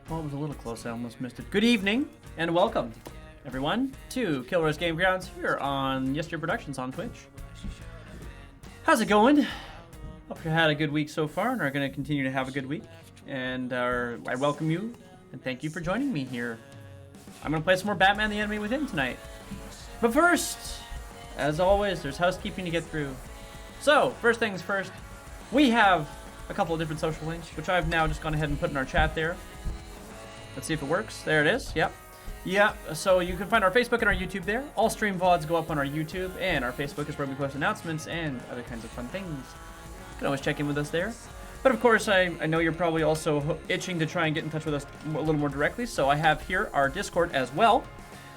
Oh, it was a little close. I almost missed it. Good evening and welcome, everyone, to Kilroy's Game Grounds here on Yesterday Productions on Twitch. How's it going? Hope you had a good week so far and are going to continue to have a good week. And I welcome you and thank you for joining me here. I'm going to play some more Batman the Enemy Within tonight. But first, as always, there's housekeeping to get through. So, first things first, we have a couple of different social links, which I've now just gone ahead and put in our chat there. Let's see if it works. There it is. Yep. Yeah, so you can find our Facebook and our YouTube there. All stream VODs go up on our YouTube, and our Facebook is where we post announcements and other kinds of fun things. You can always check in with us there. But of course, I know you're probably also itching to try and get in touch with us a little more directly, so I have here our Discord as well.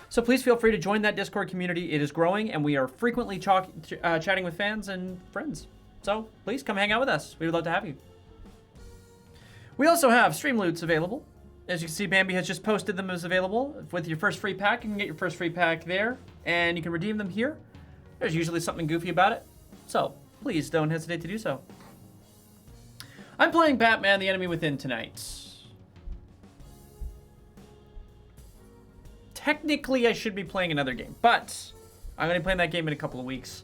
So please feel free to join that Discord community. It is growing, and we are frequently chatting with fans and friends. So please come hang out with us. We would love to have you. We also have Stream Loots available. As you can see, Bambi has just posted them as available. With your first free pack, you can get your first free pack there, and you can redeem them here. There's usually something goofy about it, so please don't hesitate to do so. I'm playing Batman the Enemy Within tonight. Technically, I should be playing another game, but I'm going to be playing that game in a couple of weeks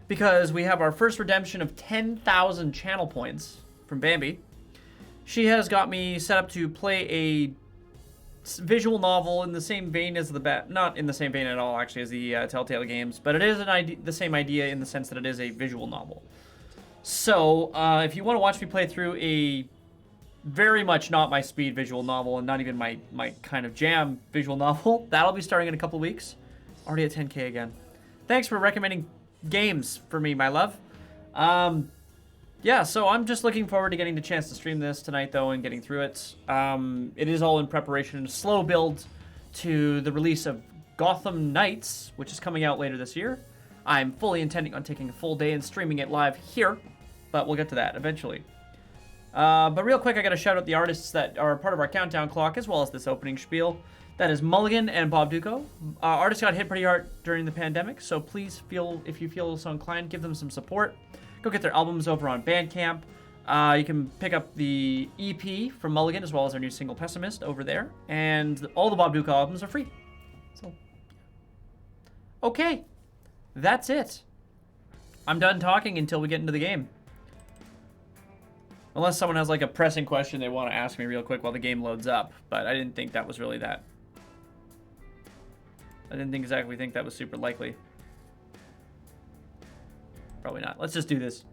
because we have our first redemption of 10,000 channel points from Bambi. She has got me set up to play a visual novel in the same vein as not in the same vein at all, actually, as the Telltale games, but it is the same idea in the sense that it is a visual novel. So, if you want to watch me play through a very much not my speed visual novel and not even my kind of jam visual novel, that'll be starting in a couple of weeks. Already at 10K again. Thanks for recommending games for me, my love. Yeah, so I'm just looking forward to getting the chance to stream this tonight, though, and getting through it. It is all in preparation, a slow build to the release of Gotham Knights, which is coming out later this year. I'm fully intending on taking a full day and streaming it live here, but we'll get to that eventually. But real quick, I got to shout out the artists that are part of our countdown clock, as well as this opening spiel. That is Mulligan and Bob Duco. Artists got hit pretty hard during the pandemic, so please if you feel so inclined, give them some support. Go get their albums over on Bandcamp. You can pick up the EP from Mulligan as well as their new single Pessimist over there. And all the Bob Duke albums are free. So, okay. That's it. I'm done talking until we get into the game. Unless someone has like a pressing question they want to ask me real quick while the game loads up. But I didn't think that was really that. I didn't exactly think that was super likely. Probably not. Let's just do this.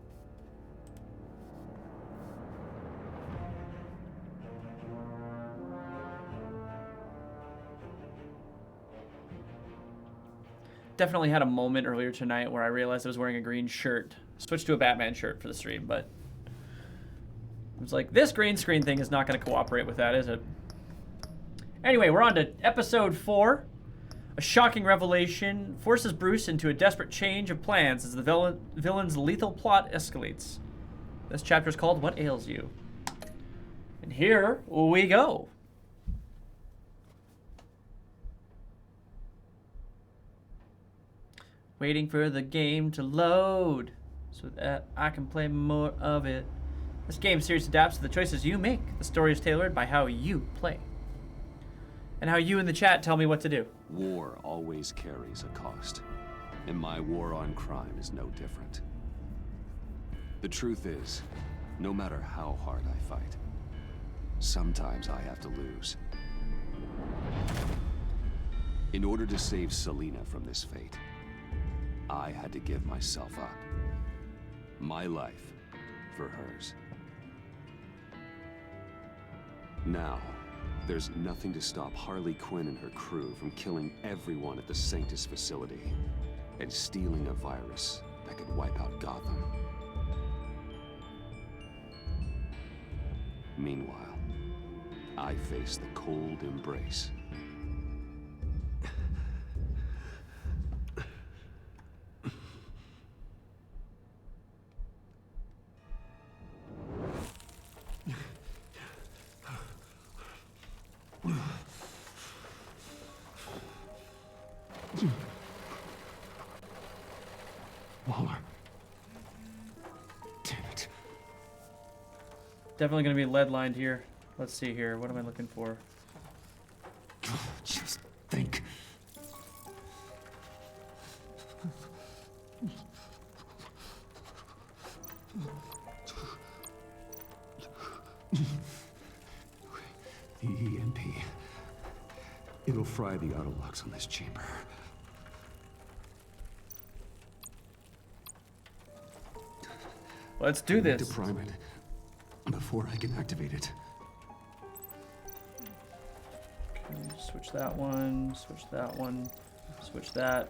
Definitely had a moment earlier tonight where I realized I was wearing a green shirt. Switched to a Batman shirt for the stream, but I was like, this green screen thing is not going to cooperate with that, is it? Anyway, we're on to episode 4. A shocking revelation forces Bruce into a desperate change of plans as the villain's lethal plot escalates. This chapter is called What Ails You? And here we go. Waiting for the game to load so that I can play more of it. This game series adapts to the choices you make. The story is tailored by how you play. And how you in the chat tell me what to do. War always carries a cost, and my war on crime is no different. The truth is, no matter how hard I fight, sometimes I have to lose. In order to save Selina from this fate, I had to give myself up. My life for hers. Now, there's nothing to stop Harley Quinn and her crew from killing everyone at the Sanctus facility and stealing a virus that could wipe out Gotham. Meanwhile, I face the cold embrace. Waller. Damn it. Definitely going to be lead lined here. Let's see here. What am I looking for? The EMP. It'll fry the auto locks on this chamber. Let's do this. To prime it before I can activate it. Okay, switch that one, switch that one, switch that.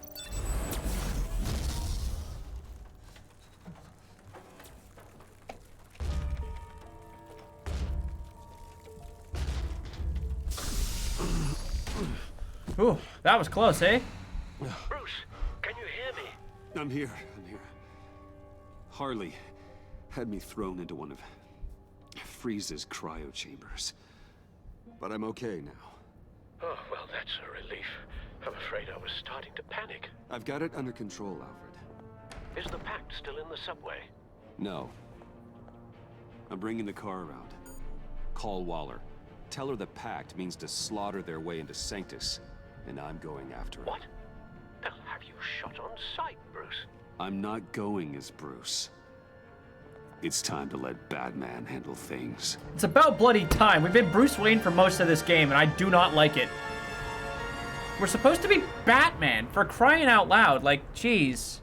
Ooh, that was close, eh? Bruce, can you hear me? I'm here. Harley had me thrown into one of Freeze's cryo chambers. But I'm okay now. Oh, well, that's a relief. I'm afraid I was starting to panic. I've got it under control, Alfred. Is the pact still in the subway? No. I'm bringing the car around. Call Waller. Tell her the pact means to slaughter their way into Sanctus. And I'm going after it. What? They'll have you shot on sight, Bruce. I'm not going as Bruce. It's time to let Batman handle things. It's about bloody time. We've been Bruce Wayne for most of this game, and I do not like it. We're supposed to be Batman, for crying out loud. Like, jeez.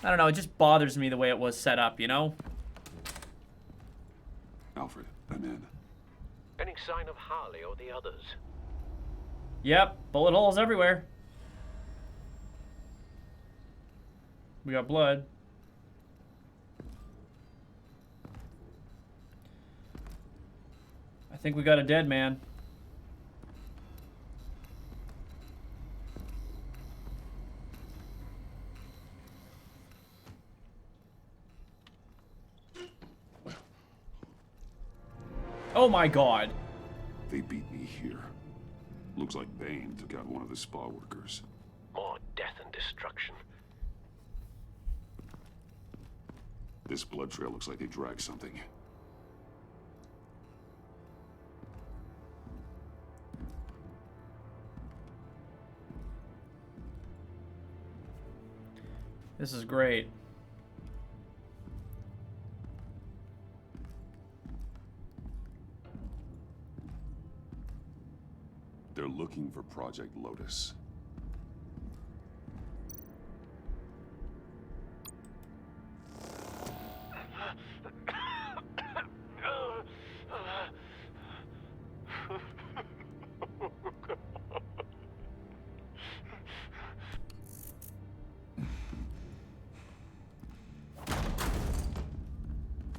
I don't know, it just bothers me the way it was set up, you know? Alfred, I'm in. Any sign of Harley or the others? Yep, bullet holes everywhere. We got blood. I think we got a dead man. Oh my god. They beat me here. Looks like Bane took out one of the spa workers. More death and destruction. This blood trail looks like they dragged something. This is great. They're looking for Project Lotus.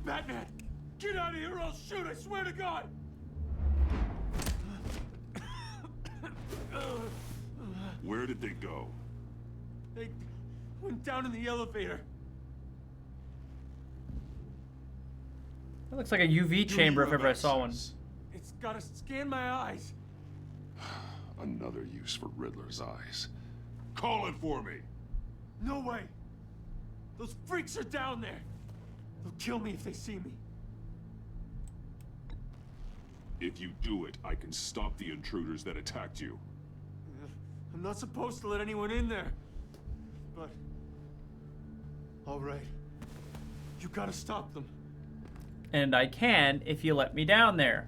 Batman! Get out of here or I'll shoot, I swear to God! Where did they go? They went down in the elevator. That looks like a UV chamber if You ever I have saw one. access. It's gotta scan my eyes. Another use for Riddler's eyes. Call it for me! No way. Those freaks are down there. They'll kill me if they see me. If you do it, I can stop the intruders that attacked you. I'm not supposed to let anyone in there. But... all right. You gotta stop them. And I can if you let me down there.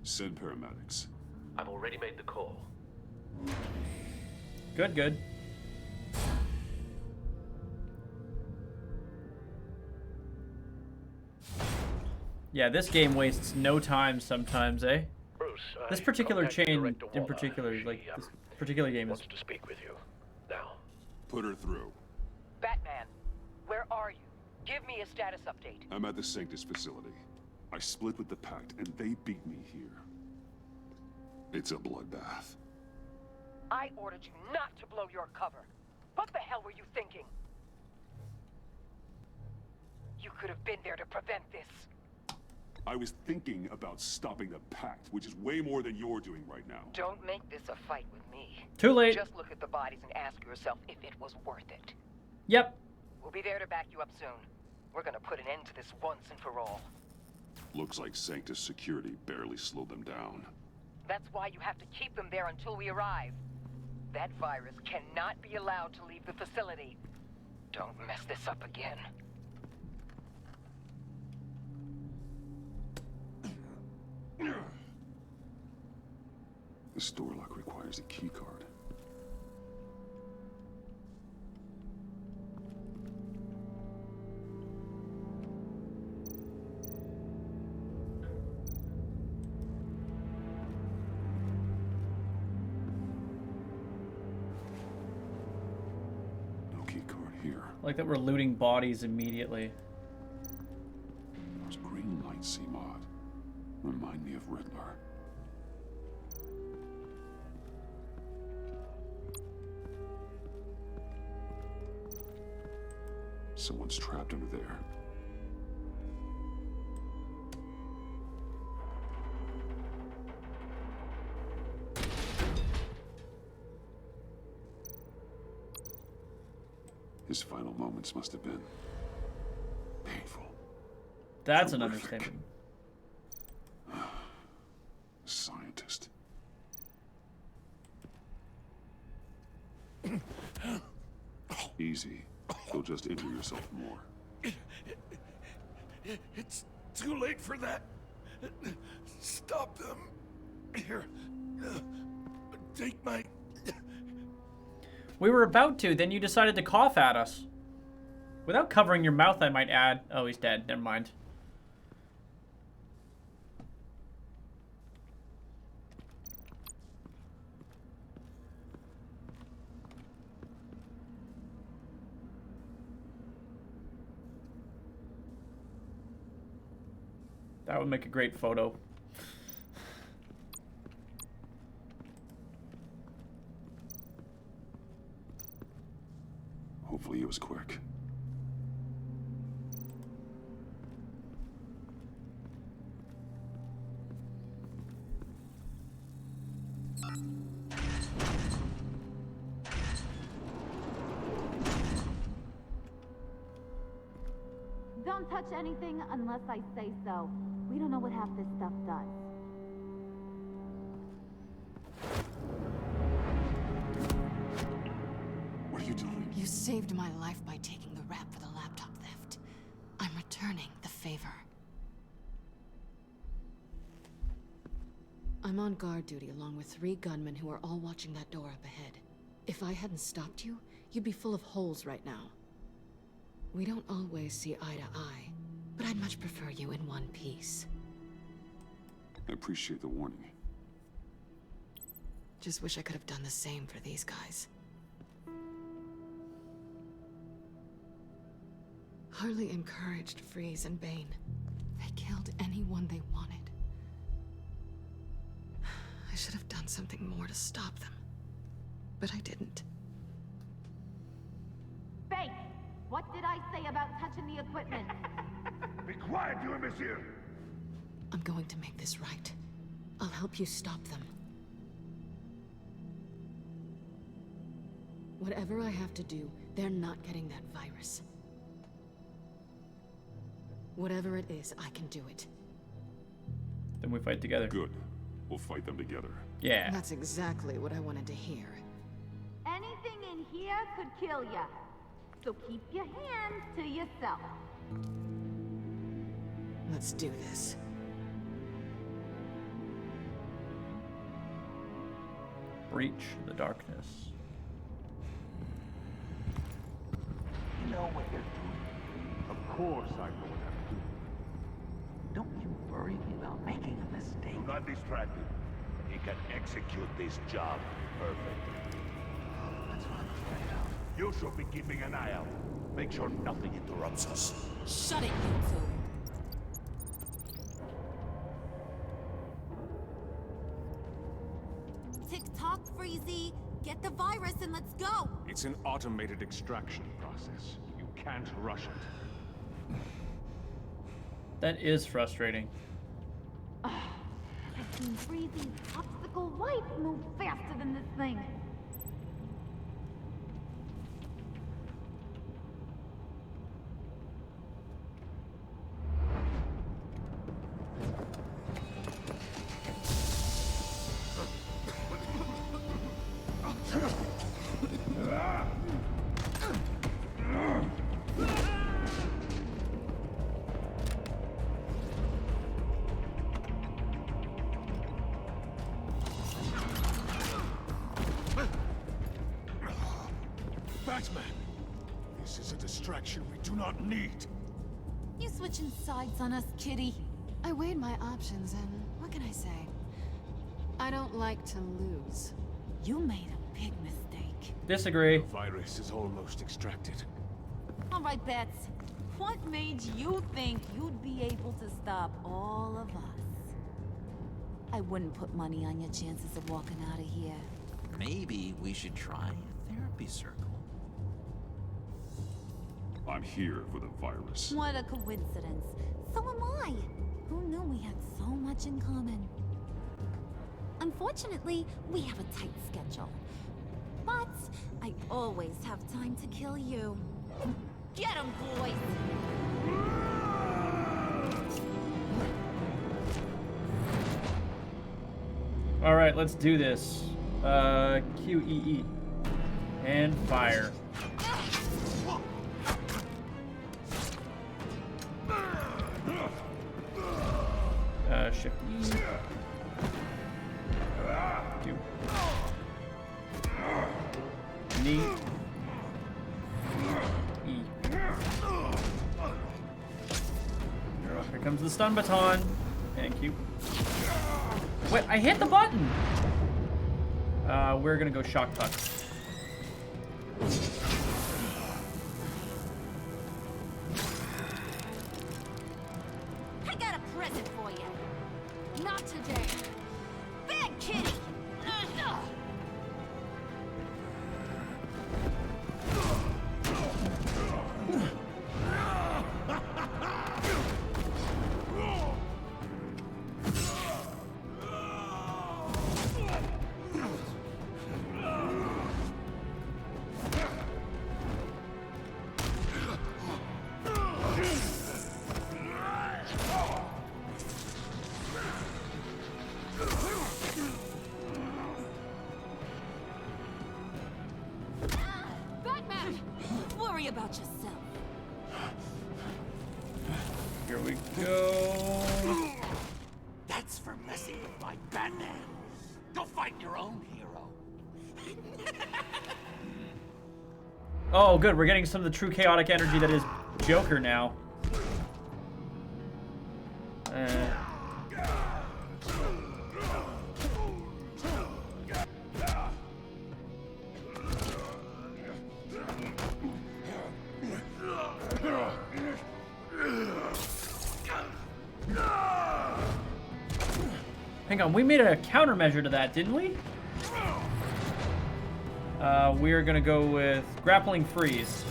Send paramedics. I've already made the call. Good, good. Yeah, this game wastes no time sometimes, eh? Bruce, This I particular contacted chain Director in Waller. particular, She, like, this particular game is... wants to speak with you. Now. Put her through. Batman, where are you? Give me a status update. I'm at the Sanctus facility. I split with the Pact, and they beat me here. It's a bloodbath. I ordered you not to blow your cover. What the hell were you thinking? You could have been there to prevent this. I was thinking about stopping the Pact, which is way more than you're doing right now. Don't make this a fight with me. Too late. Just look at the bodies and ask yourself if it was worth it. Yep. We'll be there to back you up soon. We're gonna put an end to this once and for all. Looks like Sanctus security barely slowed them down. That's why you have to keep them there until we arrive. That virus cannot be allowed to leave the facility. Don't mess this up again. This door lock requires a key card. No key card here. Like that we're looting bodies immediately. Those green lights seem odd. Remind me of Riddler. Someone's trapped under there. His final moments must have been painful. That's an Horrific. understatement. Scientist. Easy. You'll just injure yourself more. It's too late for that. Stop them. Here. Take my... We were about to, then you decided to cough at us. Without covering your mouth, I might add. Oh, he's dead. Never mind. That would make a great photo. Hopefully it was quick. Don't touch anything unless I say so. We don't know what half this stuff does. What are you doing? You saved my life by taking the rap for the laptop theft. I'm returning the favor. I'm on guard duty along with 3 gunmen who are all watching that door up ahead. If I hadn't stopped you, you'd be full of holes right now. We don't always see eye to eye, but I'd much prefer you in one piece. I appreciate the warning. Just wish I could have done the same for these guys. Harley encouraged Freeze and Bane. They killed anyone they wanted. I should have done something more to stop them, but I didn't. Fake! What did I say about touching the equipment? Be quiet, you imbecile! I'm going to make this right. I'll help you stop them. Whatever I have to do, they're not getting that virus. Whatever it is, I can do it. Then we fight together. Good. We'll fight them together. Yeah. That's exactly what I wanted to hear. Anything in here could kill ya. So keep your hands to yourself. Let's do this. Breach the darkness. You know what you're doing. Of course I know what I'm doing. Don't you worry about making a mistake. Do not distract him. He can execute this job perfectly. That's what I'm afraid of. You should be keeping an eye out. Make sure nothing interrupts us. Shut it, you two. Tick-tock, Freezy. Get the virus and let's go. It's an automated extraction process. You can't rush it. That is frustrating. I've seen Freezy's obstacle wife move faster than this thing. Batman! This is a distraction we do not need. You switching sides on us, kitty? I weighed my options, and what can I say? I don't like to lose. You made a big mistake. Disagree. The virus is almost extracted. All right, Bets. What made you think you'd be able to stop all of us? I wouldn't put money on your chances of walking out of here. Maybe we should try a therapy circle. I'm here for the virus. What a coincidence. So am I. Who knew we had so much in common? Unfortunately, we have a tight schedule. But I always have time to kill you. Get 'em, boys! All right, let's do this. QEE. And fire. Shift E. Q. Knee. E. Here comes the stun baton. And Q. Wait, I hit the button! We're gonna go shock puck. I got a present for you. Not today. Bad kitty! About yourself. Here we go. That's for messing with my Batman. Go find your own hero. Oh, good. We're getting some of the true chaotic energy that is Joker now. Hang on, we made a countermeasure to that, didn't we? We're gonna go with grappling freeze.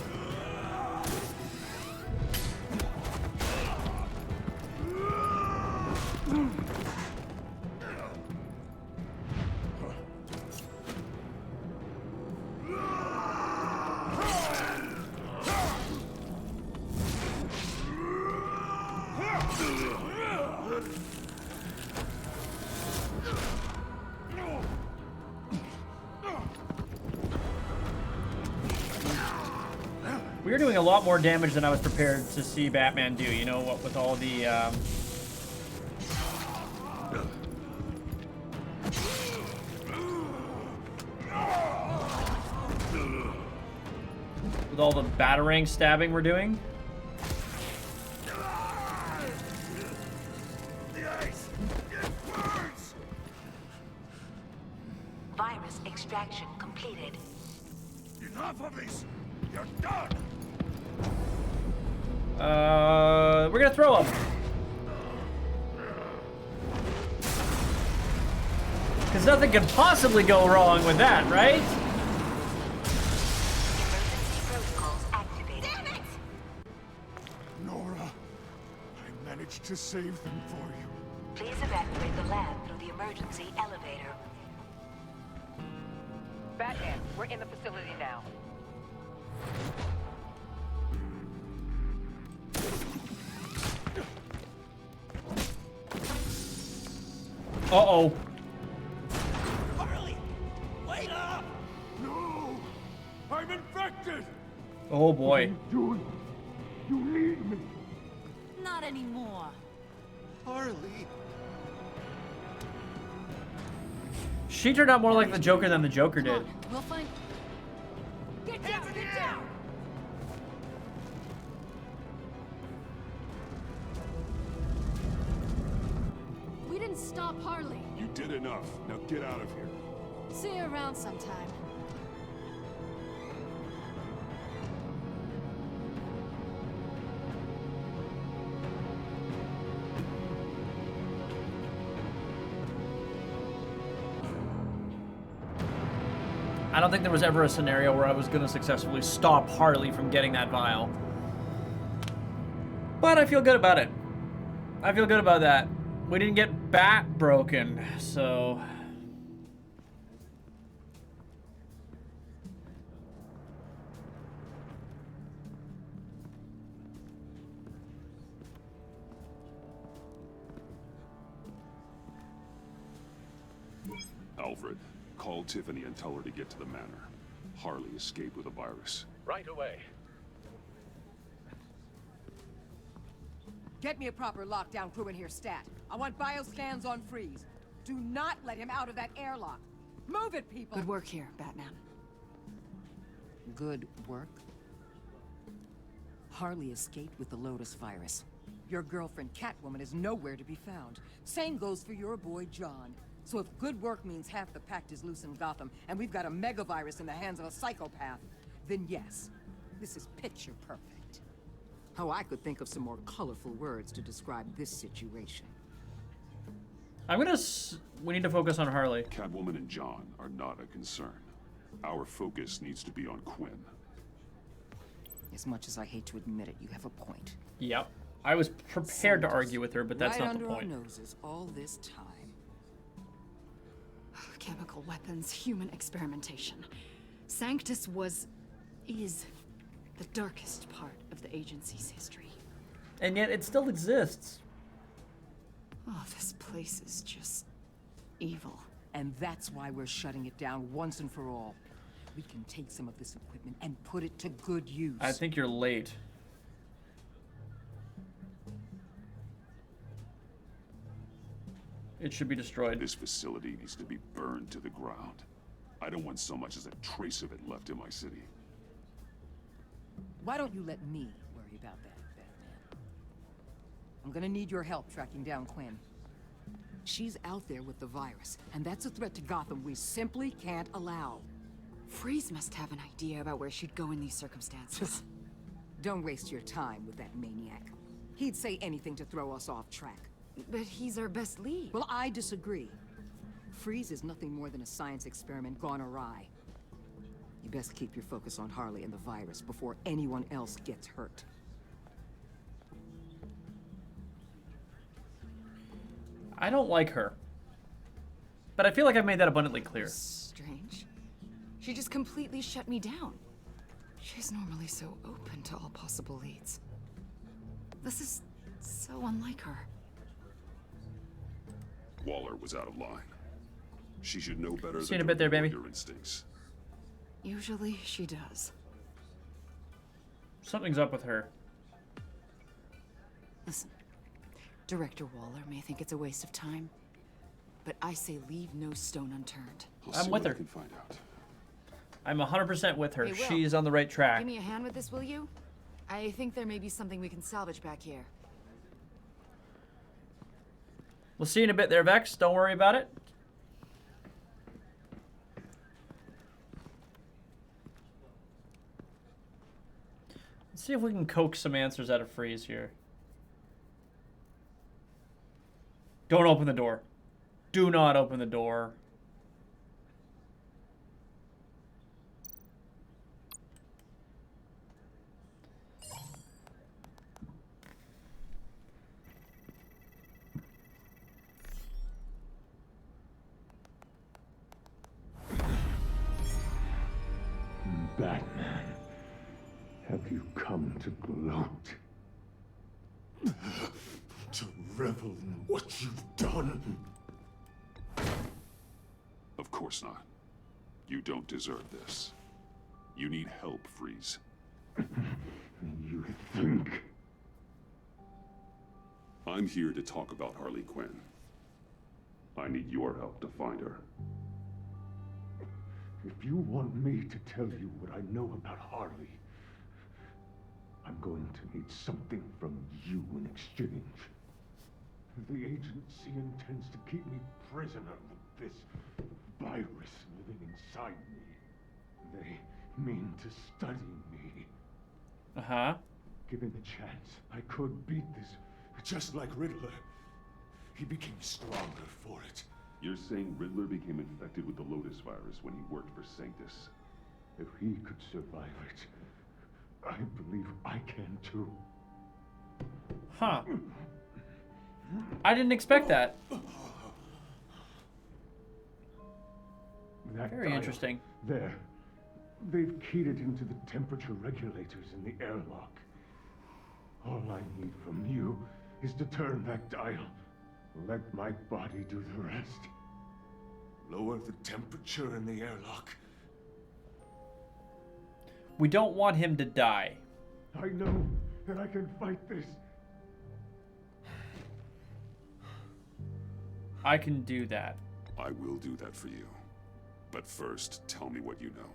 We're doing a lot more damage than I was prepared to see Batman do, you know, what with all the, with all the batarang stabbing we're doing. Virus extraction completed. Enough of this! You're done! We're gonna throw him. Because nothing could possibly go wrong with that, right? Emergency protocols activated. Damn it! Nora, I managed to save them for you. Please evacuate the lab through the emergency elevator. Batman, we're in the facility now. Uh-oh. Harley, wait up! No! I'm infected! Oh boy. You need me! Not anymore. Harley. She turned out more like the Joker than the Joker did. We'll find. Get down! Get stop Harley. You did enough. Now get out of here. See you around sometime. I don't think there was ever a scenario where I was going to successfully stop Harley from getting that vial. But I feel good about it. I feel good about that. We didn't get Bat broken, so... Alfred, call Tiffany and tell her to get to the manor. Harley escaped with a virus. Right away. Get me a proper lockdown crew in here, stat. I want bioscans on freeze. Do not let him out of that airlock. Move it, people! Good work here, Batman. Good work? Harley escaped with the Lotus virus. Your girlfriend, Catwoman, is nowhere to be found. Same goes for your boy, John. So if good work means half the pact is loose in Gotham, and we've got a megavirus in the hands of a psychopath, then yes, this is picture perfect. Oh, I could think of some more colorful words to describe this situation. We need to focus on Harley. Catwoman and John are not a concern. Our focus needs to be on Quinn. As much as I hate to admit it, you have a point. Yep. I was prepared to argue with her, but that's not the point. Right under our noses all this time. Chemical weapons, human experimentation. Sanctus is the darkest part of the agency's history. And yet it still exists. Oh, this place is just evil. And that's why we're shutting it down once and for all. We can take some of this equipment and put it to good use. I think you're late. It should be destroyed. This facility needs to be burned to the ground. I don't want so much as a trace of it left in my city. Why don't you let me worry about that, Batman? I'm gonna need your help tracking down Quinn. She's out there with the virus, and that's a threat to Gotham we simply can't allow. Freeze must have an idea about where she'd go in these circumstances. Don't waste your time with that maniac. He'd say anything to throw us off track. But he's our best lead. Well, I disagree. Freeze is nothing more than a science experiment gone awry. You best keep your focus on Harley and the virus before anyone else gets hurt. I don't like her. But I feel like I've made that abundantly clear. Strange. She just completely shut me down. She's normally so open to all possible leads. This is so unlike her. Waller was out of line. She should know better See you in than a bit there, baby. Your instincts. Usually she does. Something's up with her. Listen, Director Waller may think it's a waste of time, but I say leave no stone unturned. I'm with her. Can find out. I'm 100% with her. Hey, Will, She's on the right track. Give me a hand with this, will you? I think there may be something we can salvage back here. We'll see you in a bit there, Vex. Don't worry about it. Let's see if we can coax some answers out of Freeze here. Don't open the door. Do not open the door. Batman, have you come to gloat? To revel in what you've done? Of course not. You don't deserve this. You need help, Freeze. You think? I'm here to talk about Harley Quinn. I need your help to find her. If you want me to tell you what I know about Harley, I'm going to need something from you in exchange. The agency intends to keep me prisoner with this virus living inside me. They mean to study me. Uh-huh. Given the chance, I could beat this. Just like Riddler. He became stronger for it. You're saying Riddler became infected with the Lotus virus when he worked for Sanctus? If he could survive it, I believe I can too. Huh. I didn't expect that. Very interesting. There. They've keyed it into the temperature regulators in the airlock. All I need from you is to turn that dial. Let my body do the rest. Lower the temperature in the airlock. We don't want him to die. I know that I can fight this. I can do that. I will do that for you. But first, tell me what you know.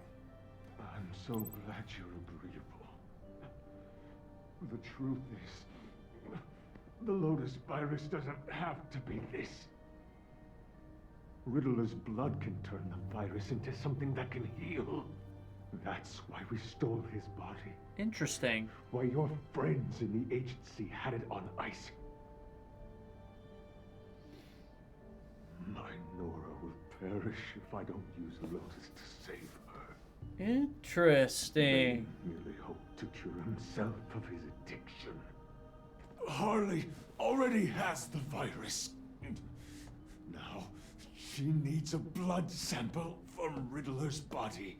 I'm so glad you're agreeable. The truth is, the Lotus virus doesn't have to be this. Riddler's blood can turn the virus into something that can heal. That's why we stole his body. Interesting. Why your friends in the agency had it on ice. My Nora will perish if I don't use Lotus to save her. Interesting. He merely hoped to cure himself of his addiction. Harley already has the virus. Now, she needs a blood sample from Riddler's body.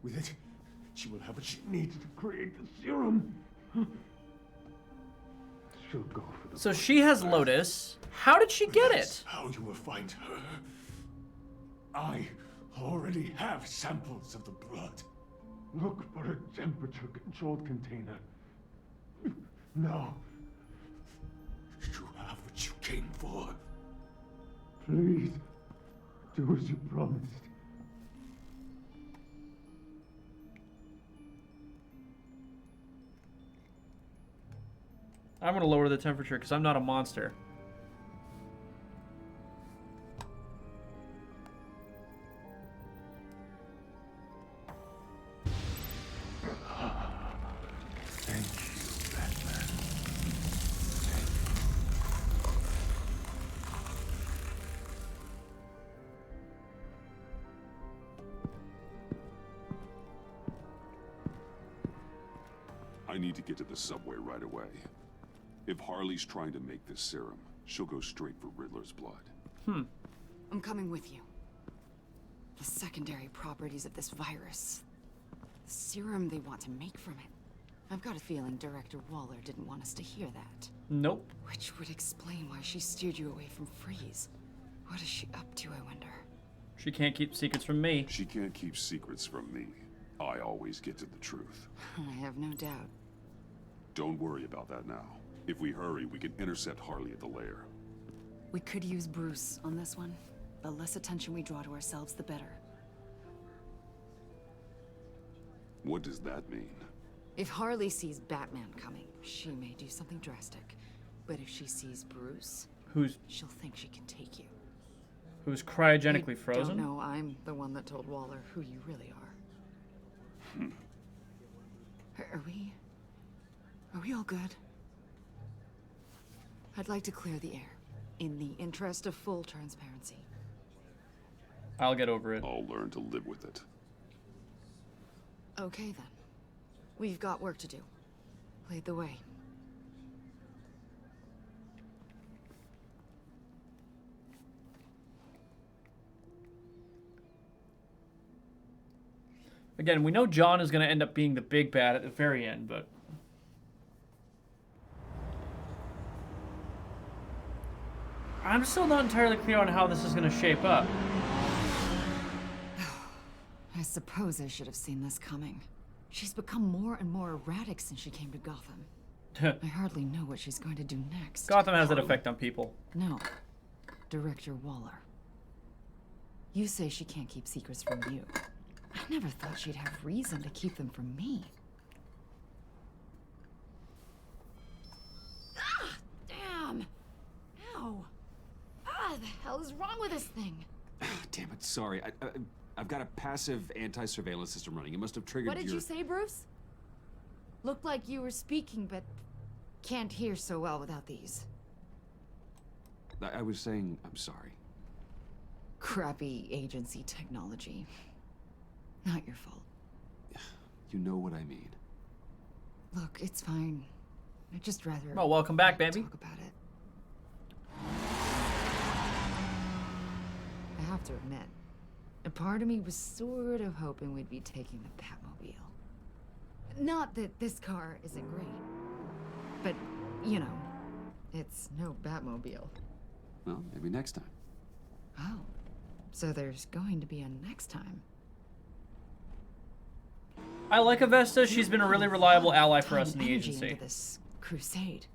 With it, she will have what she needs to create the serum. She'll go for the So she has Lotus. How did she get it? How you will find her. I already have samples of the blood. Look for a temperature-controlled container. Now. You have what you came for. Please, do as you promised. I'm gonna lower the temperature because I'm not a monster. Thank you, Batman. I need to get to the subway right away. If Harley's trying to make this serum, she'll go straight for Riddler's blood. I'm coming with you. The secondary properties of this virus. The serum they want to make from it. I've got a feeling Director Waller didn't want us to hear that. Nope. Which would explain why she steered you away from Freeze. What is she up to, I wonder? She can't keep secrets from me. She can't keep secrets from me. I always get to the truth. I have no doubt. Don't worry about that now. If we hurry, we can intercept Harley at the lair. We could use Bruce on this one. The less attention we draw to ourselves, the better. What does that mean? If Harley sees Batman coming, she may do something drastic. But if she sees Bruce, she'll think she can take you. Who's cryogenically frozen? Don't know I'm the one that told Waller who you really are. Are we all good? I'd like to clear the air, in the interest of full transparency. I'll get over it. I'll learn to live with it. Okay then. We've got work to do. Lead the way. Again, we know John is going to end up being the big bad at the very end, but... I'm still not entirely clear on how this is going to shape up. I suppose I should have seen this coming. She's become more and more erratic since she came to Gotham. I hardly know what she's going to do next. Gotham has that effect on people. No. Director Waller. You say she can't keep secrets from you. I never thought she'd have reason to keep them from me. Ah, damn! the hell is wrong with this thing? Damn it, sorry. I've got a passive anti-surveillance system running. It must have triggered What did you say, Bruce? Looked like you were speaking, but can't hear so well without these. I was saying, I'm sorry. Crappy agency technology. Not your fault. You know what I mean. Look, it's fine. I'd just rather... Oh, welcome back, baby. ...talk about it. I have to admit, a part of me was sort of hoping we'd be taking the Batmobile. Not that this car isn't great, but, you know, it's no Batmobile. Well, maybe next time. Oh, so there's going to be a next time. I like Avesta. She's been a really reliable ally for us in the agency. Into this crusade.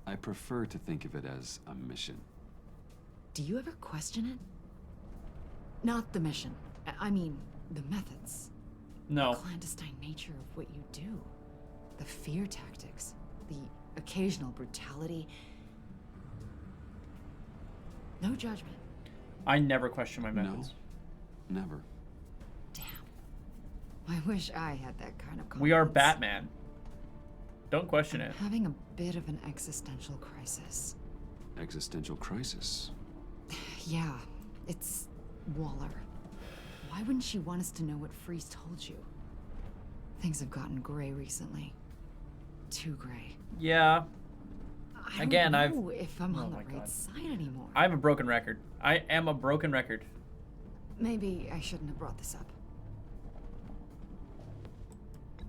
I prefer to think of it as a mission. Do you ever question it? Not the mission. I mean, the methods. No. The clandestine nature of what you do. The fear tactics. The occasional brutality. No judgment. I never question my methods. No, never. I wish I had that kind of confidence. We are Batman. Don't question it. Having a bit of an existential crisis. Existential crisis? Yeah, it's Waller. Why wouldn't she want us to know what Freeze told you? Things have gotten gray recently. Too gray. Yeah. I Again, don't know if I'm on the right God. side anymore. I'm a broken record. I am a broken record. Maybe I shouldn't have brought this up.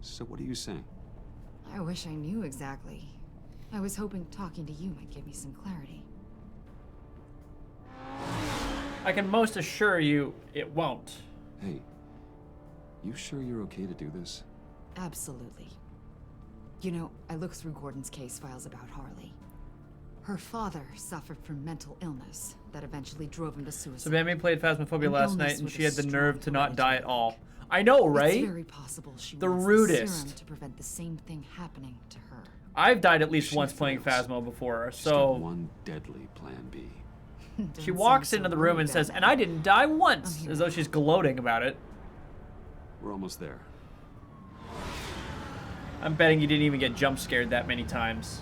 So what are you saying? I wish I knew exactly. I was hoping talking to you might give me some clarity. I can most assure you it won't. Hey, you sure you're okay to do this? Absolutely. You know, I looked through Gordon's case files about Harley. Her father suffered from mental illness that eventually drove him to suicide. So Bambi played Phasmophobia An last night illness and with she a had the nerve to strong not die at hereditary. all. I know, right? It's very possible she The wants rudest. serum to prevent the same thing happening to her. I've died at least She once playing fails. Phasmo before, Just so... one deadly plan B. She Don't walks seem into so the room worried and says, about and I didn't die once, I'm here. as though she's gloating about it. We're almost there. I'm betting you didn't even get jump scared that many times.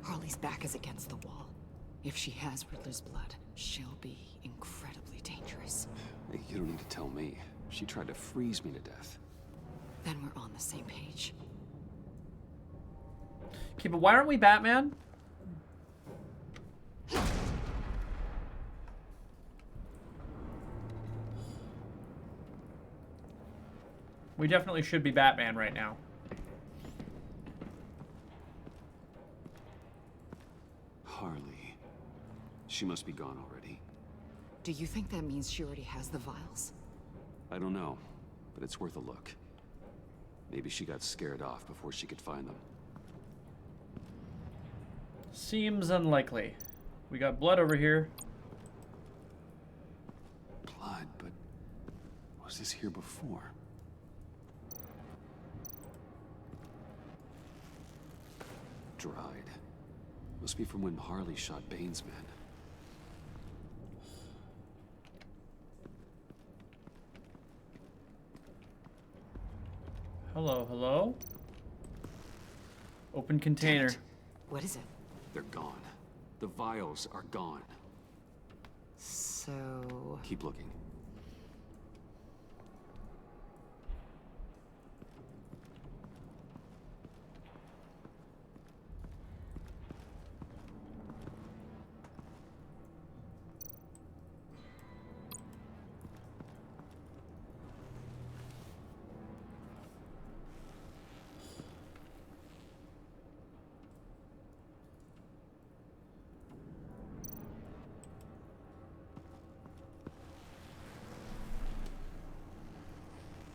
Harley's back is against the wall. If she has Riddler's blood, she'll be incredibly dangerous. Hey, you don't need to tell me. She tried to freeze me to death. Then we're on the same page. Okay, but why aren't we Batman? We definitely should be Batman right now. Harley. She must be gone already. Do you think that means she already has the vials? I don't know, but it's worth a look. Maybe she got scared off before she could find them. Seems unlikely. We got blood over here. Blood, but was this here before? Dried. Must be from when Harley shot Bane's men. Hello, hello? Open container. What is it? They're gone. The vials are gone. So... Keep looking.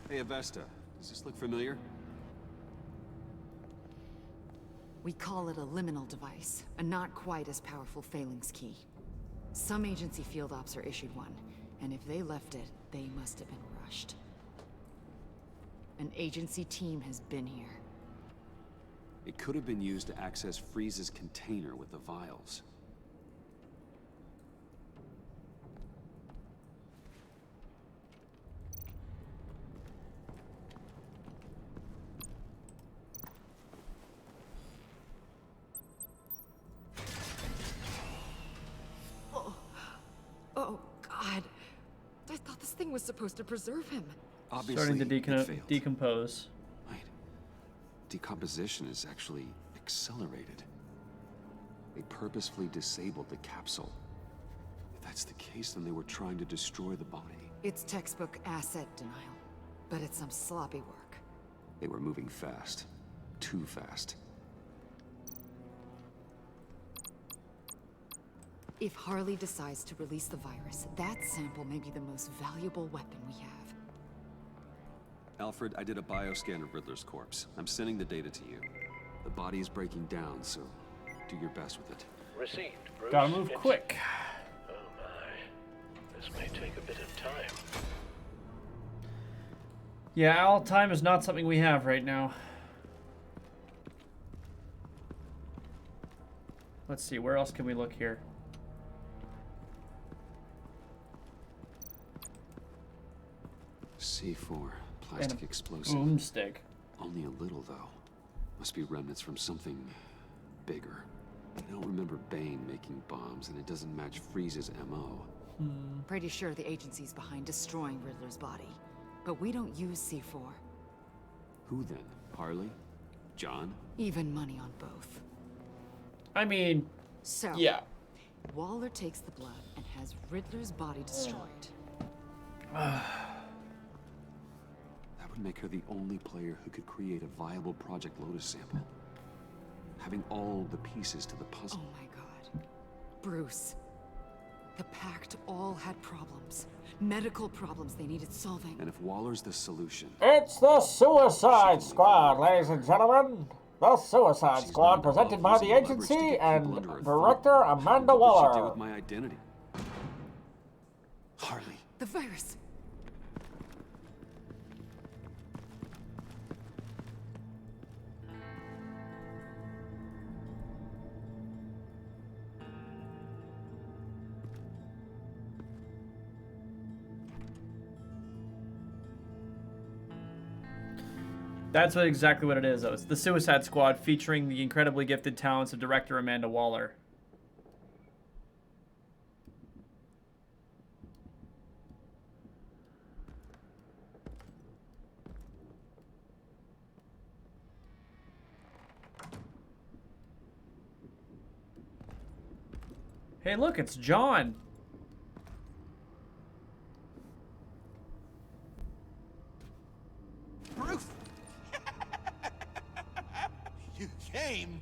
Hey, Avesta. Does this look familiar? We call it a liminal device, a not quite as powerful phalanx key. Some agency field ops are issued one, And if they left it, they must have been rushed. An agency team has been here. It could have been used to access Freeze's container with the vials. Oh, God. I thought this thing was supposed to preserve him. Obviously, Starting to it failed. decompose. Wait. Decomposition is actually accelerated. They purposefully disabled the capsule. If that's the case, then they were trying to destroy the body. It's textbook asset denial, but it's some sloppy work. They were moving fast. Too fast. If Harley decides to release the virus, that sample may be the most valuable weapon we have. Alfred, I did a bioscan of Riddler's corpse. I'm sending the data to you. The body is breaking down, so do your best with it. Received, Bruce. Gotta move quick. Oh my. This may take a bit of time. Yeah, Al, time is not something we have right now. Let's see, where else can we look here? C4, plastic explosive. Boomstick. Only a little, though. Must be remnants from something bigger. I don't remember Bane making bombs, and it doesn't match Freeze's MO. Pretty sure the agency's behind destroying Riddler's body. But we don't use C4. Who then? Harley? John? Even money on both. I mean, So, yeah. Waller takes the blood and has Riddler's body destroyed. That would make her the only player who could create a viable Project Lotus sample. Having all the pieces to the puzzle. Oh my God. Bruce. The Pact all had problems. Medical problems they needed solving. And if Waller's the solution... It's the Suicide Squad, ladies and gentlemen. The Suicide Squad, presented by the agency and director Amanda What she did Waller. with my identity. Harley. The virus. That's exactly what it is, though. It's the Suicide Squad featuring the incredibly gifted talents of director Amanda Waller. Hey, look, it's John. Bruce! You came!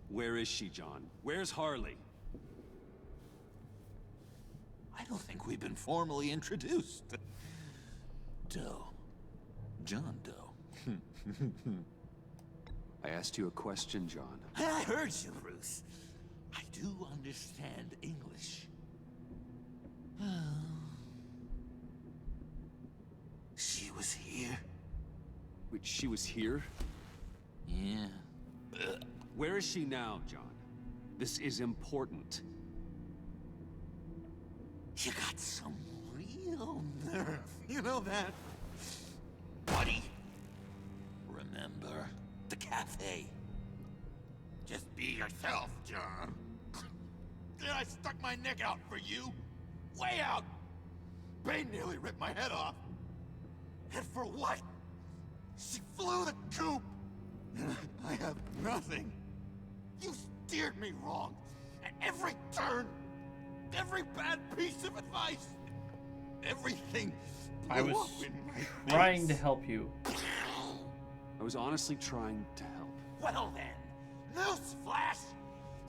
Where is she, John? Where's Harley? I don't think we've been formally introduced. Doe. John Doe. I asked you a question, John. I heard you, Bruce. I do understand English. She was here? Wait, she was here? Yeah. Where is she now, John? This is important. You got some real nerve. You know that? Buddy? Remember the cafe? Just be yourself, John. Then I stuck my neck out for you. Way out. Bane nearly ripped my head off. And for what? She flew the coop. And I have nothing. You steered me wrong. At every turn. Every bad piece of advice. Everything. I blew was up in my trying face. to help you. I was honestly trying to help. Well then, newsflash!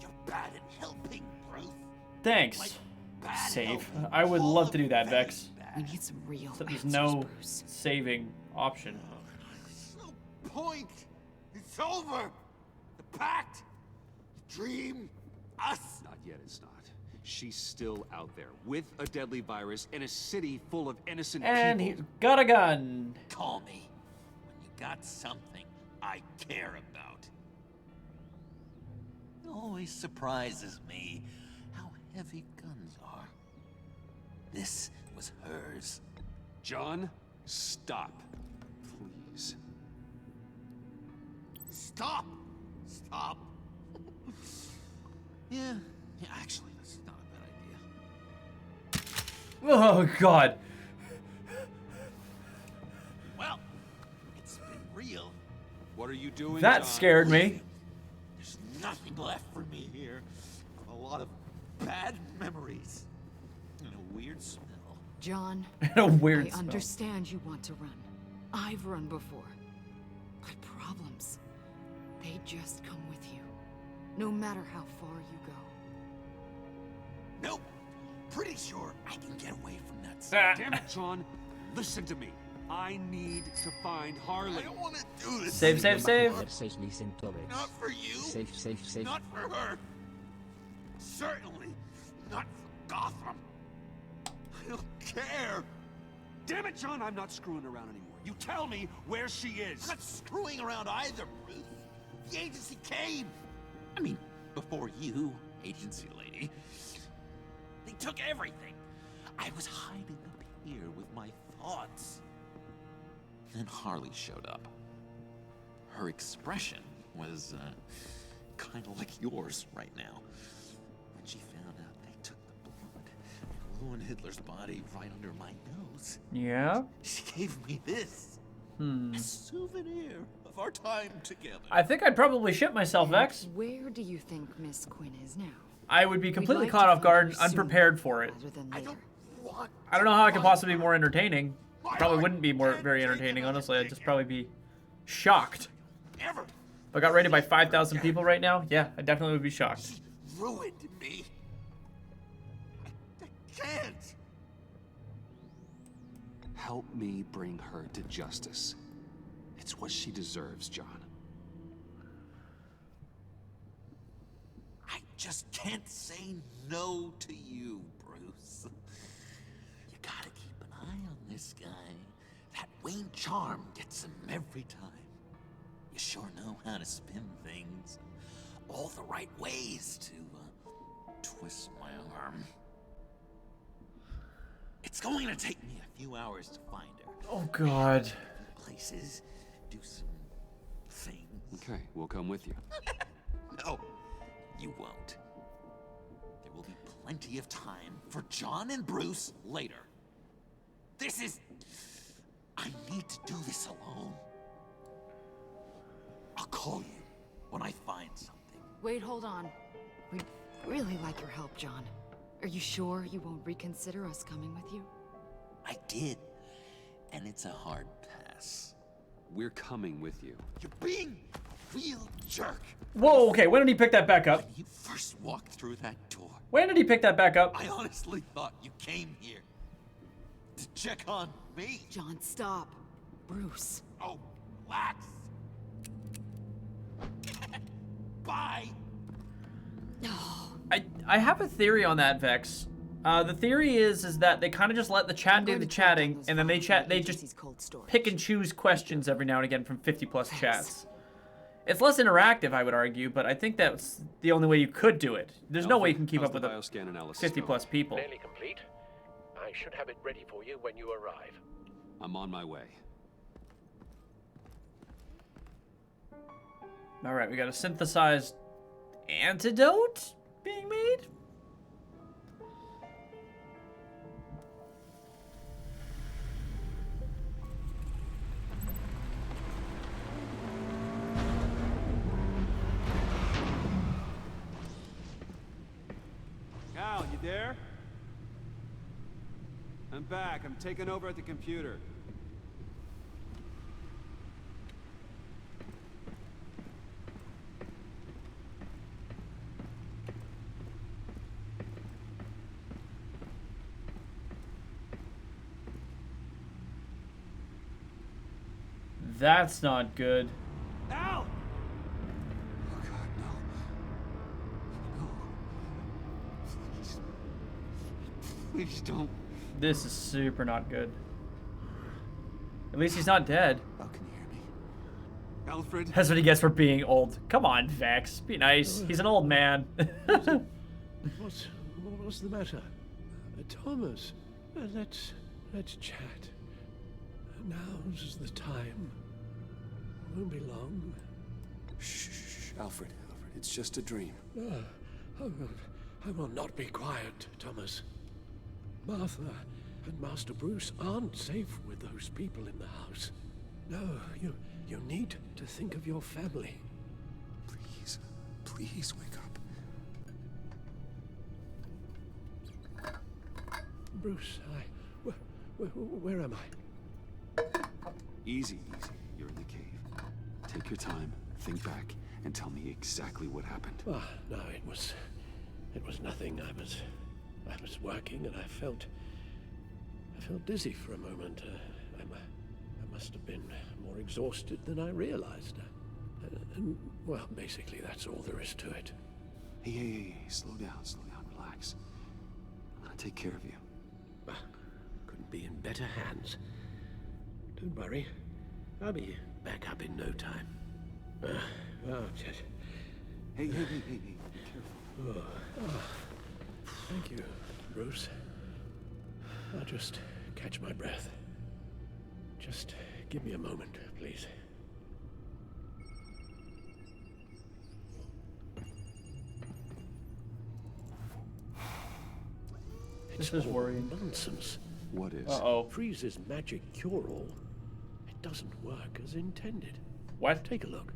You're bad at helping, Bruce. Thanks. Bad Save. helping. I would Full love of to do that, very Vex. bad. We need some real Except there's answers, no Bruce. saving option. No point. It's over. The pact. The dream. Us. Not yet, it's not. She's still out there with a deadly virus in a city full of innocent And people. he's got a gun. Call me when you got something I care about. It always surprises me how heavy guns are. This was hers. John, stop. Please. Stop! Stop! yeah, actually, that's not a bad idea. Oh, God. Well, it's been real. What are you doing, That John? scared me. There's nothing left for me here. A lot of bad memories. And a weird smell. John, A weird I smell. understand you want to run. I've run before. But problems, they just come with you. No matter how far you go. Nope. Pretty sure I can get away from that. Damn it, John. Listen to me. I need to find Harley. I don't want to do this. Save, save, save. Not for you. Safe. Not for her. Certainly not for Gotham. I don't care. Damn it, John. I'm not screwing around anymore. You tell me where she is. I'm not screwing around either, Bruce. The agency came. I mean, before you, agency lady. They took everything. I was hiding up here with my thoughts. Then Harley showed up. Her expression was, kind of like yours right now. When she found out they took the blood and ruined Hitler's body right under my nose. Yeah? She gave me this. A souvenir of our time together. I think I'd probably shit myself, Vex. Where do you think Miss Quinn is now? I would be completely like caught to off guard, find her unprepared for it. rather than later. I don't know how I could possibly be more entertaining. Probably wouldn't be very entertaining, honestly. I'd just probably be shocked. If I got rated by 5,000 people right now, yeah, I definitely would be shocked. Ruined me. I can't. Help me bring her to justice. It's what she deserves, John. I just can't say no to you, Bruce. You gotta keep an eye on this guy. That Wayne charm gets him every time. You sure know how to spin things. All the right ways to twist my arm. It's going to take me a few hours to find her. Oh, God. Places, do some things. Okay, we'll come with you. No, you won't. There will be plenty of time for John and Bruce later. I need to do this alone. I'll call you when I find something. Wait, hold on. We'd really like your help, John. Are you sure you won't reconsider us coming with you? I did, and it's a hard pass. We're coming with you. You're being a real jerk. Whoa, okay, when did he pick that back up? When you first walked through that door, When did he pick that back up? I honestly thought you came here to check on me. John, stop. Bruce. Oh, relax. Bye. I have a theory on that, Vex. The theory is that they kind of just let the chat do the chatting, and then they just pick and choose questions every now and again from 50+ chats. It's less interactive, I would argue, but I think that's the only way you could do it. There's no way you can keep up with 50+ people. Nearly complete. I should have it ready for you when you arrive. I'm on my way. All right, we got a synthesized antidote being made. Al, you there? I'm back. I'm taking over at the computer. That's not good. Al! Please don't. This is super not good. At least he's not dead. Oh, can you hear me? Alfred? That's what he gets for being old. Come on, Vex. Be nice. He's an old man. What's the matter? Thomas, let's chat. Now's the time. Won't be long. Shh, Alfred, it's just a dream. I will not be quiet, Thomas. Martha and Master Bruce aren't safe with those people in the house. No, you need to think of your family. Please wake up. Bruce, where am I? Easy. You're in the cave. Take your time, think back, and tell me exactly what happened. No, it was nothing. I was working and I felt dizzy for a moment. I must have been more exhausted than I realized. And well, basically that's all there is to it. Hey, slow down, relax. I'm gonna take care of you. Couldn't be in better hands. Don't worry, I'll be back up in no time. Hey, be careful. Thank you, Bruce. I'll just catch my breath. Just give me a moment, please. This is worrying. Nonsense. What is? Uh-oh. Freeze's magic cure-all. It doesn't work as intended. What? Take a look.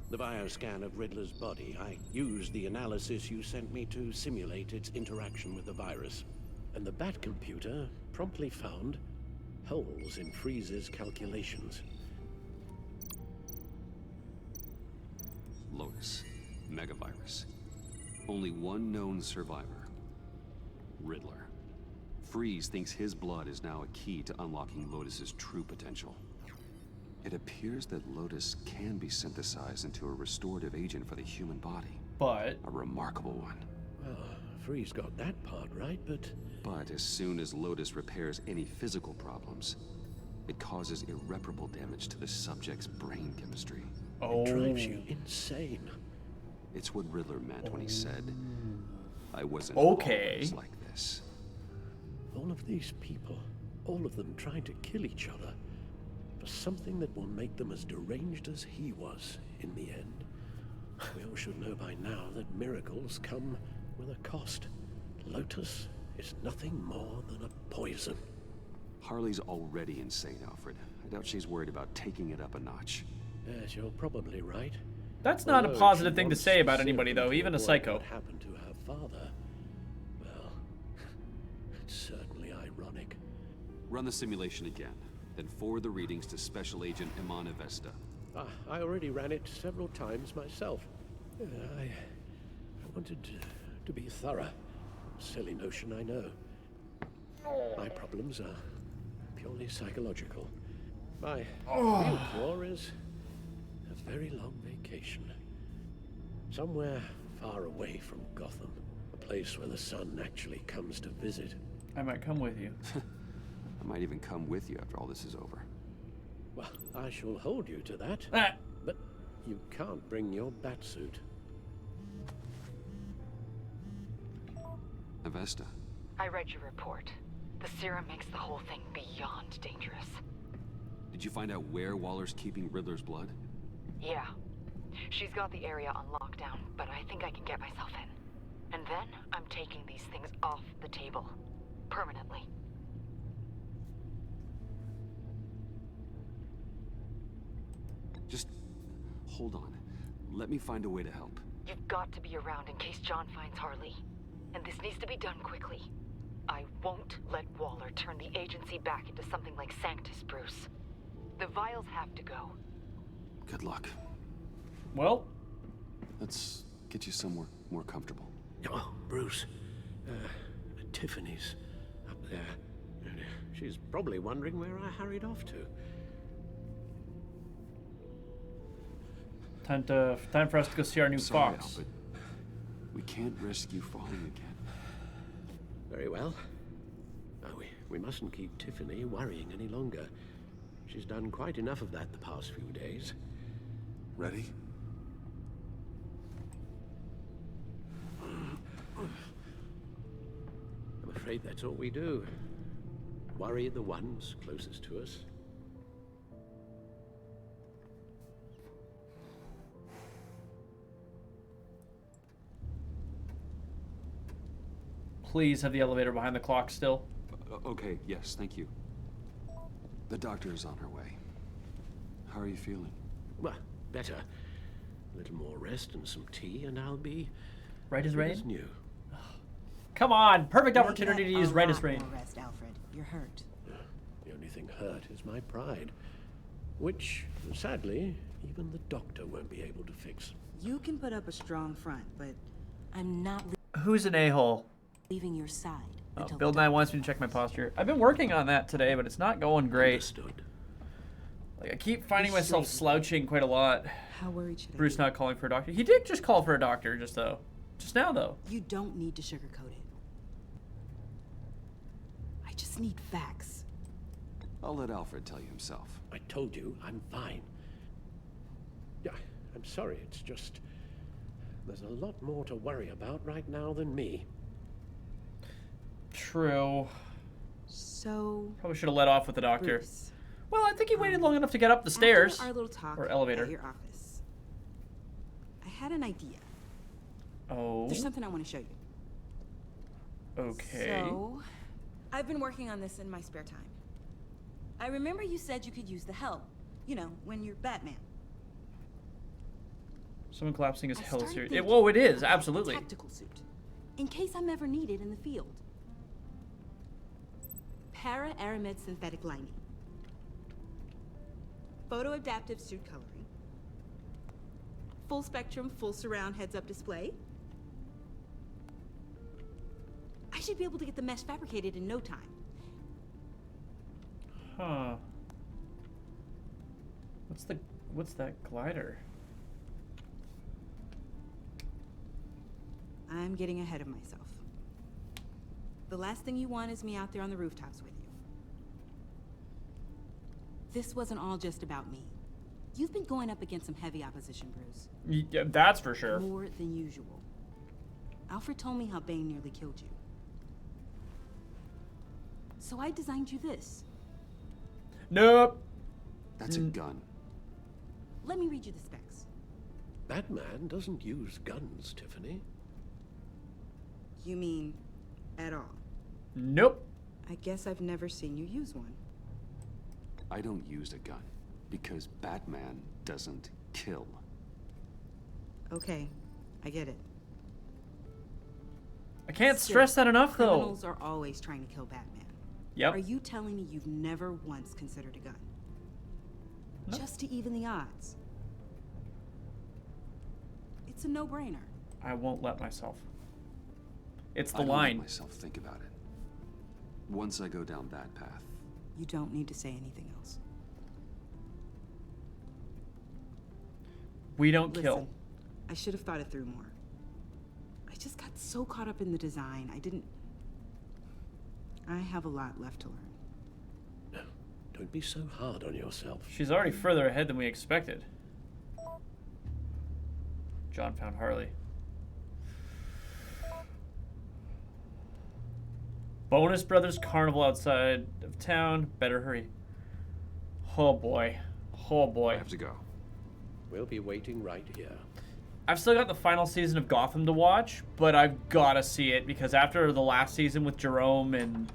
The bioscan of Riddler's body. I used the analysis you sent me to simulate its interaction with the virus. And the Bat computer promptly found holes in Freeze's calculations. Lotus. Megavirus. Only one known survivor. Riddler. Freeze thinks his blood is now a key to unlocking Lotus's true potential. It appears that Lotus can be synthesized into a restorative agent for the human body. But... a remarkable one. Well, Freeze got that part right, but... But as soon as Lotus repairs any physical problems, it causes irreparable damage to the subject's brain chemistry. Oh. It drives you insane. It's what Riddler meant when he said, I wasn't always like this. All of these people, all of them trying to kill each other for something that will make them as deranged as he was in the end. We all should know by now that miracles come with a cost. Lotus is nothing more than a poison. Harley's already insane, Alfred. I doubt she's worried about taking it up a notch. Yes, you're probably right. That's not a Although positive she thing to wants say about to anybody, see though, even a what psycho. happened to her father? Well, it's certainly ironic. Run the simulation again, then forward the readings to Special Agent Iman Avesta. I already ran it several times myself. I wanted to be thorough. Silly notion, I know. My problems are purely psychological. My real cure is a very long vacation. Somewhere far away from Gotham. A place where the sun actually comes to visit. I might come with you. I might even come with you after all this is over. Well, I shall hold you to that. But you can't bring your batsuit. Avesta. I read your report. The serum makes the whole thing beyond dangerous. Did you find out where Waller's keeping Riddler's blood? Yeah. She's got the area on lockdown, but I think I can get myself in. And then I'm taking these things off the table. Permanently. Just hold on. Let me find a way to help. You've got to be around in case John finds Harley. And this needs to be done quickly. I won't let Waller turn the agency back into something like Sanctus, Bruce. The vials have to go. Good luck. Well, let's get you somewhere more comfortable. Oh, Bruce. Tiffany's up there. She's probably wondering where I hurried off to. Time for us to go see our new Sorry, fox. Albert. We can't risk you falling again. Very well. We mustn't keep Tiffany worrying any longer. She's done quite enough of that the past few days. Ready? I'm afraid that's all we do. Worry the ones closest to us. Please have the elevator behind the clock still. Okay, yes, thank you. The doctor is on her way. How are you feeling? Well, better. A little more rest and some tea, and I'll be right as rain. New. Come on, perfect opportunity to use right as rain. More rest, Alfred. You're hurt. The only thing hurt is my pride, which, sadly, even the doctor won't be able to fix. You can put up a strong front, but I'm not Who's an a-hole? leaving your side. Oh, Bill Nye wants me to check my posture. I've been working on that today, but it's not going great. Understood. Like, I keep finding myself slouching quite a lot. How worried should I Bruce be? not calling for a doctor. He did just call for a doctor just now though. You don't need to sugarcoat it. I just need facts. I'll let Alfred tell you himself. I told you, I'm fine. Yeah, I'm sorry, it's just... There's a lot more to worry about right now than me. True. So... Probably should have let off with the doctor. Bruce, Well, I think he waited long enough to get up the stairs. after our little talk or elevator. at your office, I had an idea. Oh. There's something I want to show you. Okay. So, I've been working on this in my spare time. I remember you said you could use the help. You know, when you're Batman. Someone collapsing is I hella started serious. thinking Whoa, it is, about a absolutely. tactical suit, in case I'm ever needed in the field. Para-aramid synthetic lining. Photo-adaptive suit coloring. Full spectrum, full surround heads-up display. I should be able to get the mesh fabricated in no time. Huh. What's that glider? I'm getting ahead of myself. The last thing you want is me out there on the rooftops with you. This wasn't all just about me. You've been going up against some heavy opposition, Bruce. Yeah, that's for sure. More than usual. Alfred told me how Bane nearly killed you. So I designed you this. Nope. That's a gun. Let me read you the specs. Batman doesn't use guns, Tiffany. You mean at all? Nope. I guess I've never seen you use one. I don't use a gun because Batman doesn't kill. Okay, I get it. I can't Still, stress that enough, though. Criminals are always trying to kill Batman. Yep. Are you telling me you've never once considered a gun? No. Just to even the odds. It's a no-brainer. I won't let myself. It's the I don't let line. myself think about it. Once I go down that path. You don't need to say anything else. We don't Listen, kill. I should have thought it through more. I just got so caught up in the design, I have a lot left to learn. Don't be so hard on yourself. She's already further ahead than we expected. John found Harley. Bonus Brothers Carnival outside of town. Better hurry. Oh boy. Oh boy. I have to go. We'll be waiting right here. I've still got the final season of Gotham to watch, but I've got to see it because after the last season with Jerome and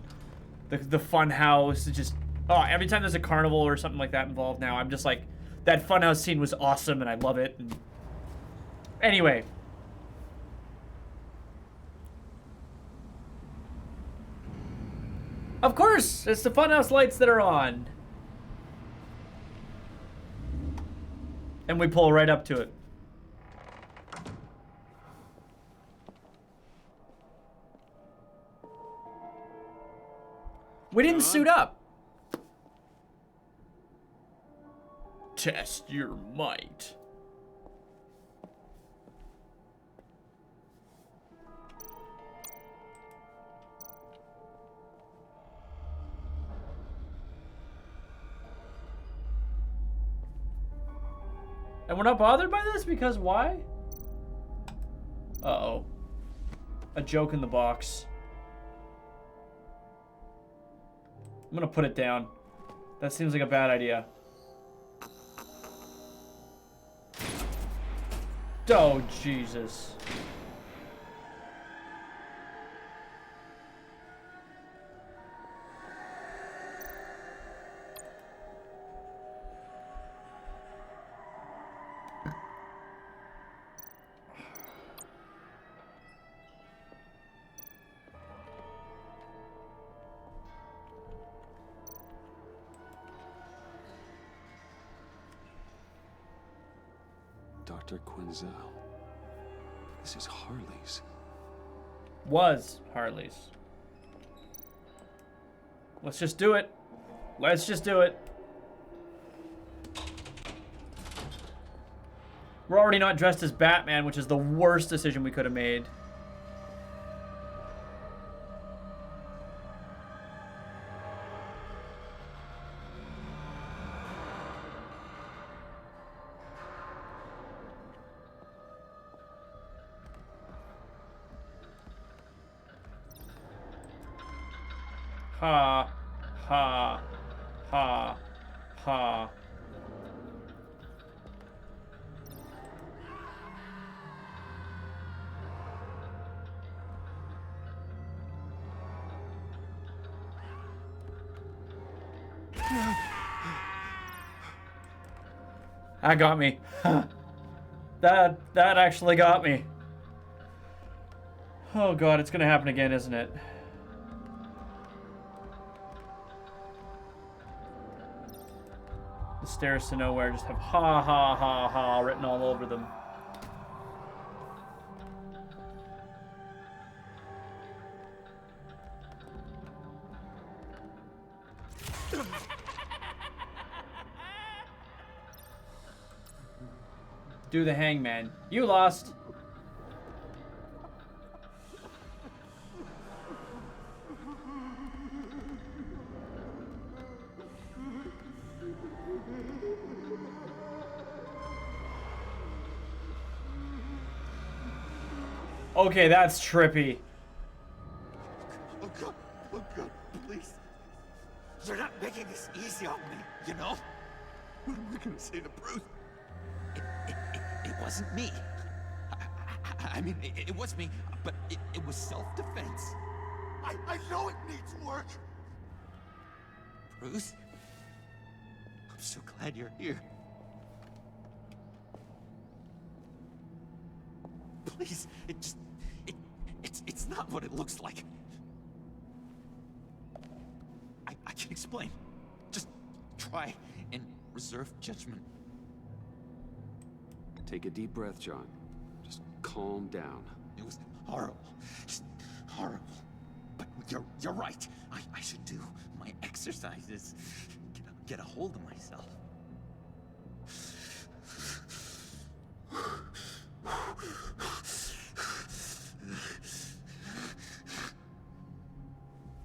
the fun house, it just... Oh, every time there's a carnival or something like that involved now, I'm just like, that funhouse scene was awesome and I love it. And anyway. Of course, it's the funhouse lights that are on. And we pull right up to it. We didn't suit up. Test your might. And we're not bothered by this because why? Uh-oh. A joke in the box. I'm gonna put it down. That seems like a bad idea. Oh, Jesus. Dr. Quinzel. This is Harley's. Was Harley's. Let's just do it. Let's just do it. We're already not dressed as Batman, which is the worst decision we could have made. Ha, ha, ha, ha. That got me. That actually got me. Oh god, it's gonna happen again, isn't it? The stairs to nowhere just have ha ha ha ha written all over them. Do the hangman. You lost. Okay, that's trippy. Oh God, please. You're not making this easy on me, you know? What am I gonna say to Bruce? It wasn't me. I mean, it was me, but it was self-defense. I know it needs work. Bruce, I'm so glad you're here. Please, it's not what it looks like. I can explain. Just try and reserve judgment. Take a deep breath, John. Just calm down. It was horrible. Just horrible. But you're right. I should do my exercises. Get a hold of myself.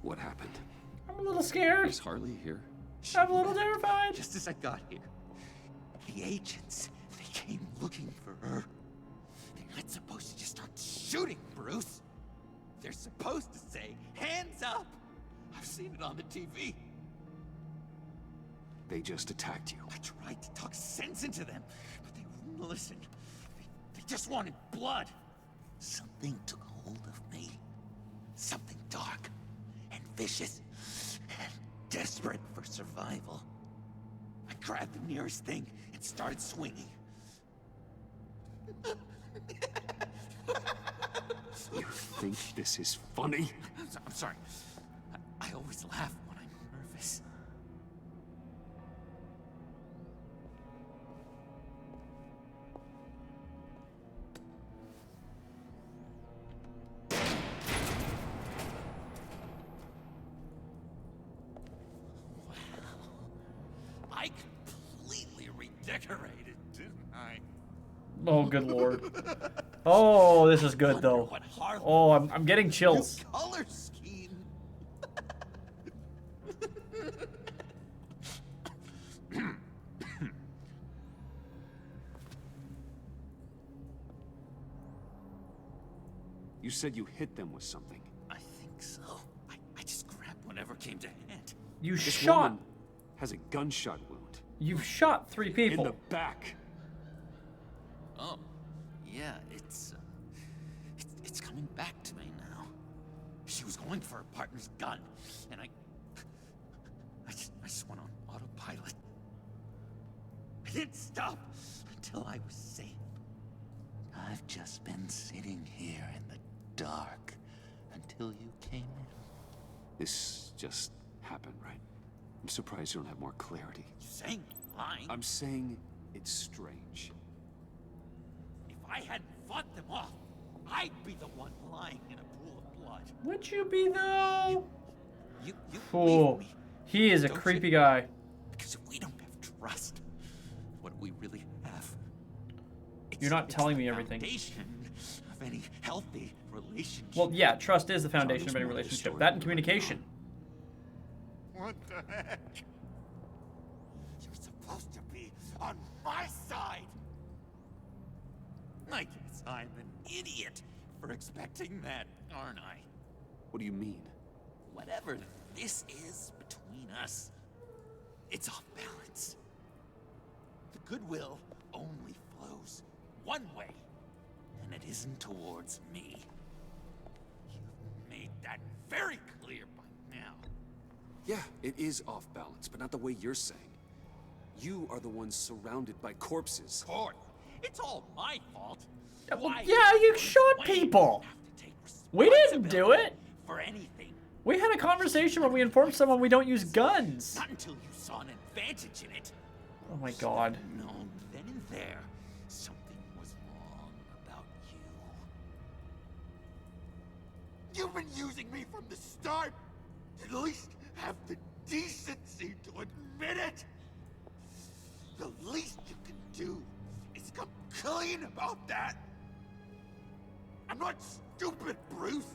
What happened? I'm a little scared. Is Harley here? I'm a little terrified. Just as I got here, the agents, they came looking for her. They're not supposed to just start shooting, Bruce. They're supposed to say, hands up. I've seen it on the TV. They just attacked you. I tried to talk sense into them, but they wouldn't listen. They just wanted blood. Something took hold of me. Something dark and vicious and desperate for survival. I grabbed the nearest thing and started swinging. You think this is funny? I'm sorry. I always laugh when I'm nervous. I completely redecorated, didn't I? Oh, good lord. Oh, this is good though. Oh, I'm getting chills. Color scheme. said you hit them with something. I think so. I just grabbed whatever came to hand. You This shot. woman has a gunshot wound. You've shot 3 people. In the back. Oh, yeah, it's coming back to me now. She was going for her partner's gun, and I just went on autopilot. I didn't stop until I was safe. I've just been sitting here in the dark until you came in. This just happened, right? I'm surprised you don't have more clarity. You saying lying? I'm saying it's strange. If I hadn't fought them off, I'd be the one lying in a pool of blood. Would you be though? You Fool. believe me? He is a Don't creepy you? guy. Because if we don't have trust, what do we really have? You're not It's telling the me everything. Foundation of any healthy relationship. Well, yeah, trust is the John, foundation there's of any more to the relationship. story That and than what I communication. What the heck? You're supposed to be on my side. I guess I'm an idiot for expecting that, aren't I? What do you mean? Whatever this is between us, it's off balance. The goodwill only flows one way, and it isn't towards me. You've made that very clear by now. Yeah, it is off balance, but not the way you're saying. You are the ones surrounded by corpses. Court, it's all my fault. Yeah, well, Why yeah, you does shot Wayne people. have to take We didn't do it. for anything? We had a conversation where we informed someone we don't use guns. Not until you saw an advantage in it. Oh my god. No, then and there, something was wrong about you. You've been using me from the start. At least have the decency to admit it. The least you can do is come clean about that. I'm not stupid, Bruce.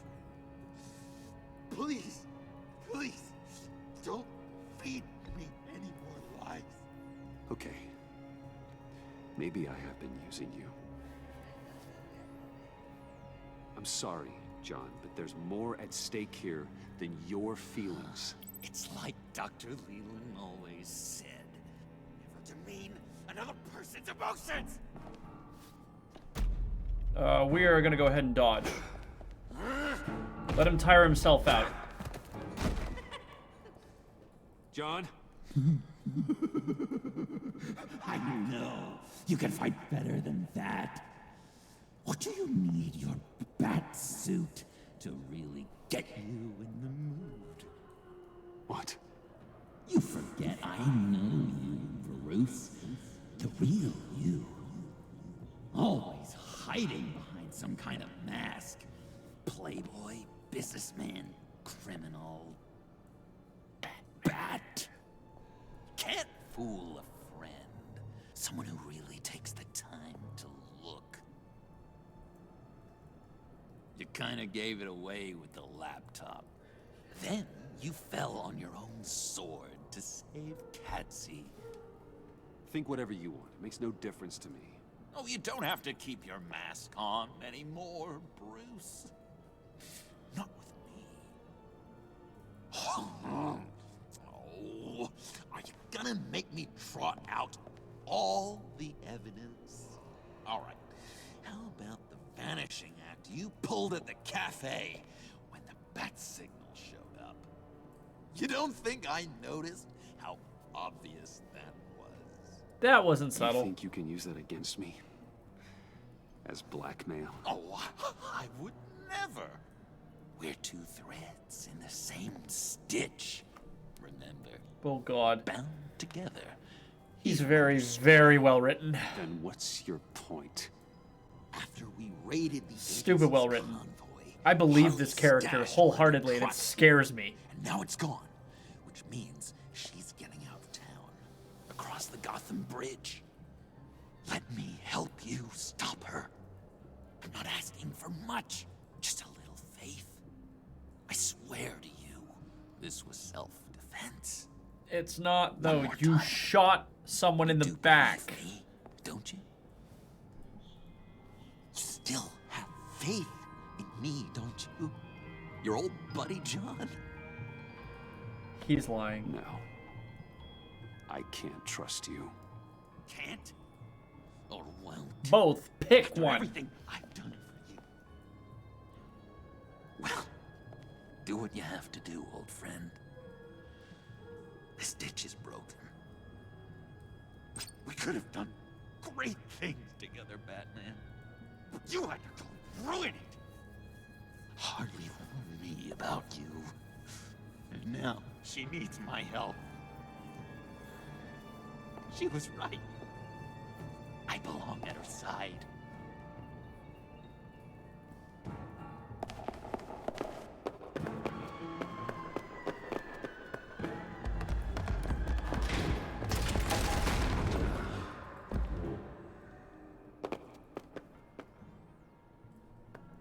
Please, please, don't feed me any more lies. Okay. Maybe I have been using you. I'm sorry, John, but there's more at stake here than your feelings. It's like Dr. Leland always said. Never demean another person's emotions! We are gonna go ahead and dodge. Let him tire himself out. John? I know. You can fight better than that. What do you need your bat suit to really get you in the mood? What? You forget I know you, Bruce. The real you. Always hiding behind some kind of mask. Playboy, businessman, criminal. Bat. Can't fool a friend. Someone who really takes the time to look. You kinda gave it away with the laptop. Then you fell on your own sword to save Catsy. Think whatever you want. It makes no difference to me. Oh, you don't have to keep your mask on anymore, Bruce. Not with me. Oh, are you gonna make me trot out all the evidence? All right. How about the vanishing act you pulled at the cafe when the bat signal showed up? You don't think I noticed how obvious that was? That wasn't You subtle. think you can use that against me? As blackmail? Oh, I would never. We're two threads in the same stitch. Remember? Oh god. Bound together. He's very, very well written. Then what's your point? After we raided the Stupid well written. convoy, I believe Harley this character stashed wholeheartedly, her and it crutch. scares me. And now it's gone, which means she's getting out of town, across the Gotham Bridge. Let me help you stop her. I'm not asking for much, just a little faith. I swear to you, this was self-defense. It's not, though. One more You time. shot someone in the Do back. believe me, don't you? You still have faith in me, don't you? Your old buddy, John? He's lying. No. I can't trust you. Can't? Or won't? Both. Pick After one. everything I've done for you. Well, do what you have to do, old friend. This ditch is broken. We could have done great things together, Batman. But you had to go ruin it. Hardly warned me about you. And now she needs my help. She was right. I belong at her side.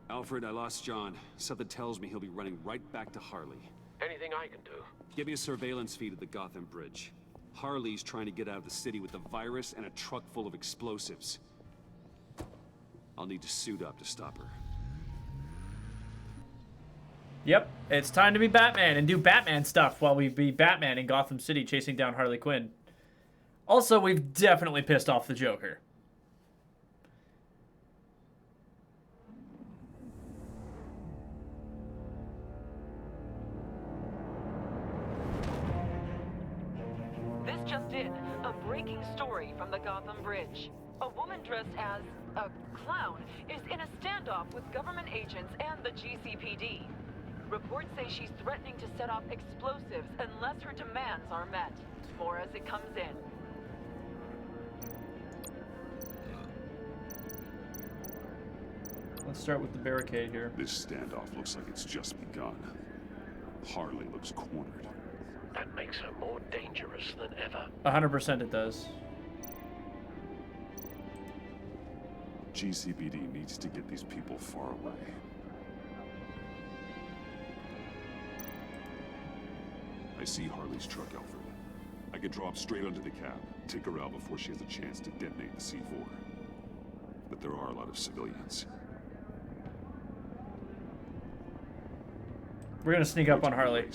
Alfred, I lost John. Something tells me he'll be running right back to Harley. Anything I can do? Give me a surveillance feed at the Gotham Bridge. Harley's trying to get out of the city with the virus and a truck full of explosives. I'll need to suit up to stop her. Yep, it's time to be Batman and do Batman stuff while we be Batman in Gotham City chasing down Harley Quinn. Also, we've definitely pissed off the Joker. This just in, a breaking story from the Gotham Bridge. A woman dressed as a clown is in a standoff with government agents and the GCPD. Reports say she's threatening to set off explosives unless her demands are met. More as it comes in. Let's start with the barricade here. This standoff looks like it's just begun. Harley looks cornered. That makes her more dangerous than ever. 100% it does. GCPD needs to get these people far away. I see Harley's truck, Alfred. I can drop straight onto the cab, take her out before she has a chance to detonate the C4. But there are a lot of civilians. We're gonna sneak up on Harley.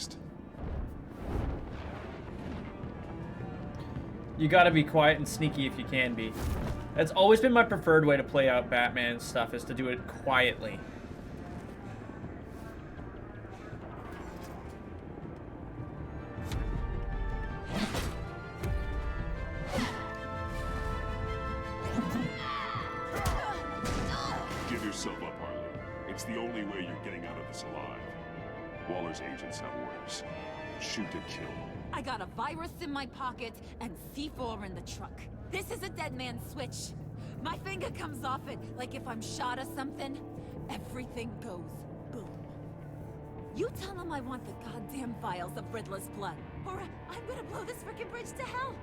You gotta be quiet and sneaky if you can be. That's always been my preferred way to play out Batman stuff, is to do it quietly. Give yourself up, Harley. It's the only way you're getting out of this alive. Waller's agents have orders. Shoot to kill. I got a virus in my pocket and C4 in the truck. This is a dead man's switch. My finger comes off it like if I'm shot or something. Everything goes boom. You tell him I want the goddamn vials of Riddler's blood, or I'm gonna blow this frickin' bridge to hell.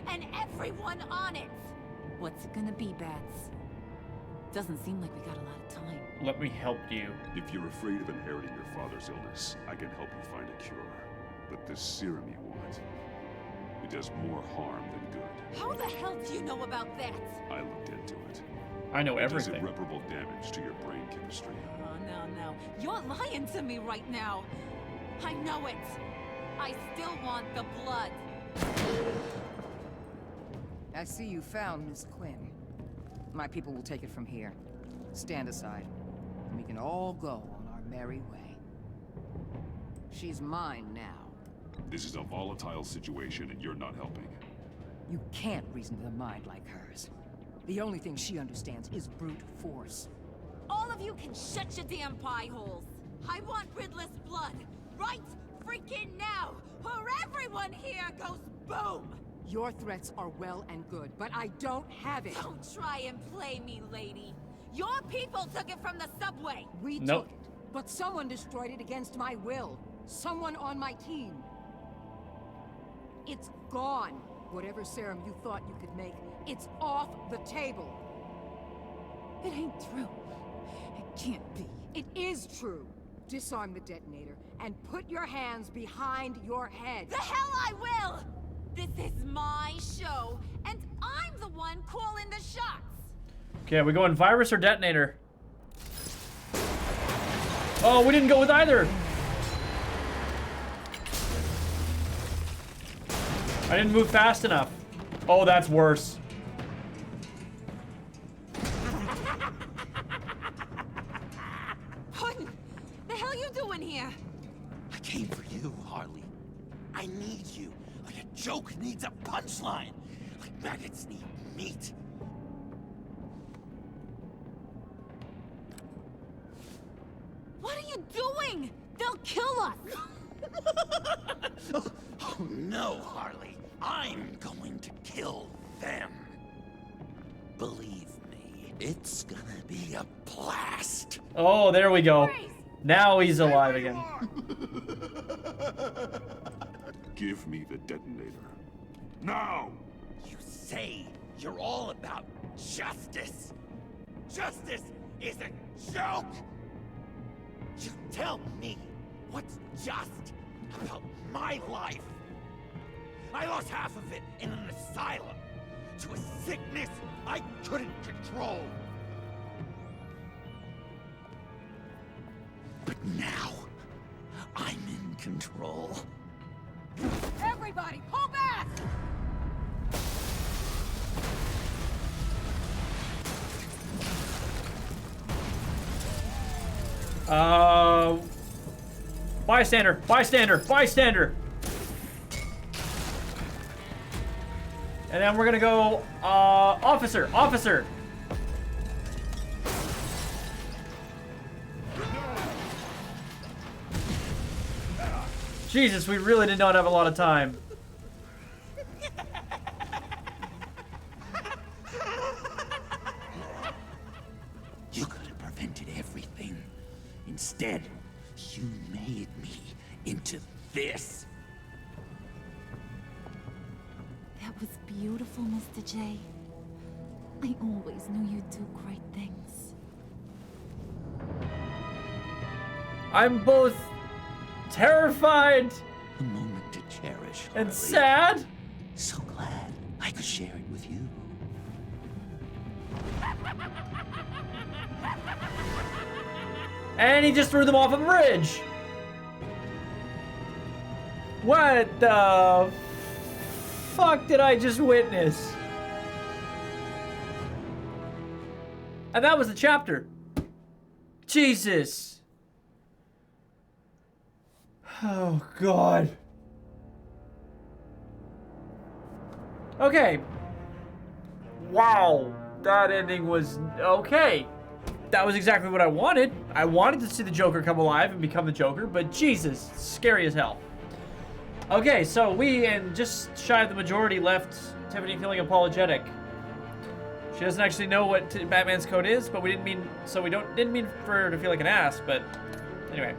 And everyone on it. What's it gonna be, Bats? Doesn't seem like we got a lot of time. Let me help you. If you're afraid of inheriting your father's illness, I can help you find a cure. But this serum you want, it does more harm than good. How the hell do you know about that? I looked into it. I know everything. It does irreparable damage to your brain chemistry. Oh, no. You're lying to me right now. I know it. I still want the blood. I see you found Miss Quinn. My people will take it from here. Stand aside, and we can all go on our merry way. She's mine now. This is a volatile situation, and you're not helping. You can't reason with a mind like hers. The only thing she understands is brute force. All of you can shut your damn pie holes. I want Riddler's blood, right freaking now, or everyone here goes boom! Your threats are well and good, but I don't have it. Don't try and play me, lady. Your people took it from the subway. We took it, but someone destroyed it against my will. Someone on my team. It's gone. Whatever serum you thought you could make, it's off the table. It ain't true. It can't be. It is true. Disarm the detonator and put your hands behind your head. The hell I will! This is my show, and I'm the one calling the shots. Okay, are we going virus or detonator? Oh, we didn't go with either. I didn't move fast enough. Oh, that's worse. What the hell you doing here? I came for you, Harley. I need you. Like a joke needs a punchline. Like maggots need meat. What are you doing? They'll kill us. Oh no, Harley. I'm going to kill them. Believe me, it's gonna be a blast. Oh, there we go. Now he's alive again. Give me the detonator. Now! You say you're all about justice. Justice is a joke. You tell me what's just about my life. I lost half of it in an asylum to a sickness I couldn't control. But now, I'm in control. Everybody, pull back! Bystander, bystander, bystander. And then we're gonna go, officer, officer. Jesus, we really did not have a lot of time. You could have prevented everything. Instead, you made me into this. That was beautiful, Mr. J. I always knew you'd do great things. I'm both terrified A moment to cherish, and Harley. sad. So glad I could share it with you. And he just threw them off a bridge. What the fuck did I just witness? And that was the chapter. Jesus. Oh, God. Okay. Wow. That ending was okay. That was exactly what I wanted. I wanted to see the Joker come alive and become the Joker, but Jesus, scary as hell. Okay, so we, and just shy of the majority, left Tiffany feeling apologetic. She doesn't actually know what Batman's code is, but we didn't mean, so we didn't mean for her to feel like an ass, but anyway.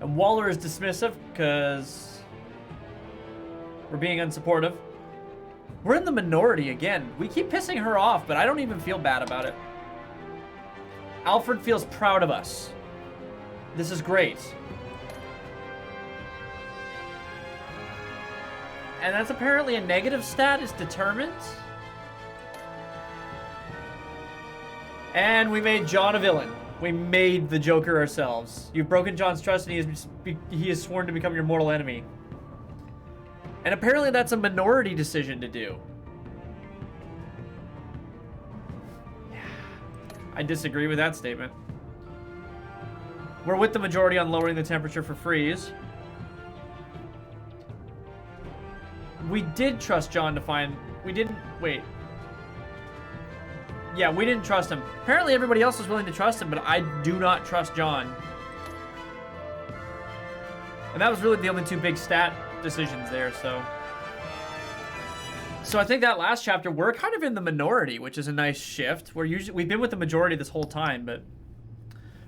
And Waller is dismissive, because we're being unsupportive. We're in the minority again. We keep pissing her off, but I don't even feel bad about it. Alfred feels proud of us. This is great. And that's apparently a negative stat, is determined. And we made John a villain. We made the Joker ourselves. You've broken John's trust and he is sworn to become your mortal enemy. And apparently that's a minority decision to do. I disagree with that statement. We're with the majority on lowering the temperature for freeze. We did trust John to find... We didn't... Wait. Yeah, we didn't trust him. Apparently everybody else was willing to trust him, but I do not trust John. And that was really the only two big stat decisions there, so... So I think that last chapter, we're kind of in the minority, which is a nice shift. We've been with the majority this whole time, but...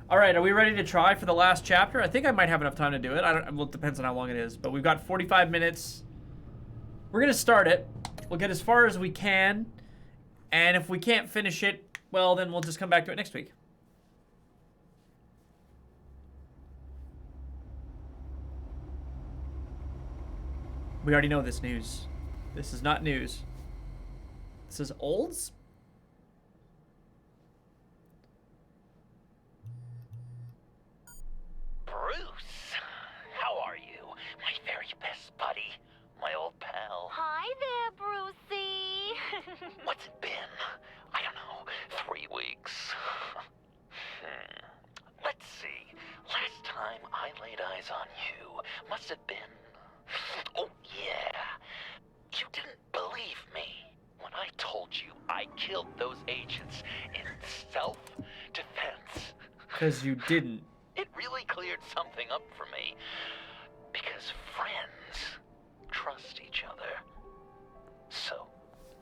Alright, are we ready to try for the last chapter? I think I might have enough time to do it. Well, it depends on how long it is, but we've got 45 minutes. We're gonna start it. We'll get as far as we can. And if we can't finish it, well, then we'll just come back to it next week. We already know this news. This is not news. This is olds? time I laid eyes on you must have been... Oh, yeah. You didn't believe me when I told you I killed those agents in self-defense. 'Cause you didn't. It really cleared something up for me. Because friends trust each other. So...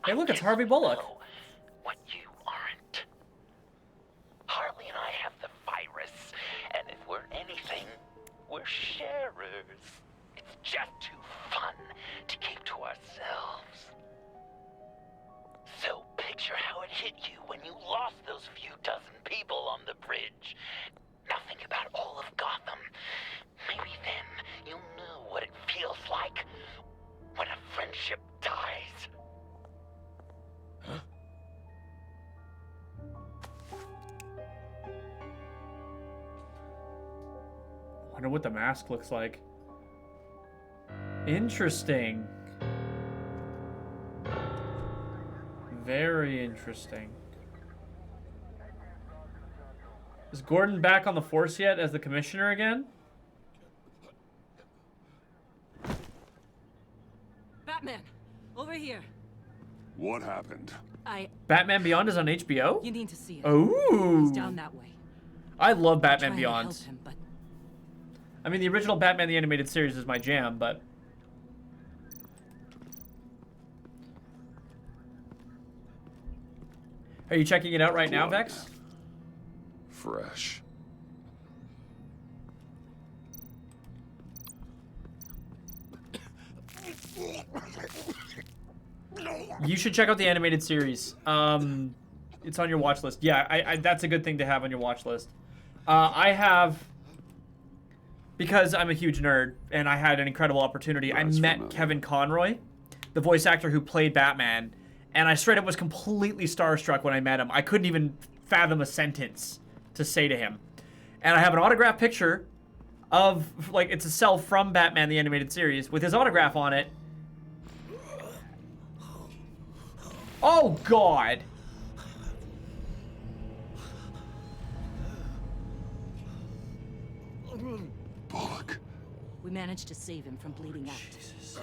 Hey, look, it's Harvey Bullock. What you aren't. Harley and I have the virus, and if we're anything, we're sharers. It's just too fun to keep to ourselves. So picture how it hit you when you lost those few dozen people on the bridge. Nothing about all of Gotham. Maybe then you'll know what it feels like when a friendship dies. Huh? I wonder what the mask looks like. Interesting. Very interesting. Is Gordon back on the force yet as the commissioner again? Batman, over here. What happened? Batman Beyond is on HBO? You need to see it. Oh. He's down that way. I love I'm Batman trying to Beyond. help him, but I mean, the original Batman the Animated Series is my jam, but... Are you checking it out right now, Vex? Fresh. You should check out the animated series. It's on your watch list. Yeah, I that's a good thing to have on your watch list. I have, because I'm a huge nerd and I had an incredible opportunity. I met Kevin Conroy, the voice actor who played Batman, and I straight up was completely starstruck when I met him. I couldn't even fathom a sentence to say to him. And I have an autographed picture of, like, it's a cell from Batman the Animated Series with his autograph on it. Oh, God. Bullock. we managed to save him from bleeding out. Jesus.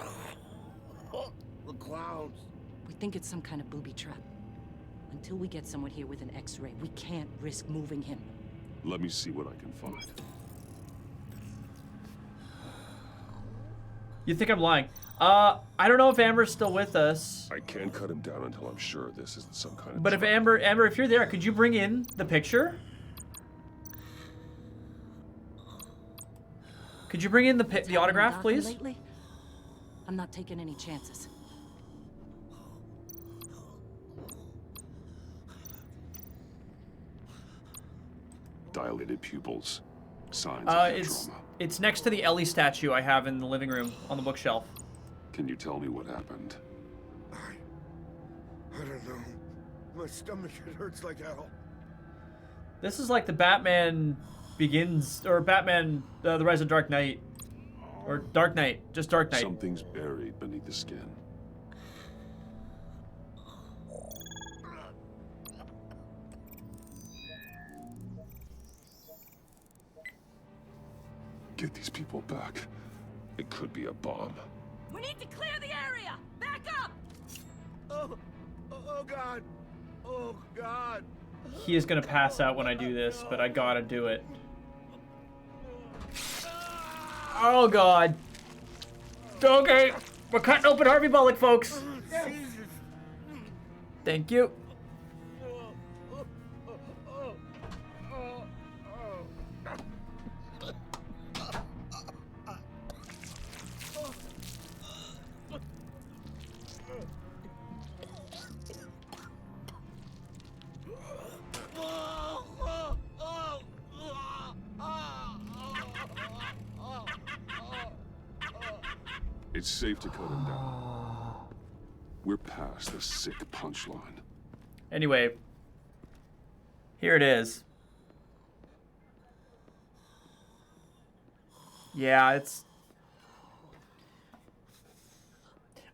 The clouds. We think it's some kind of booby trap. Until we get someone here with an X-ray, we can't risk moving him. Let me see what I can find. You think I'm lying? I don't know if Amber's still with us. I can't cut him down until I'm sure this isn't some kind of... But if Amber, if you're there, could you bring in the picture? Could you bring in the autograph, please? Lately, I'm not taking any chances. Dilated pupils. Signs of head trauma. It's next to the Ellie statue I have in the living room on the bookshelf. Can you tell me what happened? I don't know. My stomach, it hurts like hell. This is like the Batman Begins, or Batman, The Rise of Dark Knight. Or Dark Knight, just Dark Knight. Something's buried beneath the skin. Get these people back. It could be a bomb. We need to clear the area! Back up! Oh God. Oh God. He is gonna pass out when I do this, but I gotta do it. Oh God. Okay, we're cutting open Harvey Bullock, folks. Thank you. It's safe to cut him down. We're past the sick punchline. Anyway, here it is. Yeah, it's...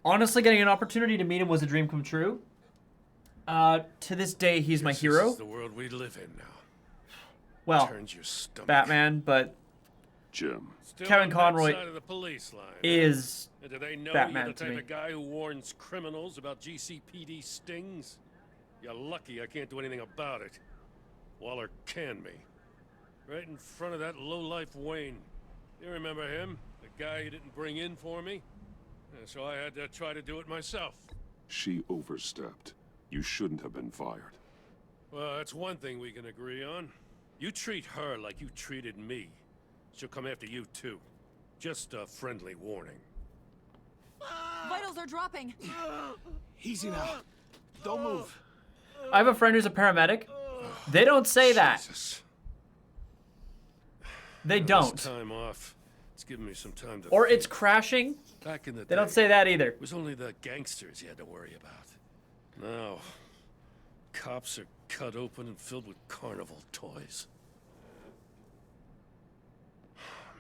Honestly, getting an opportunity to meet him was a dream come true. To this day, he's my hero. This is the world we live in now. Well, Turns your stomach. Batman, but Jim. Still Kevin on that Conroy side of the police line, is And do they know Batman you're the to type me. of guy who warns criminals about GCPD stings? You're lucky I can't do anything about it. Waller canned me. Right in front of that lowlife Wayne. You remember him? The guy you didn't bring in for me? So I had to try to do it myself. She overstepped. You shouldn't have been fired. Well, that's one thing we can agree on. You treat her like you treated me. She'll come after you too. Just a friendly warning. Vitals are dropping. Easy now. Don't move. I have a friend who's a paramedic. They don't say that. They don't. This time off. It's giving me some time to Or think. it's crashing. Back in the They don't day, say that either. It was only the gangsters you had to worry about. Now, cops are cut open and filled with carnival toys.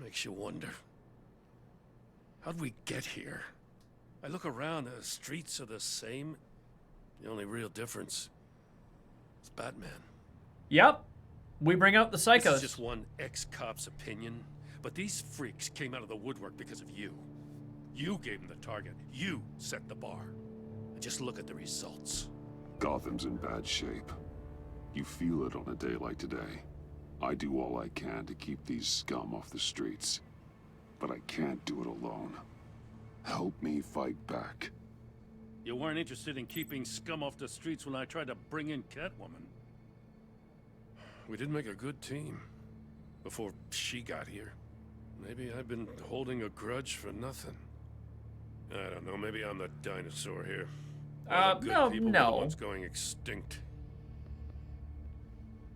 Makes you wonder. How'd we get here? I look around, the streets are the same. The only real difference is Batman. Yep. We bring out the This psychos. is just one ex-cop's opinion, but these freaks came out of the woodwork because of you. You gave them the target. You set the bar. And just look at the results. Gotham's in bad shape. You feel it on a day like today. I do all I can to keep these scum off the streets. But I can't do it alone. Help me fight back. You weren't interested in keeping scum off the streets when I tried to bring in Catwoman. We did make a good team. Before she got here. Maybe I've been holding a grudge for nothing. I don't know, maybe I'm the dinosaur here. All the good people were the ones going extinct.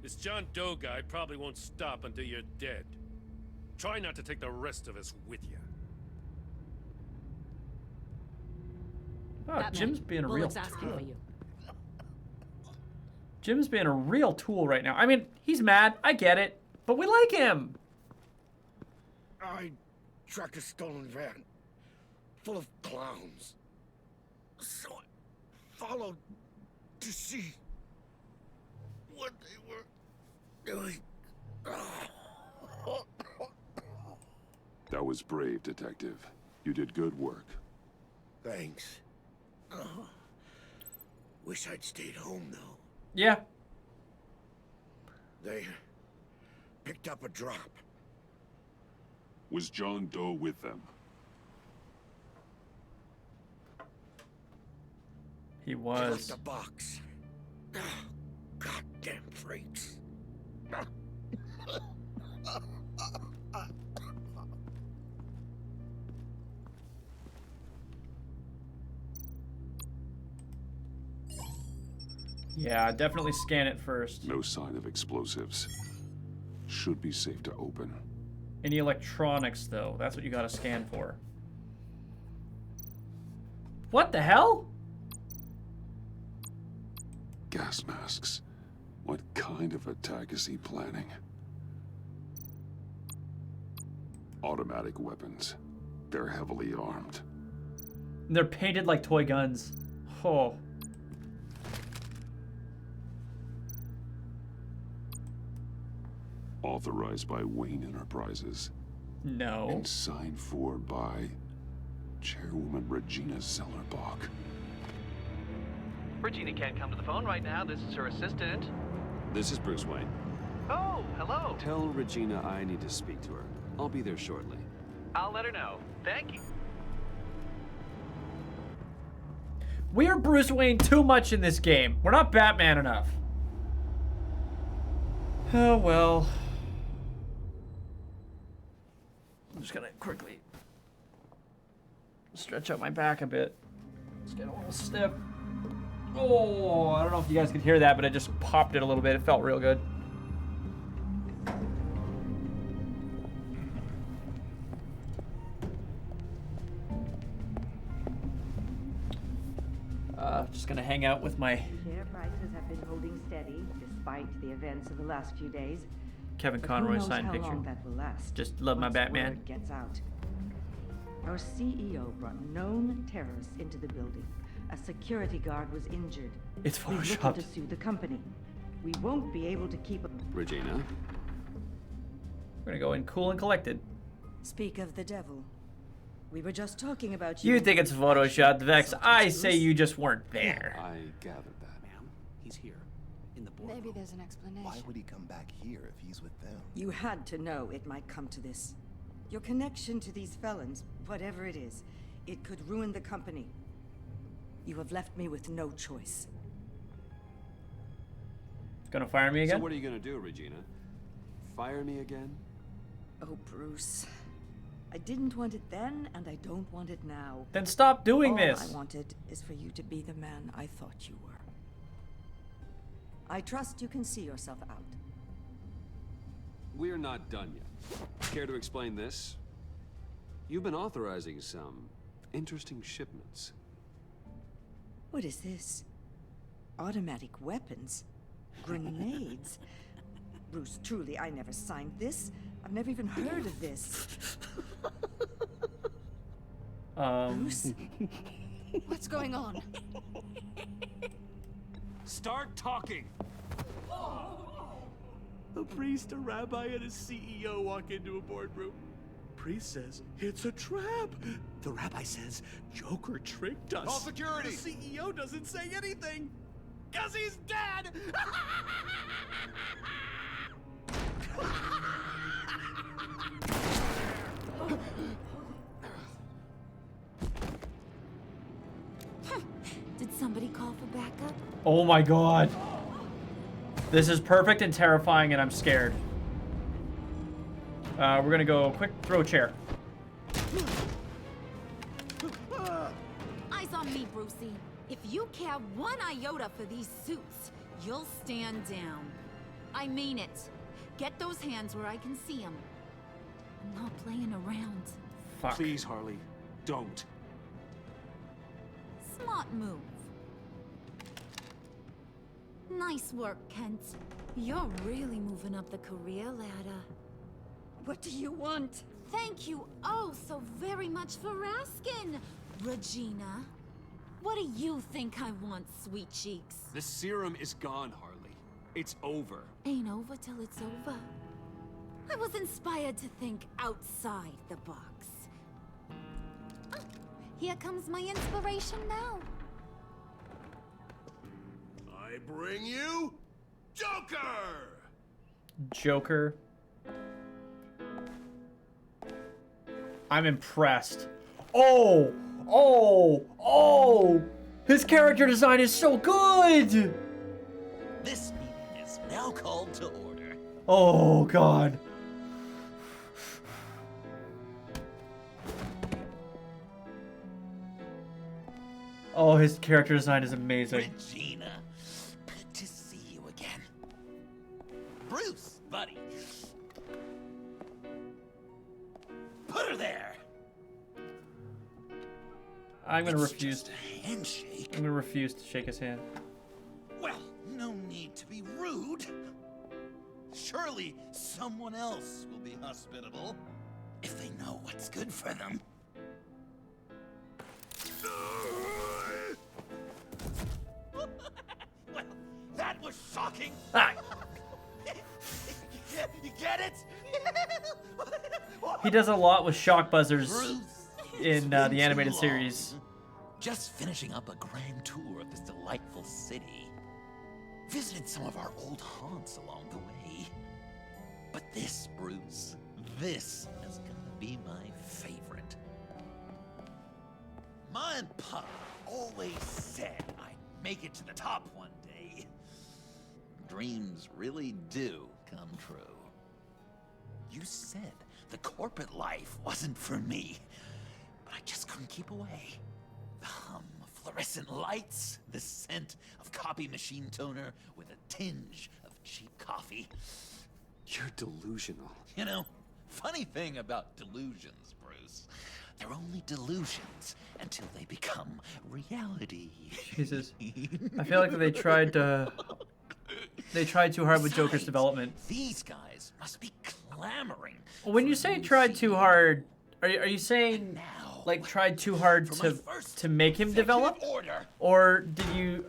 This John Doe guy probably won't stop until you're dead. Try not to take the rest of us with you. Oh, Batman, Jim's being a real Bullock's asking for you. Jim's being a real tool right now. I mean, he's mad. I get it. But we like him. I tracked a stolen van full of clowns. So I followed to see what they were doing. That was brave, Detective. You did good work. Thanks. Wish I'd stayed home, though. Yeah. They picked up a drop. Was John Doe with them? He They was. left a box. Goddamn freaks. Yeah, definitely scan it first. No sign of explosives. Should be safe to open. Any electronics, though. That's what you gotta scan for. What the hell? Gas masks. What kind of attack is he planning? Automatic weapons. They're heavily armed. They're painted like toy guns. Oh. Authorized by Wayne Enterprises. No. And signed for by Chairwoman Regina Zellerbach. Regina can't come to the phone right now. This is her assistant. This is Bruce Wayne. Oh, hello. Tell Regina I need to speak to her. I'll be there shortly. I'll let her know. Thank you. We are Bruce Wayne too much in this game. We're not Batman enough. Oh, well. I'm just gonna quickly stretch out my back a bit. It's getting a little stiff. Oh, I don't know if you guys could hear that, but I just popped it a little bit. It felt real good. Just gonna hang out with my Share prices have been holding steady despite the events of the last few days. Kevin But who Conroy knows signed how picture. long that will last. Just love my once Batman. word gets out. Our CEO brought known terrorists into the building. A security guard was injured. It's He's looking photoshopped. to sue the company. We won't be able to keep a... Regina? We're gonna go in cool and collected. Speak of the devil. We were just talking about you. You think it's Photoshop, Vex. I say you just weren't there. I gathered that. Ma'am, he's here, in the boardroom. Maybe there's an explanation. Why would he come back here if he's with them? You had to know it might come to this. Your connection to these felons, whatever it is, it could ruin the company. You have left me with no choice. Gonna fire me again? So what are you gonna do, Regina? Fire me again? Oh, Bruce. I didn't want it then, and I don't want it now. Then stop doing All this. I wanted is for you to be the man I thought you were. I trust you can see yourself out. We're not done yet. Care to explain this? You've been authorizing some interesting shipments. What is this? Automatic weapons? Grenades? Bruce, truly, I never signed this. I've never even heard of this. Bruce? What's going on? Start talking! A priest, a rabbi, and a CEO walk into a boardroom. Priest says, it's a trap. The rabbi says, Joker tricked us. Call security. The CEO doesn't say anything. Cause he's dead! Did somebody call for backup? Oh my god. This is perfect and terrifying, and I'm scared. We're gonna go quick throw chair. Eyes on me, Brucey. If you care one iota for these suits, you'll stand down. I mean it. Get those hands where I can see them. I'm not playing around. Fuck. Please, Harley, don't. Smart move. Nice work, Kent. You're really moving up the career ladder. What do you want? Thank you oh so very much for asking, Regina. What do you think I want, sweet cheeks? The serum is gone, Harley. It's over. Ain't over till it's over. I was inspired to think outside the box. Oh, here comes my inspiration now. I bring you Joker! Joker. I'm impressed. Oh! Oh! Oh! His character design is so good! This meeting is now called to order. Oh, God. Oh, his character design is amazing. Regina, good to see you again. Bruce, buddy. Put her there. I'm gonna It's refuse. just a handshake. I'm gonna refuse to shake his hand. Well, no need to be rude. Surely someone else will be hospitable if they know what's good for them. Well, that was shocking. Ah. You get it? He does a lot with shock buzzers in the animated series. Just finishing up a grand tour of this delightful city. Visited some of our old haunts along the way. But this, Bruce, this is gonna be my favorite. Ma and Pa always said I'd make it to the top one day. Dreams really do come true. You said the corporate life wasn't for me, but I just couldn't keep away. The hum of fluorescent lights, the scent of copy machine toner with a tinge of cheap coffee. You're delusional. You know, funny thing about delusions, Bruce. They're only delusions until they become reality. Jesus. I feel like they tried too hard with Joker's development. These guys must be clamoring. When you say tried too hard, are you saying like tried too hard to make him develop, or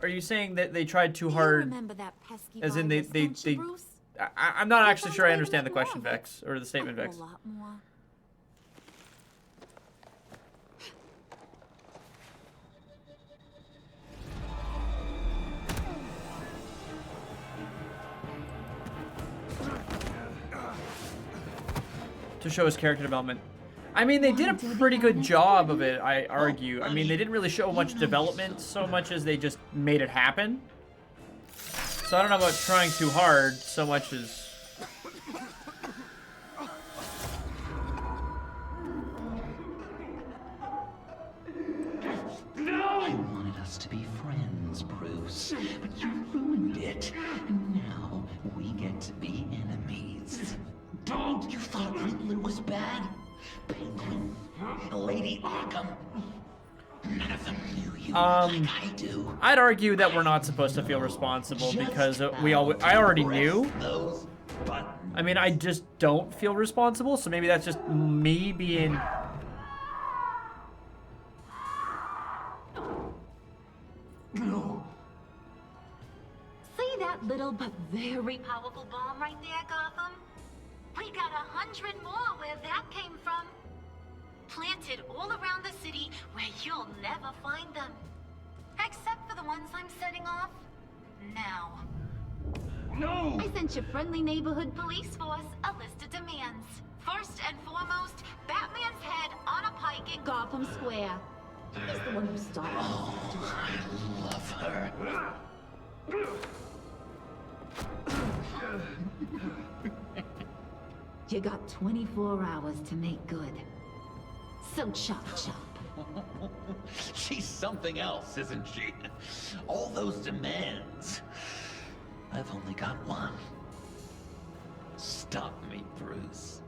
are you saying that they tried too hard? Remember that pesky As in they virus, don't you, Bruce? I'm not actually sure I understand the question, Vex, or the statement, Vex. A lot more. to show his character development. I mean, they did a pretty good job of it, I argue. I mean, they didn't really show much development so much as they just made it happen. So I don't know about trying too hard so much as... No! You wanted us to be friends, Bruce, but you ruined it. And now we get to be enemies. Don't! You thought Riddler was bad? Penguin, Lady Arkham. None of them knew you like I do. I'd argue that we're not supposed to feel responsible because I already knew. I mean, I just don't feel responsible, so maybe that's just me being... No. See that little but very powerful bomb right there, Gotham? We got 100 more where that came from. Planted all around the city where you'll never find them. Except for the ones I'm setting off now. No! I sent your friendly neighborhood police force a list of demands. First and foremost, Batman's head on a pike in Gotham Square. He's the one who started. Oh, I love her. You got 24 hours to make good. So chop chop. She's something else, isn't she? All those demands. I've only got one. Stop me, Bruce.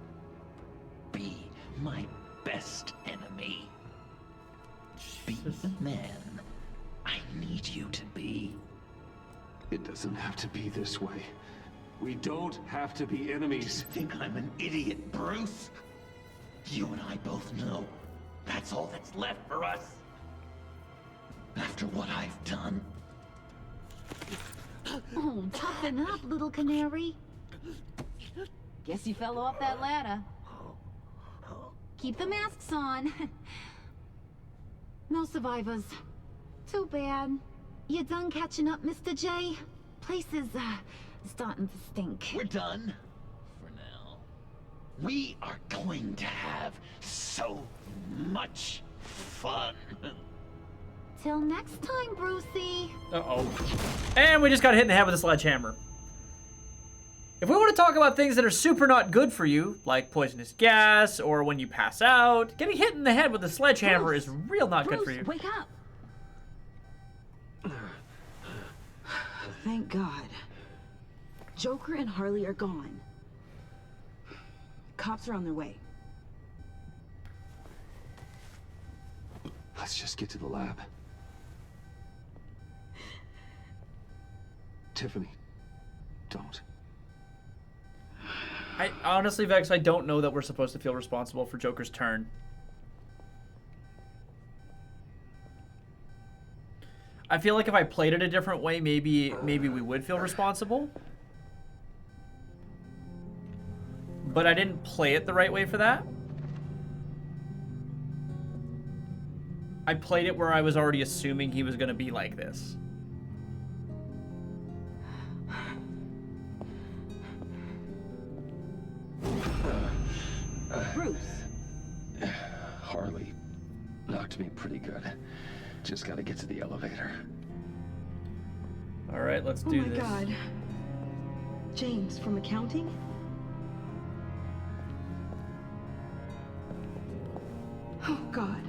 Be my best enemy. Be the man I need you to be. It doesn't have to be this way. We don't have to be enemies. You think I'm an idiot, Bruce? You and I both know that's all that's left for us. After what I've done. Oh, toughen up, little canary. Guess you fell off that ladder. Keep the masks on. No survivors. Too bad. You done catching up, Mr. J? Place is, starting to stink. We're done. For now. We are going to have so much fun. Till next time, Brucey. Uh-oh. And we just got hit in the head with a sledgehammer. If we want to talk about things that are super not good for you, like poisonous gas or when you pass out, getting hit in the head with a sledgehammer Bruce, is real not good for you. Wake up. Thank God. Joker and Harley are gone. Cops are on their way. Let's just get to the lab. Tiffany, don't. I honestly, Vex, I don't know that we're supposed to feel responsible for Joker's turn. I feel like if I played it a different way, maybe we would feel responsible. But I didn't play it the right way for that. I played it where I was already assuming he was going to be like this. Bruce. Harley knocked me pretty good. Just gotta get to the elevator. All right, let's do this. Oh my God. James from accounting? Oh God.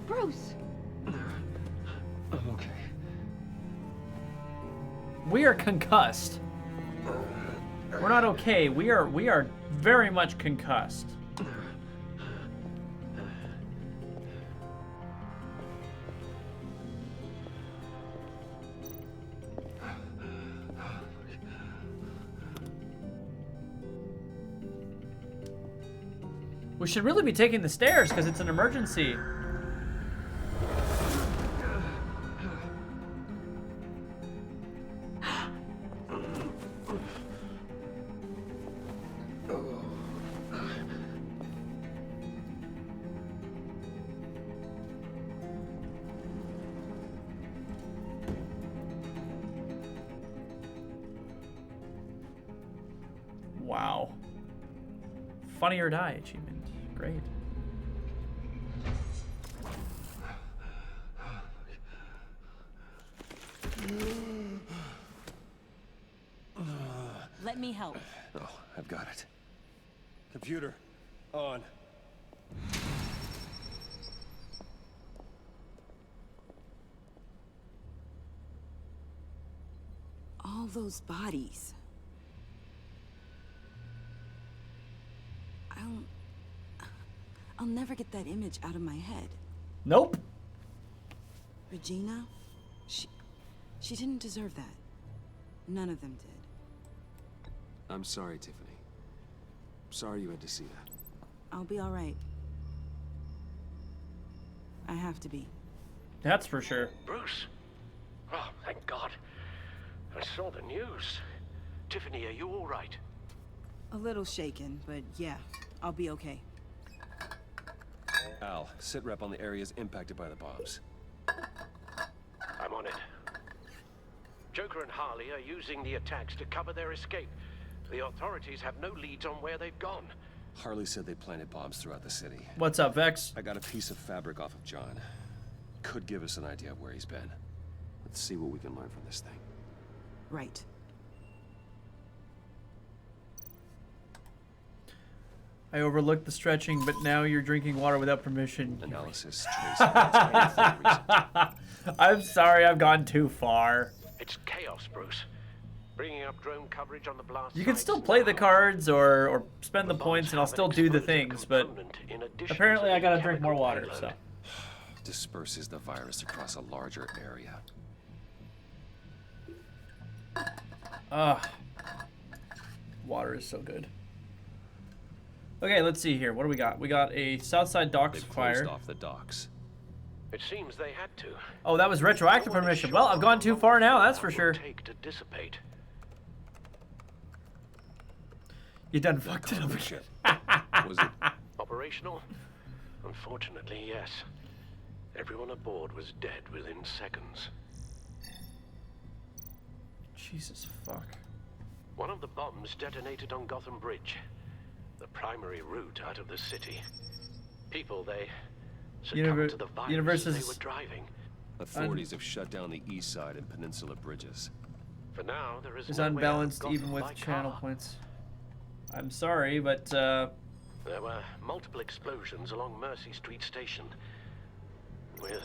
Bruce. I'm okay. We are concussed. We're not okay. We are very much concussed. We should really be taking the stairs because it's an emergency. Wow. Funny or Die achievement. Great. Let me help. Oh, I've got it. Computer, on. All those bodies. I'll never get that image out of my head. Nope. Regina, she didn't deserve that. None of them did. I'm sorry, Tiffany. Sorry you had to see that. I'll be all right. I have to be. That's for sure. Bruce? Oh, thank God. I saw the news. Tiffany, are you all right? A little shaken, but yeah, I'll be okay. Al, sit rep on the areas impacted by the bombs. I'm on it. Joker and Harley are using the attacks to cover their escape. The authorities have no leads on where they've gone. Harley said they planted bombs throughout the city. What's up, Vex? I got a piece of fabric off of John. Could give us an idea of where he's been. Let's see what we can learn from this thing. Right. I overlooked the stretching, but now you're drinking water without permission. Analysis, I'm sorry, I've gone too far. It's chaos, Bruce. Bringing up drone coverage on the blast. You can still play the cards or spend the points, and I'll still do the things, but apparently I gotta drink more water, so. Disperses the virus across a larger area. Water is so good. Okay, let's see here. What do we got? We got a Southside Docks fire. Closed off the docks. It seems they had to. Oh, that was retroactive permission. Well, I've gone too far now, that's for sure. Take to dissipate. You done fucked it up again. Was it operational? Unfortunately, yes. Everyone aboard was dead within seconds. Jesus fuck. One of the bombs detonated on Gotham Bridge, the primary route out of the city. People, they succumbed to the virus as they were driving. Authorities have shut down the east side and peninsula bridges. For now, there is It's no way out of unbalanced Gotham even with by channel car. points. I'm sorry, but There were multiple explosions along Mercy Street Station, with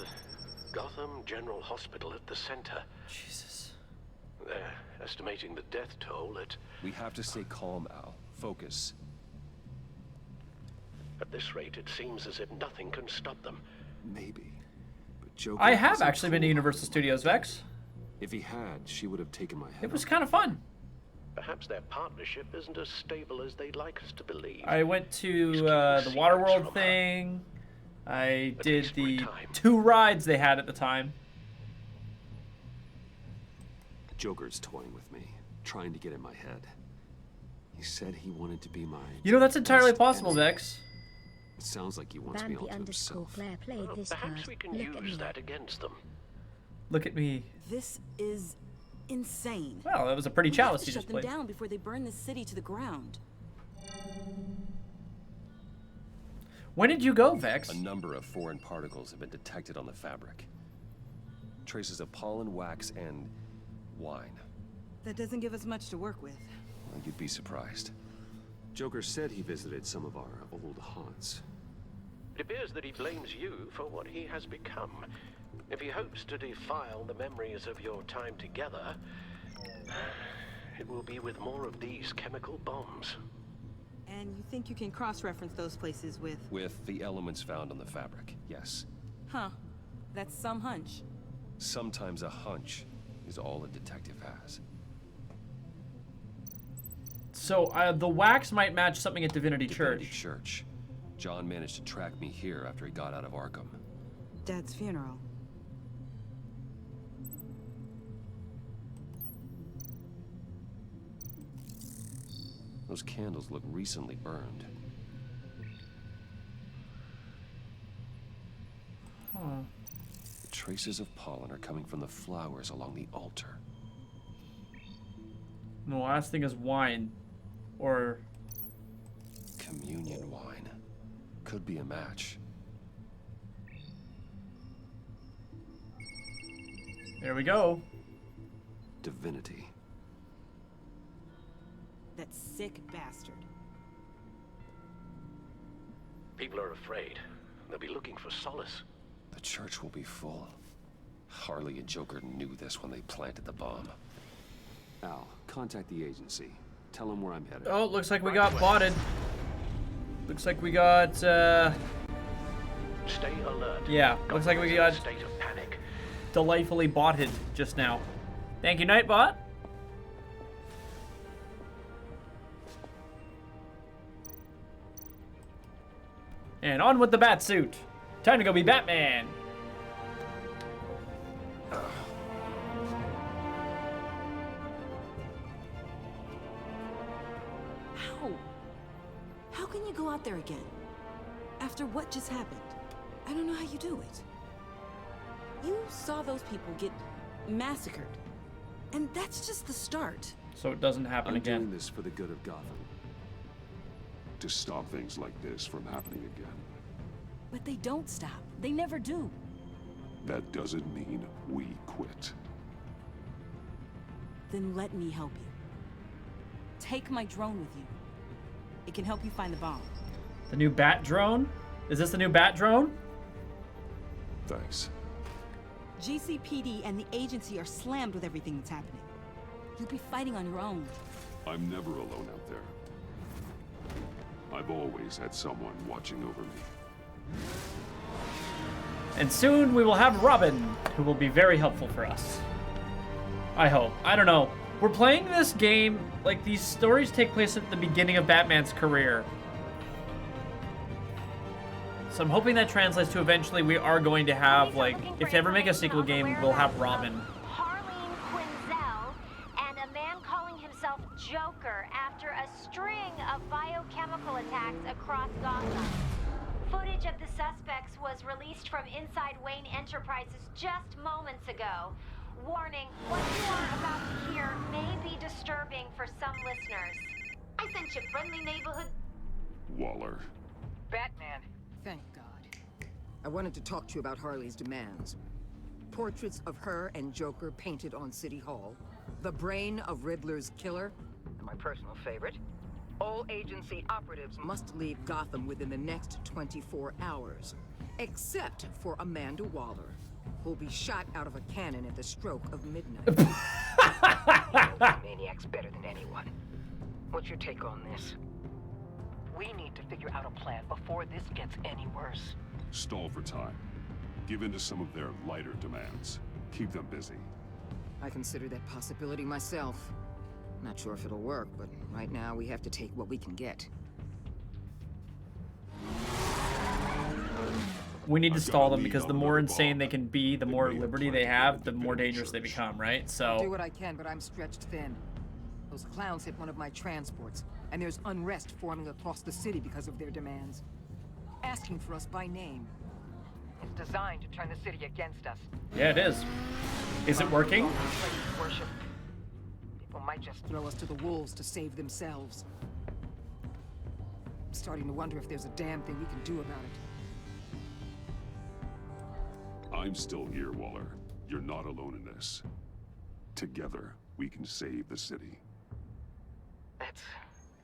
Gotham General Hospital at the center. Jesus. They're estimating the death toll at... We have to stay calm, Al. Focus. At this rate, it seems as if nothing can stop them. Maybe. But Joker I have isn't actually been to cool. Universal Studios, Vex. If he had, she would have taken my head. It was kind of fun. Perhaps their partnership isn't as stable as they'd like us to believe. I went to the Waterworld thing. I did the 2 rides they had at the time. Joker's toying with me, trying to get in my head. He said he wanted to be my... You know, that's entirely possible, Vex. It sounds like he wants me onto himself. Perhaps we can use that against them. Look at me. This is insane. Well, that was a pretty chalice you Shut just them played. down before they burn the city to the ground. When did you go, Vex? A number of foreign particles have been detected on the fabric. Traces of pollen, wax, and wine. That doesn't give us much to work with. Well, you'd be surprised. Joker said he visited some of our old haunts. It appears that he blames you for what he has become. If he hopes to defile the memories of your time together, it will be with more of these chemical bombs. And you think you can cross-reference those places with... With the elements found on the fabric, yes. Huh. That's some hunch. Sometimes a hunch is all a detective has. So, the wax might match something at Divinity Church. Church. John managed to track me here after he got out of Arkham. Dad's funeral. Those candles look recently burned. Huh. The traces of pollen are coming from the flowers along the altar. And the last thing is wine. Or... Communion wine. Could be a match. There we go. Divinity. That sick bastard. People are afraid. They'll be looking for solace. The church will be full. Harley and Joker knew this when they planted the bomb. Al, contact the agency. Tell them where I'm headed. Oh, looks like we got botted. Looks like we got, Stay alert. Yeah, looks like we got State of panic. delightfully botted just now. Thank you, Nightbot. And on with the bat suit. Time to go be Batman. How can you go out there again? After what just happened? I don't know how you do it. You saw those people get massacred. And that's just the start. So it doesn't happen I'm again. doing this for the good of Gotham. To stop things like this from happening again. But they don't stop. They never do. That doesn't mean we quit. Then let me help you. Take my drone with you. It can help you find the bomb. The new bat drone? Is this the new bat drone? Thanks. GCPD and the agency are slammed with everything that's happening. You'll be fighting on your own. I'm never alone out there. I've always had someone watching over me. And soon we will have Robin, who will be very helpful for us. I hope. I don't know. We're playing this game, like these stories take place at the beginning of Batman's career. So I'm hoping that translates to eventually we are going to have, like, if they ever make a sequel game, we'll have Robin. Harleen Quinzel and a man calling himself Joker after a string of biochemical attacks across Gotham. Footage of the suspects was released from inside Wayne Enterprises just moments ago. Warning, what you are about to hear may be disturbing for some listeners. I sent you friendly neighborhood... Waller. Batman. Thank God. I wanted to talk to you about Harley's demands. Portraits of her and Joker painted on City Hall. The brain of Riddler's killer. And my personal favorite. All agency operatives must leave Gotham within the next 24 hours. Except for Amanda Waller, who'll be shot out of a cannon at the stroke of midnight. Maniac's better than anyone. What's your take on this? We need to figure out a plan before this gets any worse. Stall for time. Give in to some of their lighter demands. Keep them busy. I consider that possibility myself. Not sure if it'll work, but right now we have to take what we can get. We need to stall them because the more insane they can be, the more liberty they have, the more dangerous they become, right? So I'll do what I can, but I'm stretched thin. Those clowns hit one of my transports, and there's unrest forming across the city because of their demands. Asking for us by name. It's designed to turn the city against us. yeah, it is. Is it working? Worship. People might just throw us to the wolves to save themselves. I'm starting to wonder if there's a damn thing we can do about it. I'm still here, Waller. You're not alone in this. Together, we can save the city. That's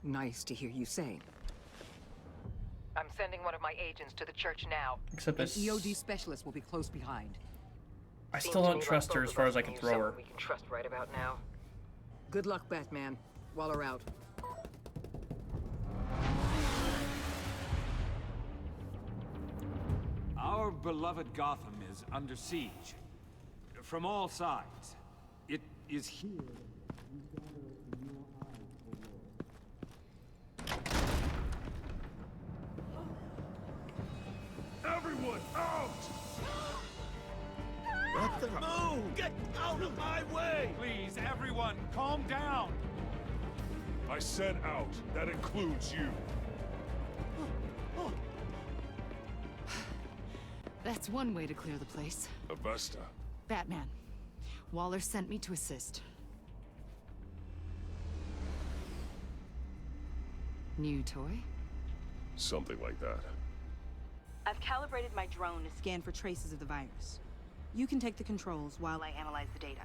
nice to hear you say. I'm sending one of my agents to the church now. Except an this- EOD specialist will be close behind. I still don't trust her as far as I can throw her. We can trust right about now. Good luck, Batman. Waller out. Our beloved Gotham is under siege. From all sides. It is here that you gather in your eyes, O Lord. Everyone, out! What the? Move! Get out of my way! Please, everyone, calm down. I said out. That includes you. That's one way to clear the place. Avesta. Batman. Waller sent me to assist. New toy? Something like that. I've calibrated my drone to scan for traces of the virus. You can take the controls while I analyze the data.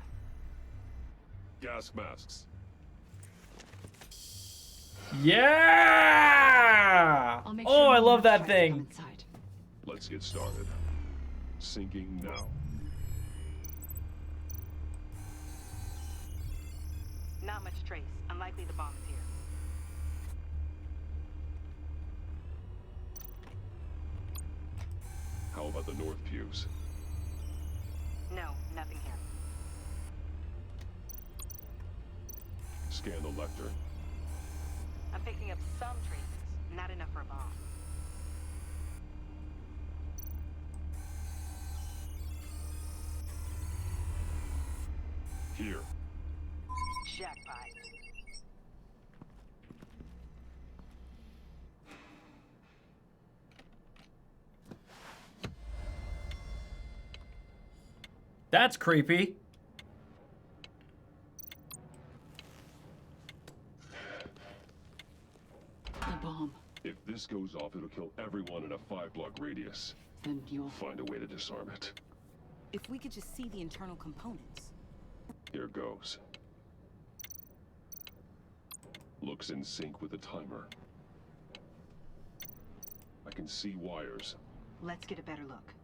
Gas masks. Yeah! I'll make Oh, sure I no love one that else tries to come thing. inside. Let's get started. Sinking now. Not much trace. Unlikely the bomb is here. How about the north pews? No, nothing here. Scan the lectern. I'm picking up some traces. Not enough for a bomb. Here. Jackpot. That's creepy. The bomb. If this goes off, it'll kill everyone in a 5-block radius. Then you'll Find a way to disarm it. If we could just see the internal components. Here goes. Looks in sync with the timer. I can see wires. Let's get a better look.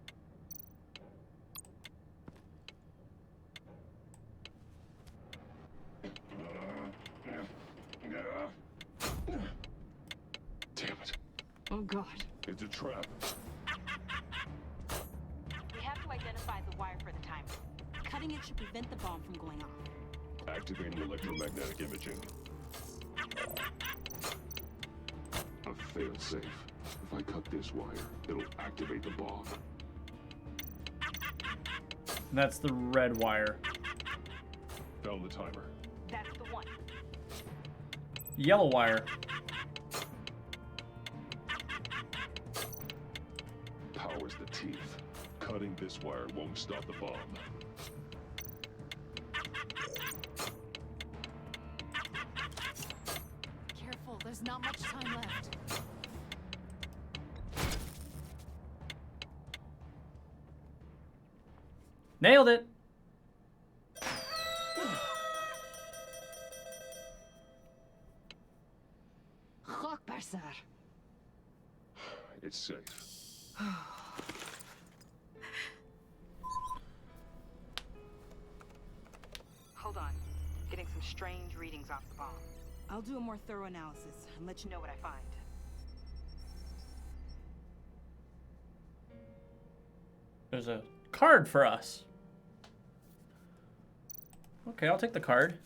Damn it. Oh god. It's a trap. We have to identify the wire for the timer. Cutting it should prevent the bomb from going off. Activating electromagnetic imaging. A failsafe. If I cut this wire, it'll activate the bomb. That's the red wire. Found the timer. That's the one. Yellow wire. Powers the teeth. Cutting this wire won't stop the bomb. Careful, there's not much time left. Nailed it. It's safe. Hold on. Getting some strange readings off the bomb. I'll do a more thorough analysis and let you know what I find. There's a card for us. Okay, I'll take the card.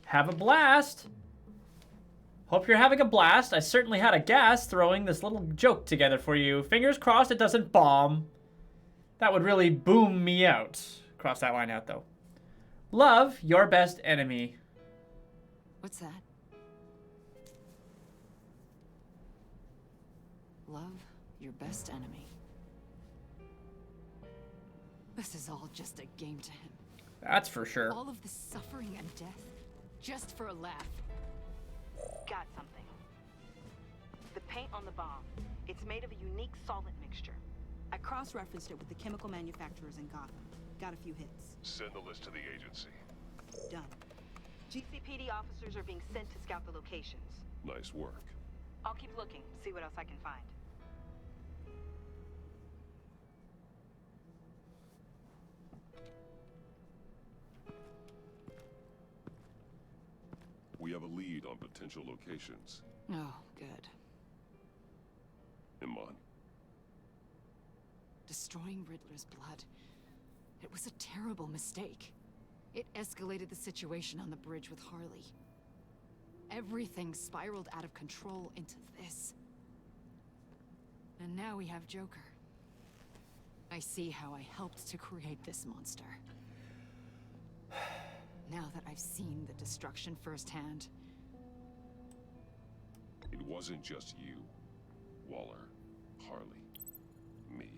Have a blast. Hope you're having a blast. I certainly had a gas throwing this little joke together for you. Fingers crossed it doesn't bomb. That would really boom me out. Cross that line out, though. Love, your best enemy. What's that? Love, your best enemy. This is all just a game to him. That's for sure. All of this suffering and death, just for a laugh. Got something. The paint on the bomb. It's made of a unique solvent mixture. I cross-referenced it with the chemical manufacturers in Gotham. Got a few hits. Send the list to the agency. Done. GCPD officers are being sent to scout the locations. Nice work. I'll keep looking, see what else I can find. We have a lead on potential locations. Oh, good. Iman. Destroying Riddler's blood. It was a terrible mistake. It escalated the situation on the bridge with Harley. Everything spiraled out of control into this. And now we have Joker. I see how I helped to create this monster. Now that I've seen the destruction firsthand. It wasn't just you, Waller, Harley, me.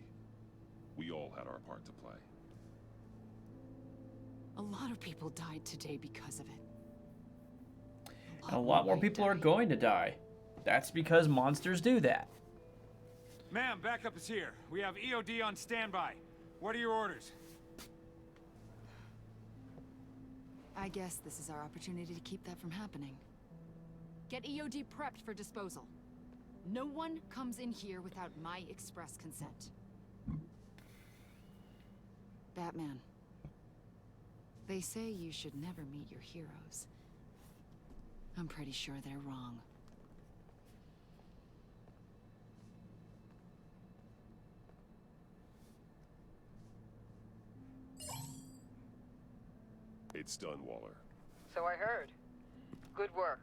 We all had our part to play. A lot of people died today because of it. A And a lot more people are going to die. That's because monsters do that. Ma'am, backup is here. We have EOD on standby. What are your orders? I guess this is our opportunity to keep that from happening. Get EOD prepped for disposal. No one comes in here without my express consent. Batman. They say you should never meet your heroes. I'm pretty sure they're wrong. It's done, Waller. So I heard. Good work.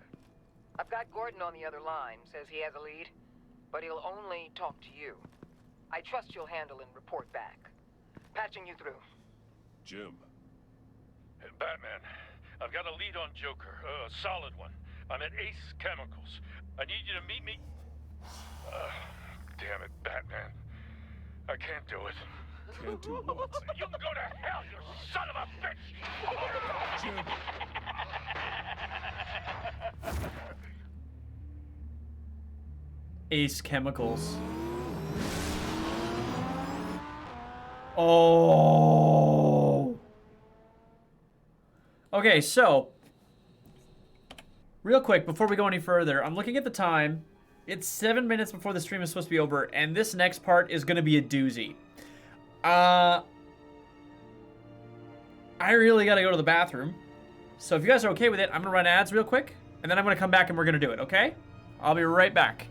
I've got Gordon on the other line. Says he has a lead, but he'll only talk to you. I trust you'll handle and report back. Patching you through. Jim. Hey, Batman, I've got a lead on Joker, a solid one. I'm at Ace Chemicals. I need you to meet me. Damn it, Batman. I can't do it. Can't do what? You can go to hell, you son of a bitch! Jim. Ace Chemicals. Oh. Okay, so real quick before we go any further, I'm looking at the time. It's 7 minutes before the stream is supposed to be over, and this next part is going to be a doozy. I really got to go to the bathroom. So if you guys are okay with it, I'm going to run ads real quick, and then I'm going to come back and we're going to do it, okay? I'll be right back.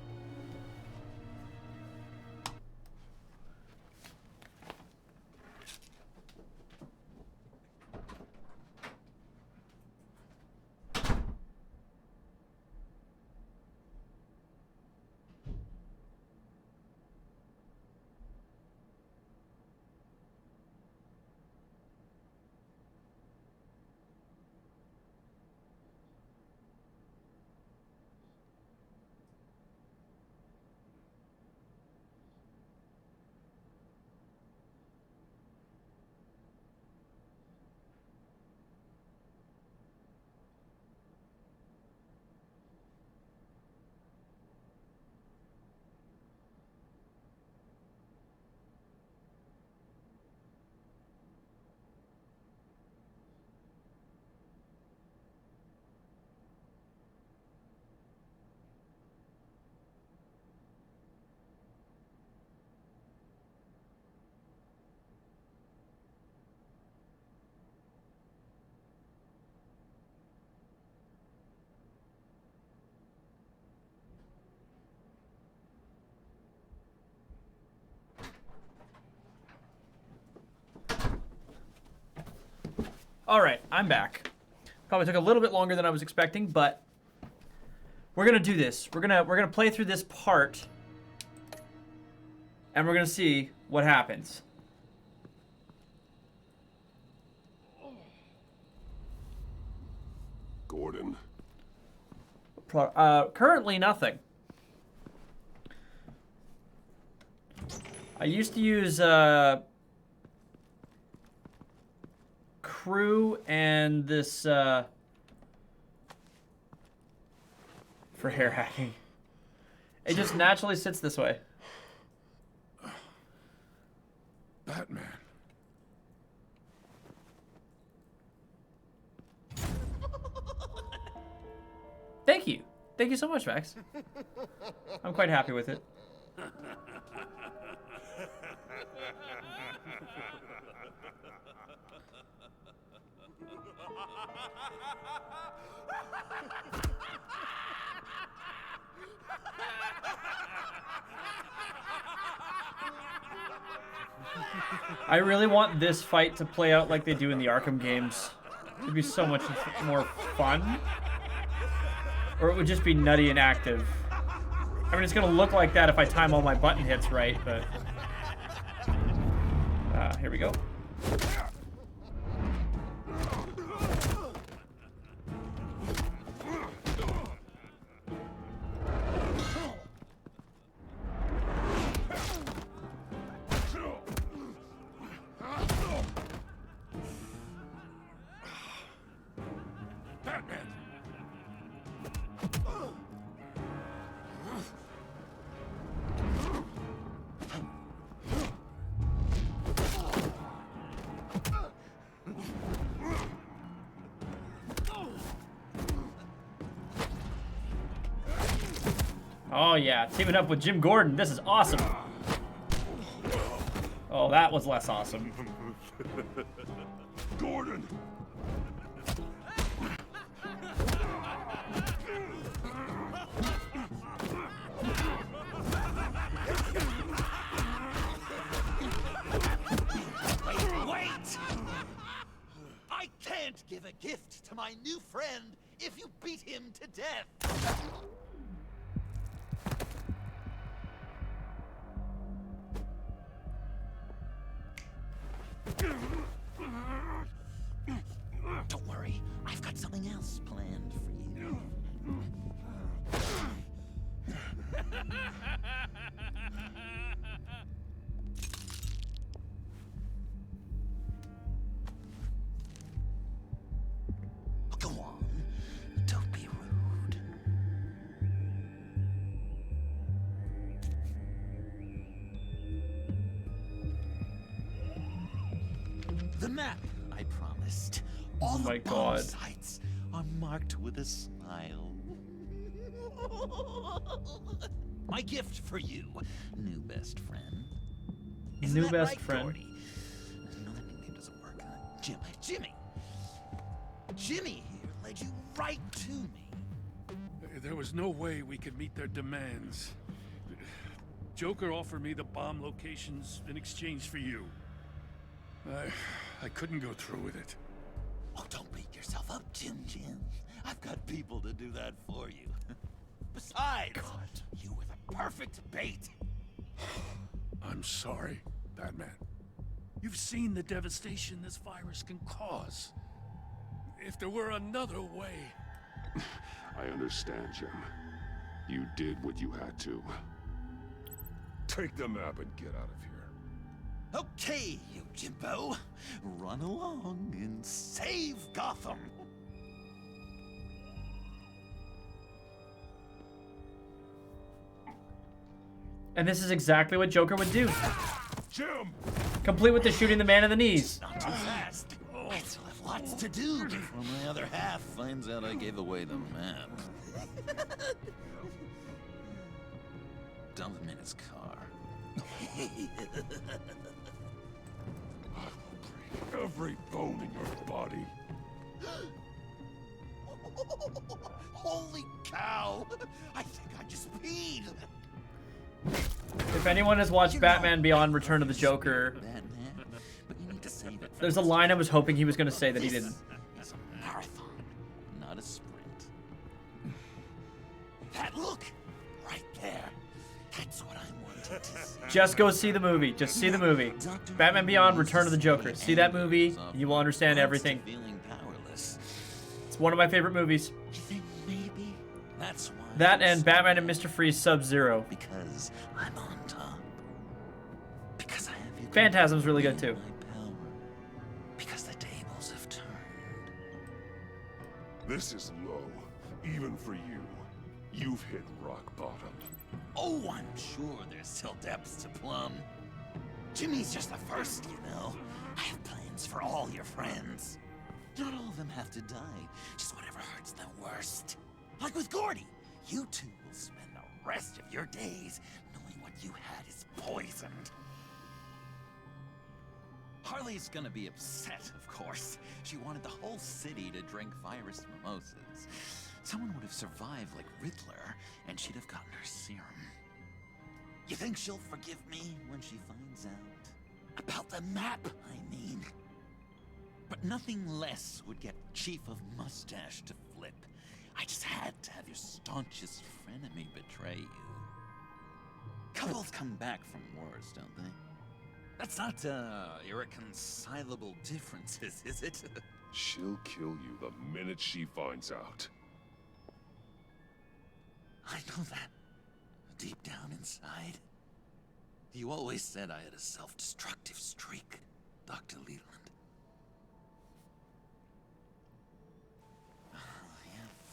All right, I'm back. Probably took a little bit longer than I was expecting, but we're gonna do this. We're gonna play through this part, and we're gonna see what happens. Gordon. Currently nothing. I used to use Crew and this for hair hacking. It just naturally sits this way. Batman. Thank you. Thank you so much, Max. I'm quite happy with it. I really want this fight to play out like they do in the Arkham games. It'd be so much more fun. Or it would just be nutty and active. I mean, it's gonna look like that if I time all my button hits right, but... here we go. Oh yeah, teaming up with Jim Gordon. This is awesome. Oh, that was less awesome. Gordon! Wait! I can't give a gift to my new friend if you beat him to death. Don't worry, I've got something else planned for you. Go on, don't be rude. The map I promised. All my the bomb God. sites are marked with a smile. My gift for you, new best friend. Isn't New that best right, friend. Gordy? No, that nickname doesn't work. Jimmy here led you right to me. There was no way we could meet their demands. Joker offered me the bomb locations in exchange for you. I couldn't go through with it. Oh, don't beat yourself up, Jim. I've got people to do that for you. Besides, you were the perfect bait. I'm sorry, Batman. You've seen the devastation this virus can cause. If there were another way... I understand, Jim. You did what you had to. Take the map and get out of here. Okay, you Jimbo. Run along and save Gotham. And this is exactly what Joker would do. Jim! Complete with the shooting the man in the knees. Not too fast. I still have lots to do before my other half finds out I gave away the map. Dump him in his car. Every bone in your body. Holy cow! I think I just peed. If anyone has watched Batman Beyond Return of the Joker, there's a line I was hoping he was going to say that he didn't. It's a marathon, not a sprint. That look right there. That's what I'm wanting to see. Just go see the movie. Just see the movie. Batman Beyond Return of the Joker. See that movie, you will understand everything. Feeling powerless. It's one of my favorite movies. You think maybe that's why? That and Batman and Mr. Freeze Sub-Zero. Because I'm on top. Because I have you. Phantasm's really good too. Because the tables have turned. This is low, even for you. You've hit rock bottom. Oh, I'm sure there's still depths to plumb. Jimmy's just the first, you know. I have plans for all your friends. Not all of them have to die, just whatever hurts them worst. Like with Gordy, you two will spend the rest of your days knowing what you had is poisoned. Harley's gonna be upset, of course. She wanted the whole city to drink virus mimosas. Someone would have survived like Riddler, and she'd have gotten her serum. You think she'll forgive me when she finds out? About the map, I mean. But nothing less would get Chief of Mustache to flip. I just had to have your staunchest frenemy betray you. Couples come back from wars, don't they? That's not, irreconcilable differences, is it? She'll kill you the minute she finds out. I know that. Deep down inside. You always said I had a self-destructive streak, Dr. Leland.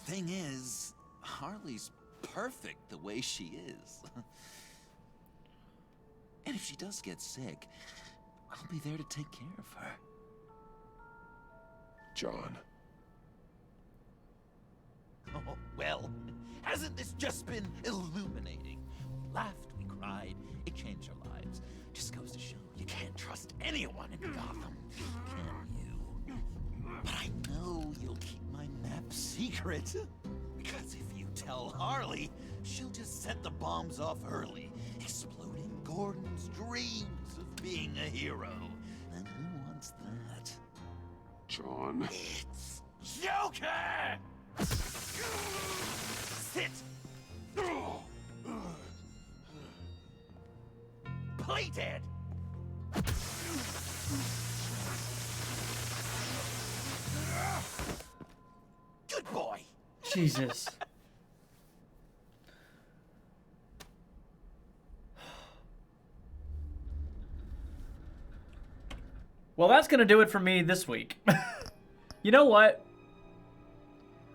Thing is, Harley's perfect the way she is. And if she does get sick, I'll be there to take care of her. John. Oh, well, Hasn't this just been illuminating? We laughed, we cried, it changed our lives. Just goes to show you can't trust anyone in Gotham, can you? But I know you'll keep my map secret. Because if you tell Harley, she'll just set the bombs off early, exploding Gordon's dreams of being a hero. And who wants that? John. It's Joker! Sit! Play dead! Good boy! Jesus. Well, that's going to do it for me this week. You know what?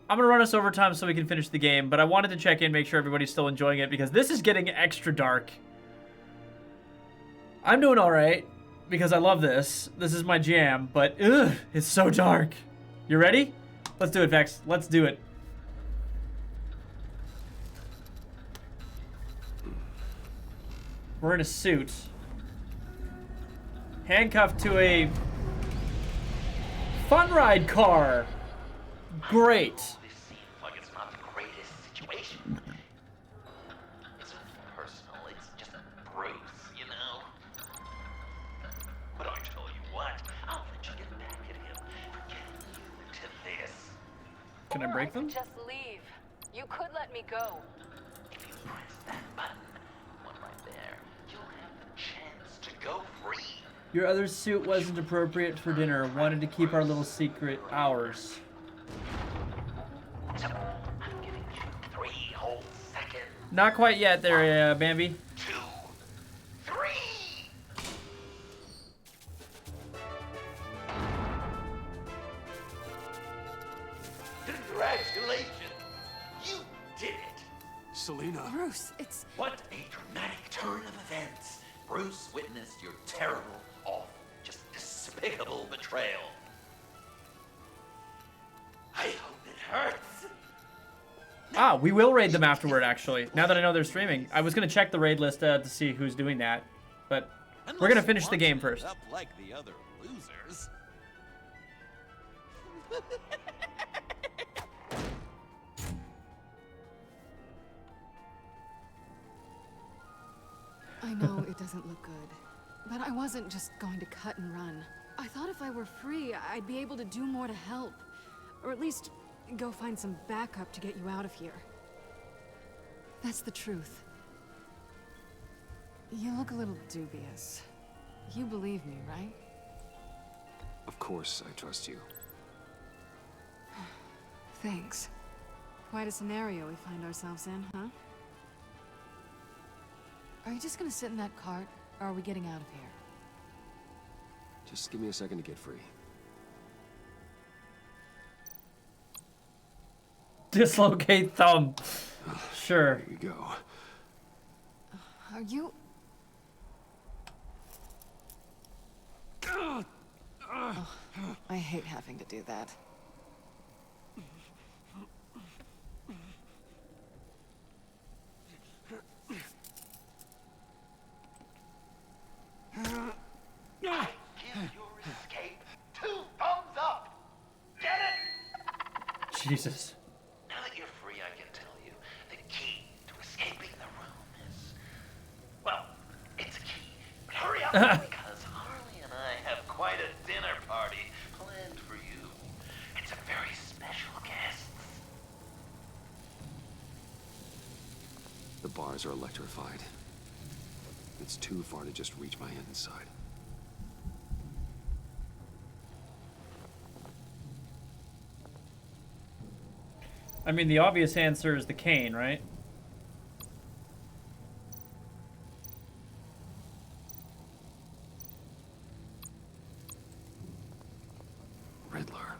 I'm going to run us overtime so we can finish the game, but I wanted to check in, make sure everybody's still enjoying it, because this is getting extra dark. I'm doing all right, because I love this. This is my jam, but ugh, it's so dark. You ready? Let's do it, Vex. Let's do it. We're in a suit. Handcuffed to a fun ride car. Great. This seems like it's not the greatest situation. It's personal, it's just Bruce, you know? But I tell you what, I'll let you get back at him for getting you into this. Can I break them? Just leave. You could let me go. If you press that button, one right there, you'll have the chance to go free. Your other suit wasn't appropriate for dinner. Wanted to keep our little secret ours. So, I'm giving you 3 whole seconds. Not quite yet there, Bambi. 2, 3. Congratulations! You did it! Selina. Bruce, it's... What a dramatic turn of events! Bruce witnessed your terrible, awful, just despicable betrayal. I hope it hurts. Ah, we will raid them afterward, actually. Now that I know they're streaming. I was going to check the raid list to see who's doing that. But we're going to finish the game first. Up like the other losers. I know it doesn't look good, but I wasn't just going to cut and run. I thought if I were free, I'd be able to do more to help. Or at least go find some backup to get you out of here. That's the truth. You look a little dubious. You believe me, right? Of course, I trust you. Thanks. Quite a scenario we find ourselves in, huh? Are you just gonna sit in that cart, or are we getting out of here? Just give me a second to get free. Dislocate thumb. Sure. Here you go. Are you... Oh, I hate having to do that. I give your escape 2 thumbs up. Get it? Jesus. Now that you're free, I can tell you the key to escaping the room is... Well, it's a key. But hurry up, because Harley and I have quite a dinner party planned for you. It's a very special guest. The bars are electrified. It's too far to just reach my hand inside. I mean, the obvious answer is the cane, right? Riddler.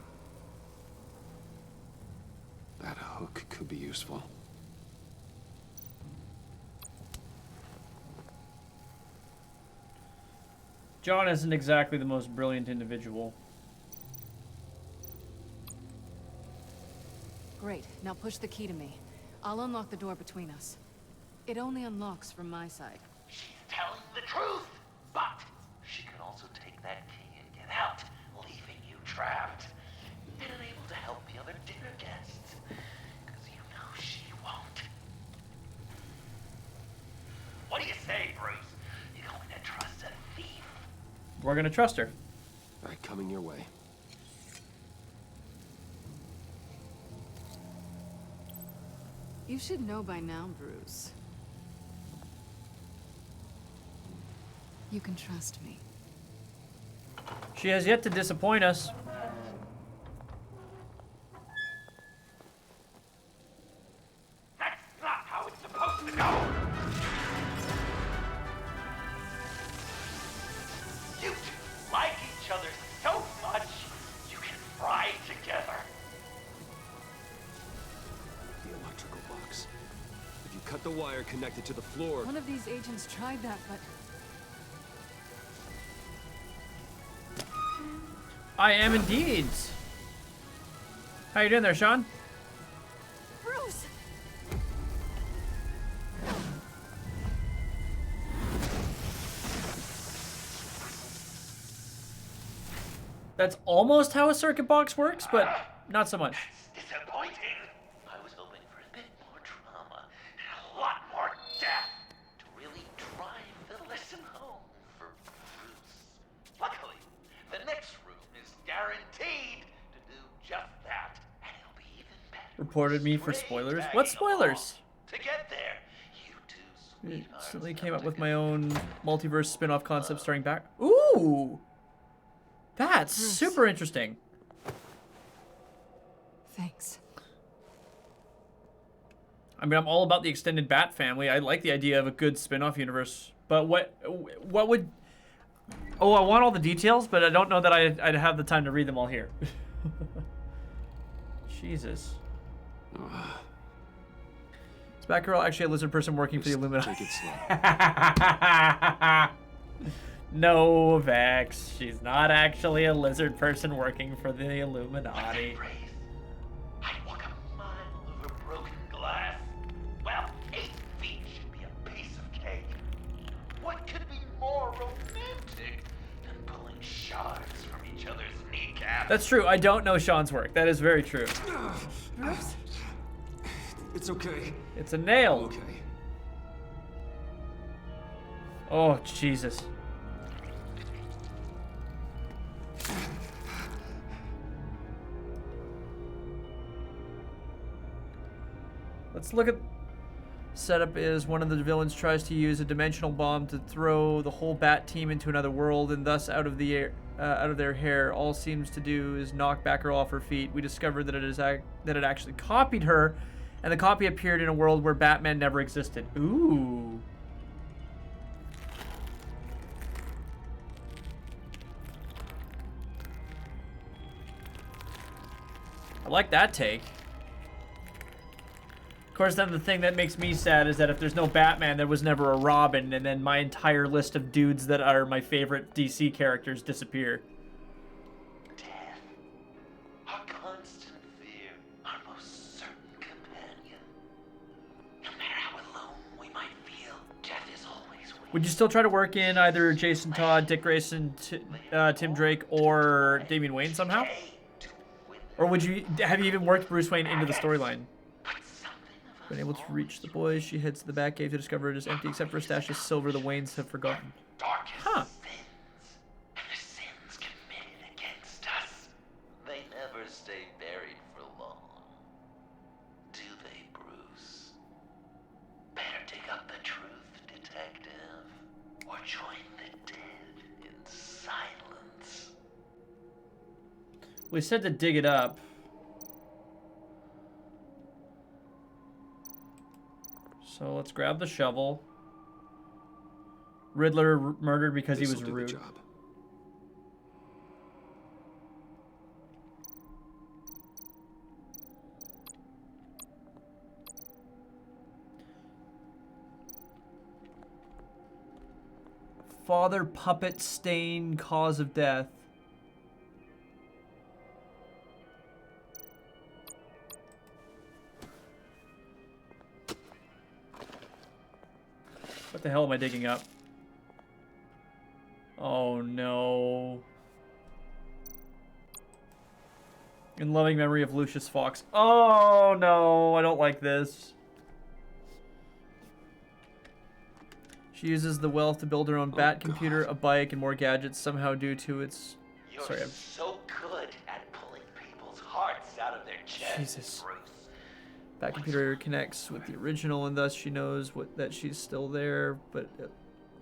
That hook could be useful. John isn't exactly the most brilliant individual. Great. Now push the key to me. I'll unlock the door between us. It only unlocks from my side. She's telling the truth, but she could also take that key and get out, leaving you trapped and unable to help the other dinner guests. Because you know she won't. What do you say, Bruce? You going to trust a thief? We're gonna trust her. All right, coming your way. You should know by now, Bruce. You can trust me. She has yet to disappoint us. That's not how it's supposed to go! You two like each other so much, you can fry together. The electrical box. If you cut the wire connected to the floor... One of these agents tried that, but... I am indeed. How you doing there, Sean? Bruce! That's almost how a circuit box works, but not so much. Disappointing. I was hoping for a bit more drama and a lot more death to really drive the lesson home for Bruce. Luckily, the next room is guaranteed to do just that, and it'll be even better. Reported me for spoilers. What spoilers? To get there, you two Recently came up with my own multiverse spin-off concept starring back. Ooh! That's super interesting. Thanks. I mean, I'm all about the extended Bat family. I like the idea of a good spin-off universe. But what would... Oh, I want all the details, but I don't know that I'd have the time to read them all here. Jesus. Is Batgirl actually a lizard person working for the Illuminati? Take it slow. No, Vex. She's not actually a lizard person working for the Illuminati. I'd walk a mile over broken glass. Well, 8 feet should be a piece of cake. What could be more romantic than pulling shards from each other's kneecaps? That's true. I don't know Sean's work. That is very true. Bruce? It's okay. It's a nail. Okay. Oh, Jesus. Let's look at... Setup is one of the villains tries to use a dimensional bomb to throw the whole Bat team into another world and thus out of the air, out of their hair. All seems to do is knock Batgirl off her feet. We discovered that it actually copied her, and the copy appeared in a world where Batman never existed. Ooh. I like that take. Of course, then the thing that makes me sad is that if there's no Batman, there was never a Robin, and then my entire list of dudes that are my favorite DC characters disappear. Death. Our constant fear. Our most certain companion. No matter how alone we might feel, death is always with. Would you still try to work in either Jason Todd, Dick Grayson, Tim Drake, or Damian Wayne somehow? Or would you have you even worked Bruce Wayne into the storyline? Been able to reach the boys, she heads to the Batcave to discover it is empty except for a stash of silver the Waynes have forgotten. Huh. And the sins committed against us. They never stay buried for long. Do they, Bruce? Better dig up the truth, detective. Or join the dead in silence. We said to dig it up. So let's grab the shovel. Riddler murdered because he was rude. Father puppet stain cause of death. the hell am I digging up? Oh no. In loving memory of Lucius Fox. Oh no, I don't like this. She uses the wealth to build her own bat computer, a bike, and more gadgets, somehow due to its... You're Sorry, I'm... so good at pulling people's hearts out of their chests, Jesus. Bruce. Bat computer connects with the original, and thus she knows that she's still there, but at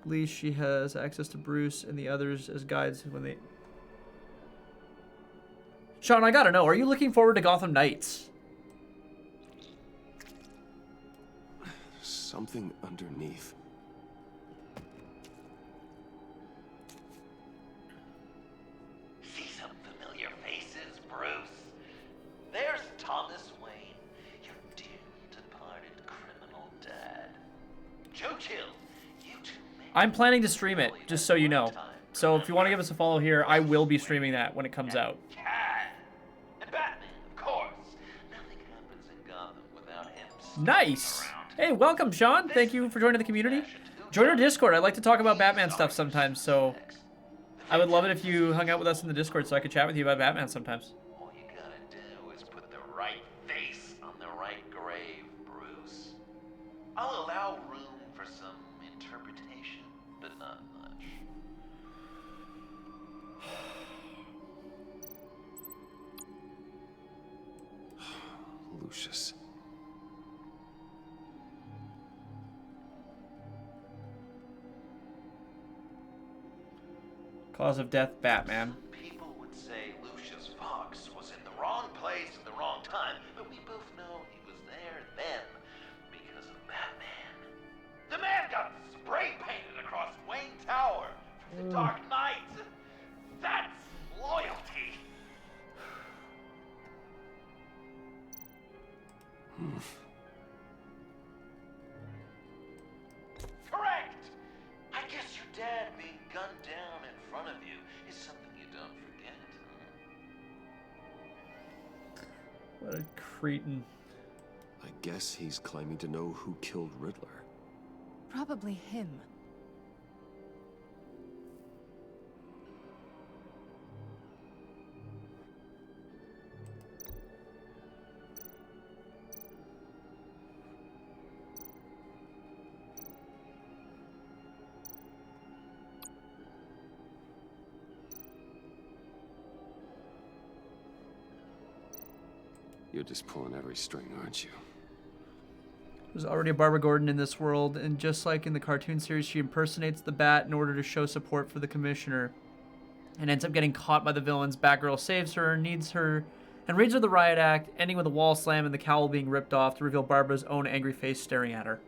least she has access to Bruce and the others as guides when they... Sean, I gotta know, are you looking forward to Gotham Knights? Something underneath. See some familiar faces, Bruce? There's Thomas Wayne, your dear departed criminal dad. Joe Chill, you two men. I'm planning to stream it, just so you know. So if you want to give us a follow here, I will be streaming that when it comes out. And Batman, of course. Nothing happens in Gotham without him. Nice! Hey, welcome, Sean. Thank you for joining the community. Join our Discord. I like to talk about Batman stuff sometimes, so I would love it if you hung out with us in the Discord so I could chat with you about Batman sometimes. All you gotta do is put the right face on the right grave, Bruce. I'll allow room for some interpretation, but not much. Lucius. Cause of death, Batman. People would say Lucius Fox was in the wrong place at the wrong time, but we both know he was there then because of Batman. The man got spray painted across Wayne Tower for the Dark Knight. That's loyalty. Correct. I guess your dad being gunned down in front of you is something you don't forget. What a cretin. I guess he's claiming to know who killed Riddler. Probably him. You're just pulling every string, aren't you? There's already a Barbara Gordon in this world, and just like in the cartoon series, she impersonates the Bat in order to show support for the Commissioner, and ends up getting caught by the villains. Batgirl saves her, needs her, and reads her the riot act, ending with a wall slam and the cowl being ripped off to reveal Barbara's own angry face staring at her.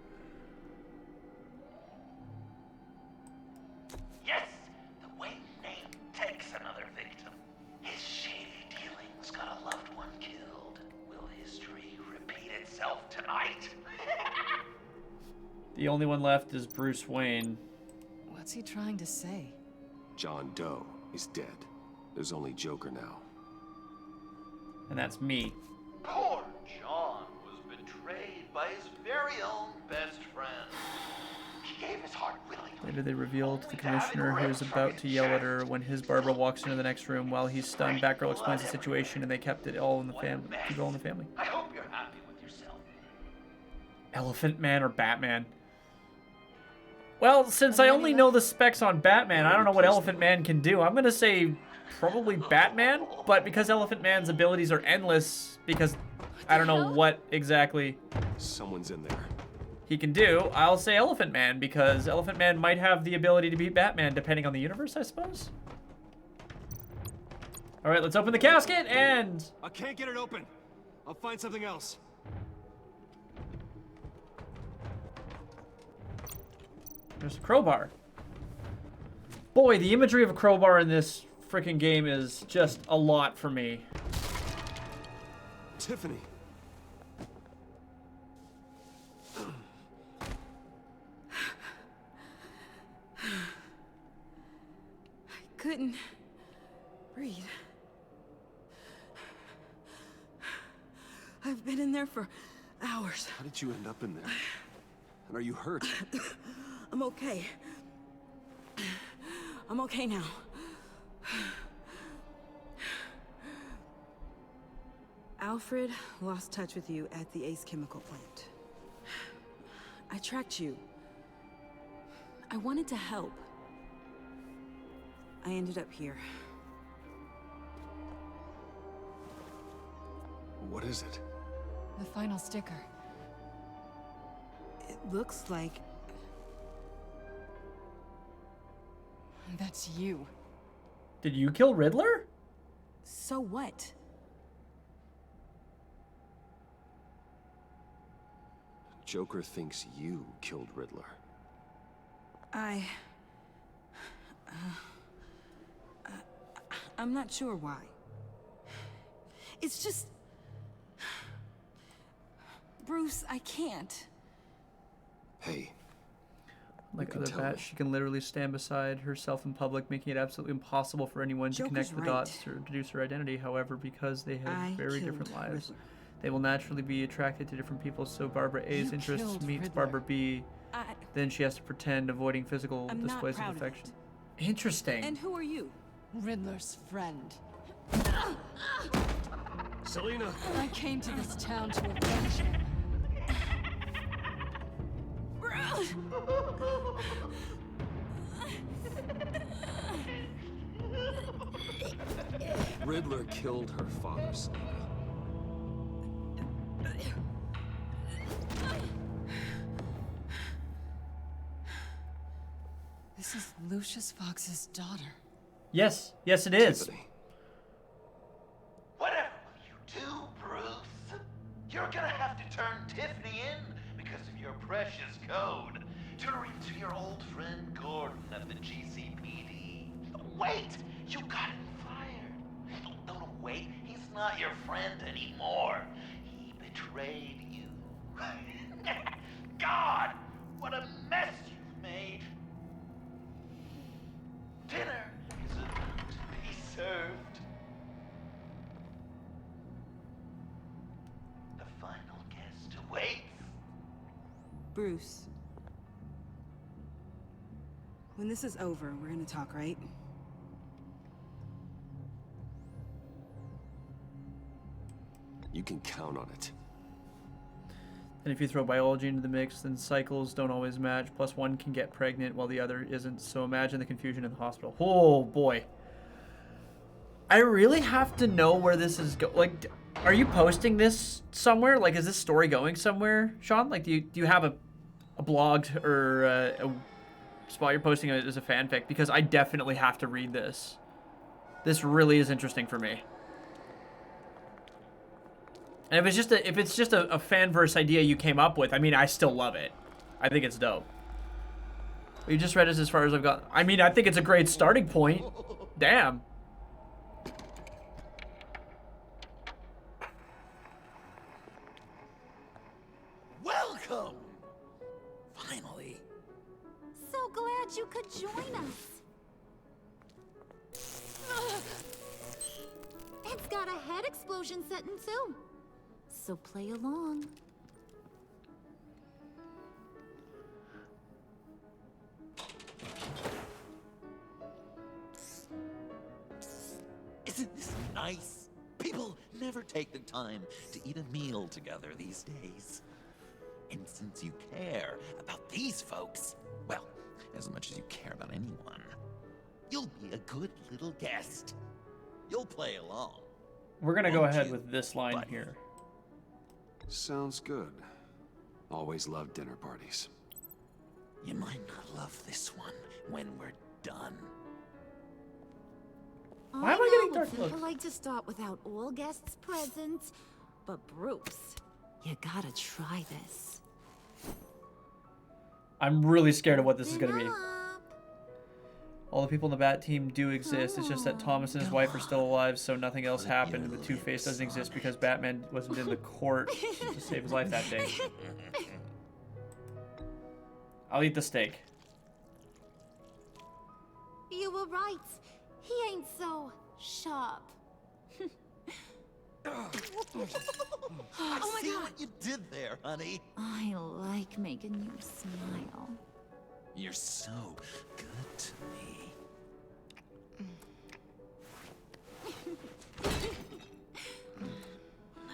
Yes, the Wayne name takes another victim. His shady dealings got a loved one killed. Will history repeat itself tonight? The only one left is Bruce Wayne. What's he trying to say? John Doe is dead. There's only Joker now. And that's me. Poor John was betrayed by his very own best friend. He gave his heart willingly. Later they reveal to the Commissioner who is about to yell at her when his Barbara walks into the next room. While he's stunned, Batgirl explains the situation and they kept it all in the family. Keep it all in the family. I hope you're happy with yourself. Elephant Man or Batman? Well, since I only know the specs on Batman, I don't know what Elephant Man can do. I'm gonna say probably Batman, but because Elephant Man's abilities are endless, because I don't know what exactly Someone's in there. he can do, I'll say Elephant Man, because Elephant Man might have the ability to beat Batman, depending on the universe, I suppose. All right, let's open the casket, and... I can't get it open. I'll find something else. There's a crowbar. Boy, the imagery of a crowbar in this freaking game is just a lot for me. Tiffany. I couldn't breathe. I've been in there for hours. How did you end up in there? And are you hurt? I'm okay. I'm okay now. Alfred lost touch with you at the Ace Chemical plant. I tracked you. I wanted to help. I ended up here. What is it? The final sticker. It looks like... That's you. Did you kill Riddler? So what? Joker thinks you killed Riddler. I'm not sure why. It's just... Bruce, I can't. Hey. Like can other tell bats, me. she can literally stand beside herself in public, making it absolutely impossible for anyone to Joker's connect the right. dots or deduce her identity. However, because they have I very killed different lives, Riddler. they will naturally be attracted to different people. So Barbara A's You interests killed meets Riddler. Barbara B. Then she has to pretend, avoiding physical I'm not displays of proud of affection. Interesting. And who are you? Riddler's friend. Selina! I came to this town to avenge him. Riddler killed her father, Selina. This is Lucius Fox's daughter. Yes, yes, it is. Tiffany. Whatever will you do, Bruce? You're gonna have to turn Tiffany in because of your precious code. Turn her into your old friend Gordon at the GCPD. Wait, you got him fired. No, wait, he's not your friend anymore. He betrayed you. God, what a mess you've made. Dinner is about to be served. The final guest awaits. Bruce. When this is over, we're gonna talk, right? You can count on it. And if you throw biology into the mix, then cycles don't always match. Plus one can get pregnant while the other isn't. So imagine the confusion in the hospital. Oh boy. I really have to know where this is like, are you posting this somewhere? Like, is this story going somewhere, Sean? Like, do you have a blog or a spot you're posting it as a fanfic? Because I definitely have to read this. This really is interesting for me. And if it's just a fanverse idea you came up with, I mean, I still love it. I think it's dope. You just read it as far as I've got. I mean, I think it's a great starting point. Damn. Welcome! Finally. So glad you could join us. It's got a head explosion set in too. So play along. Isn't this nice? People never take the time to eat a meal together these days. And since you care about these folks, well, as much as you care about anyone, you'll be a good little guest. You'll play along. We're gonna go ahead with this line here. Sounds good. Always loved dinner parties. You might not love this one when we're done. Why am I getting dark It's looks? impolite to start without all guests present, but Bruce, you gotta try this. I'm really scared of what this is gonna be. All the people in the Bat team do exist. It's just that Thomas and his wife are still alive, so nothing else happened, and the Two-Face doesn't exist because Batman wasn't in the court to save his life that day. I'll eat the steak. You were right. He ain't so sharp. I see what you did there, honey. I like making you smile. You're so good to me.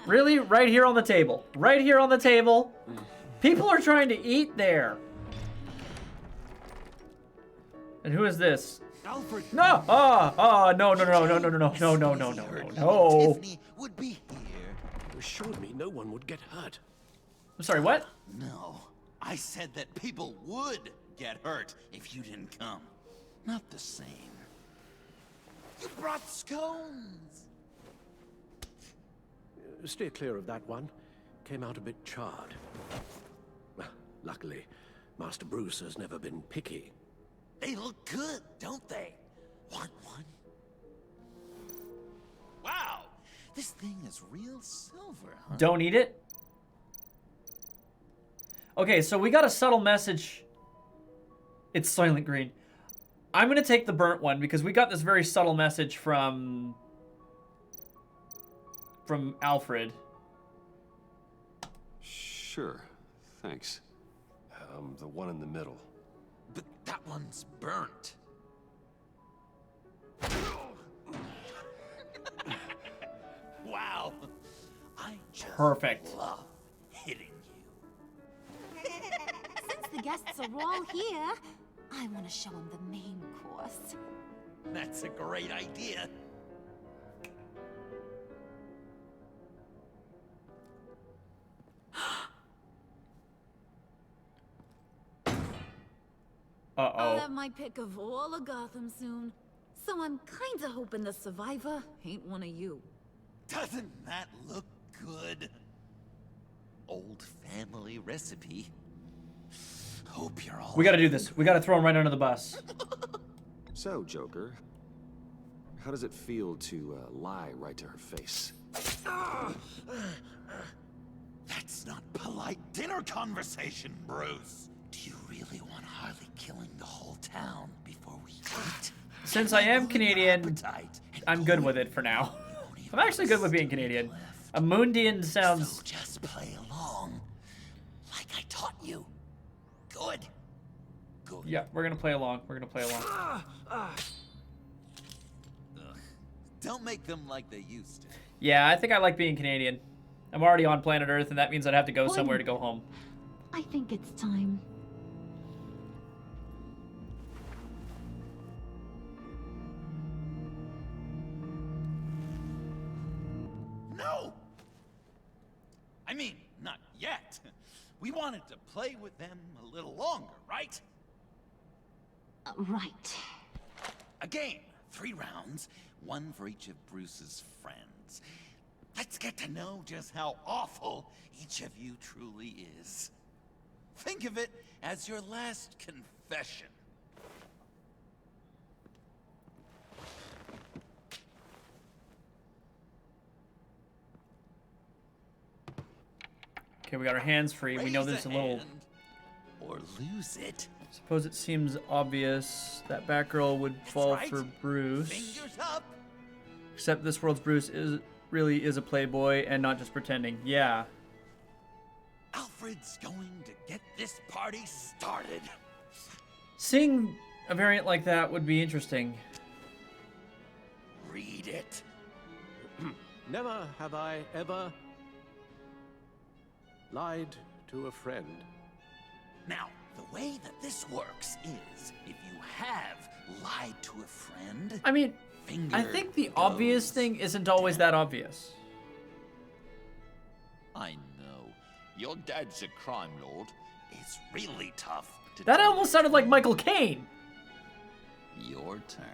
Really? Right here on the table. Right here on the table. People are trying to eat there. And who is this? Alfred. No! No, no, no, no, no, no, no, no, no, no, no, no, no. Tiffany would be here. You assured me no one would get hurt. I'm sorry, what? No, I said that people would get hurt if you didn't come. Not the same. You brought scones. Steer clear of that one. Came out a bit charred. Well, luckily, Master Bruce has never been picky. They look good, don't they? Want one? Wow, this thing is real silver, huh? Don't eat it? Okay, so we got a subtle message. It's Soylent Green. I'm gonna take the burnt one because we got this very subtle message from Alfred. Sure, thanks. The one in the middle. But that one's burnt. Wow, I just Perfect. love hitting you. Since the guests are all here, I want to show them the main course. That's a great idea. I'll have my pick of all of Gotham soon. So I'm kinda hoping the survivor ain't one of you. Doesn't that look good? Old family recipe. Hope you're all... We gotta do this. We gotta throw him right under the bus. So, Joker, how does it feel to lie right to her face? That's not polite dinner conversation, Bruce. Do you really want Harley killing the whole town before we eat? Since I am Canadian, I'm good with it for now. I'm actually good with being Canadian. A Moondian sounds... So just play along, like I taught you. Good. Good. Yeah, we're gonna play along. We're gonna play along. Don't make them like they used to. Yeah, I think I like being Canadian. I'm already on planet Earth, and that means I'd have to go somewhere to go home. I think it's time. No! I mean, not yet. We wanted to play with them a little longer, right? Right. A game. 3 rounds, 1 for each of Bruce's friends. Let's get to know just how awful each of you truly is. Think of it as your last confession. Okay, we got our hands free. We know there's a little... Or lose it. Suppose it seems obvious that Batgirl would fall right. for Bruce. Fingers up. Except this world's Bruce really is a playboy and not just pretending. Yeah. Alfred's going to get this party started. Seeing a variant like that would be interesting. Read it. Never have I ever lied to a friend. Now, the way that this works is, if you have lied to a friend... I mean, finger I think the obvious thing isn't always that obvious. I know. Your dad's a crime lord. It's really tough to That do. almost sounded like Michael Caine. Your turn.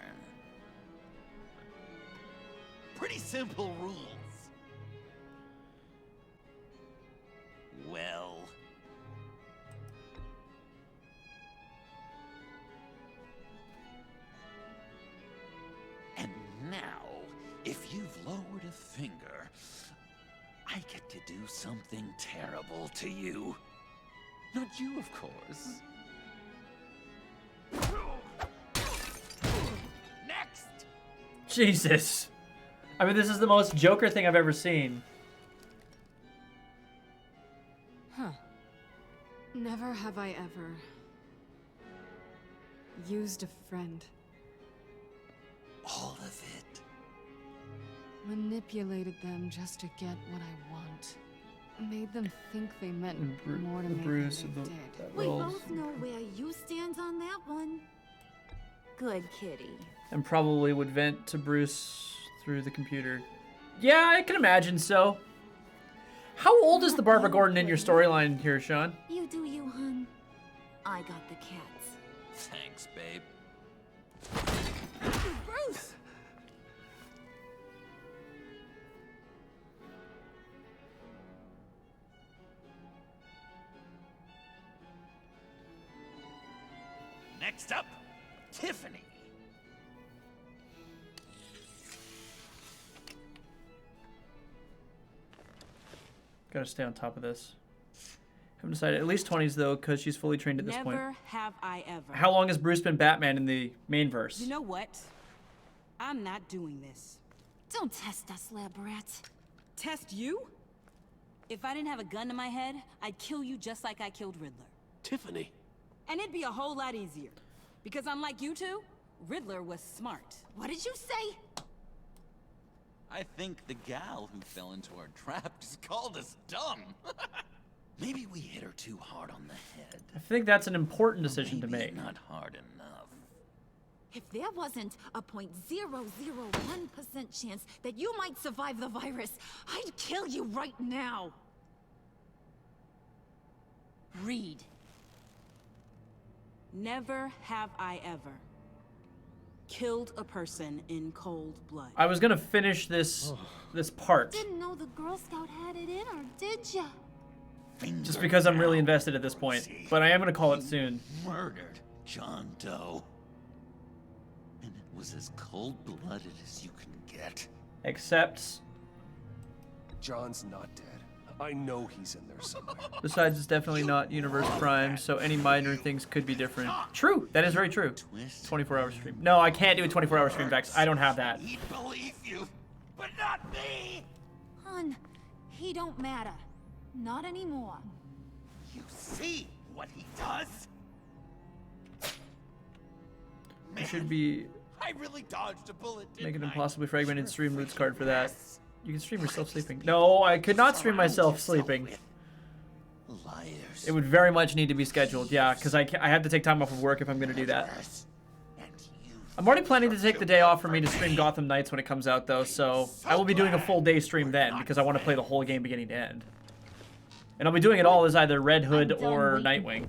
Pretty simple rules. Well... And now, if you've lowered a finger, I get to do something terrible to you. Not you, of course. Next! Jesus. I mean, this is the most Joker thing I've ever seen. Huh. Never have I ever. used a friend. All of it. Manipulated them just to get what I want. Made them think they meant more to me Bruce than of they the did. We both know where you stand on that one. Good kitty. And probably would vent to Bruce through the computer. Yeah, I can imagine so. How old is the Barbara Gordon in your storyline here, Sean? You do you, hun. I got the cats. Thanks, babe. Bruce! Next up, Tiffany. Gotta stay on top of this. Haven't decided. At least 20s though, because she's fully trained at this point. Never have I ever. How long has Bruce been Batman in the main verse? You know what? I'm not doing this. Don't test us, lab rat. Test you? If I didn't have a gun to my head, I'd kill you just like I killed Riddler. Tiffany. And it'd be a whole lot easier. Because unlike you two, Riddler was smart. What did you say? I think the gal who fell into our trap just called us dumb. Maybe we hit her too hard on the head. I think that's an important decision to make. Not hard enough. If there wasn't a 0.001% chance that you might survive the virus, I'd kill you right now. Read. Never have I ever killed a person in cold blood. I was gonna finish this part. Didn't know the Girl Scout had it in her, did ya? Just because I'm really invested at this point. But I am gonna call it soon. Murdered John Doe. And it was as cold-blooded as you can get. Except, John's not dead. I know he's in there somewhere. besides, it's definitely not Universe Prime, so any minor things could be different. True, that is very true. 24-hour stream. No, I can't do a 24-hour stream, Vex. I don't have that. He'd believe you, but not me. Hun, he don't matter. Not anymore. You see what he does? I should be I really dodged a bullet, make an didn't I? impossibly fragmented stream loot card for that. You can stream yourself sleeping. No, I could not stream myself sleeping. Liars. It would very much need to be scheduled, yeah, because I have to take time off of work if I'm going to do that. I'm already planning to take the day off for me to stream Gotham Knights when it comes out, though, so I will be doing a full day stream then, because I want to play the whole game beginning to end. And I'll be doing it all as either Red Hood or Nightwing.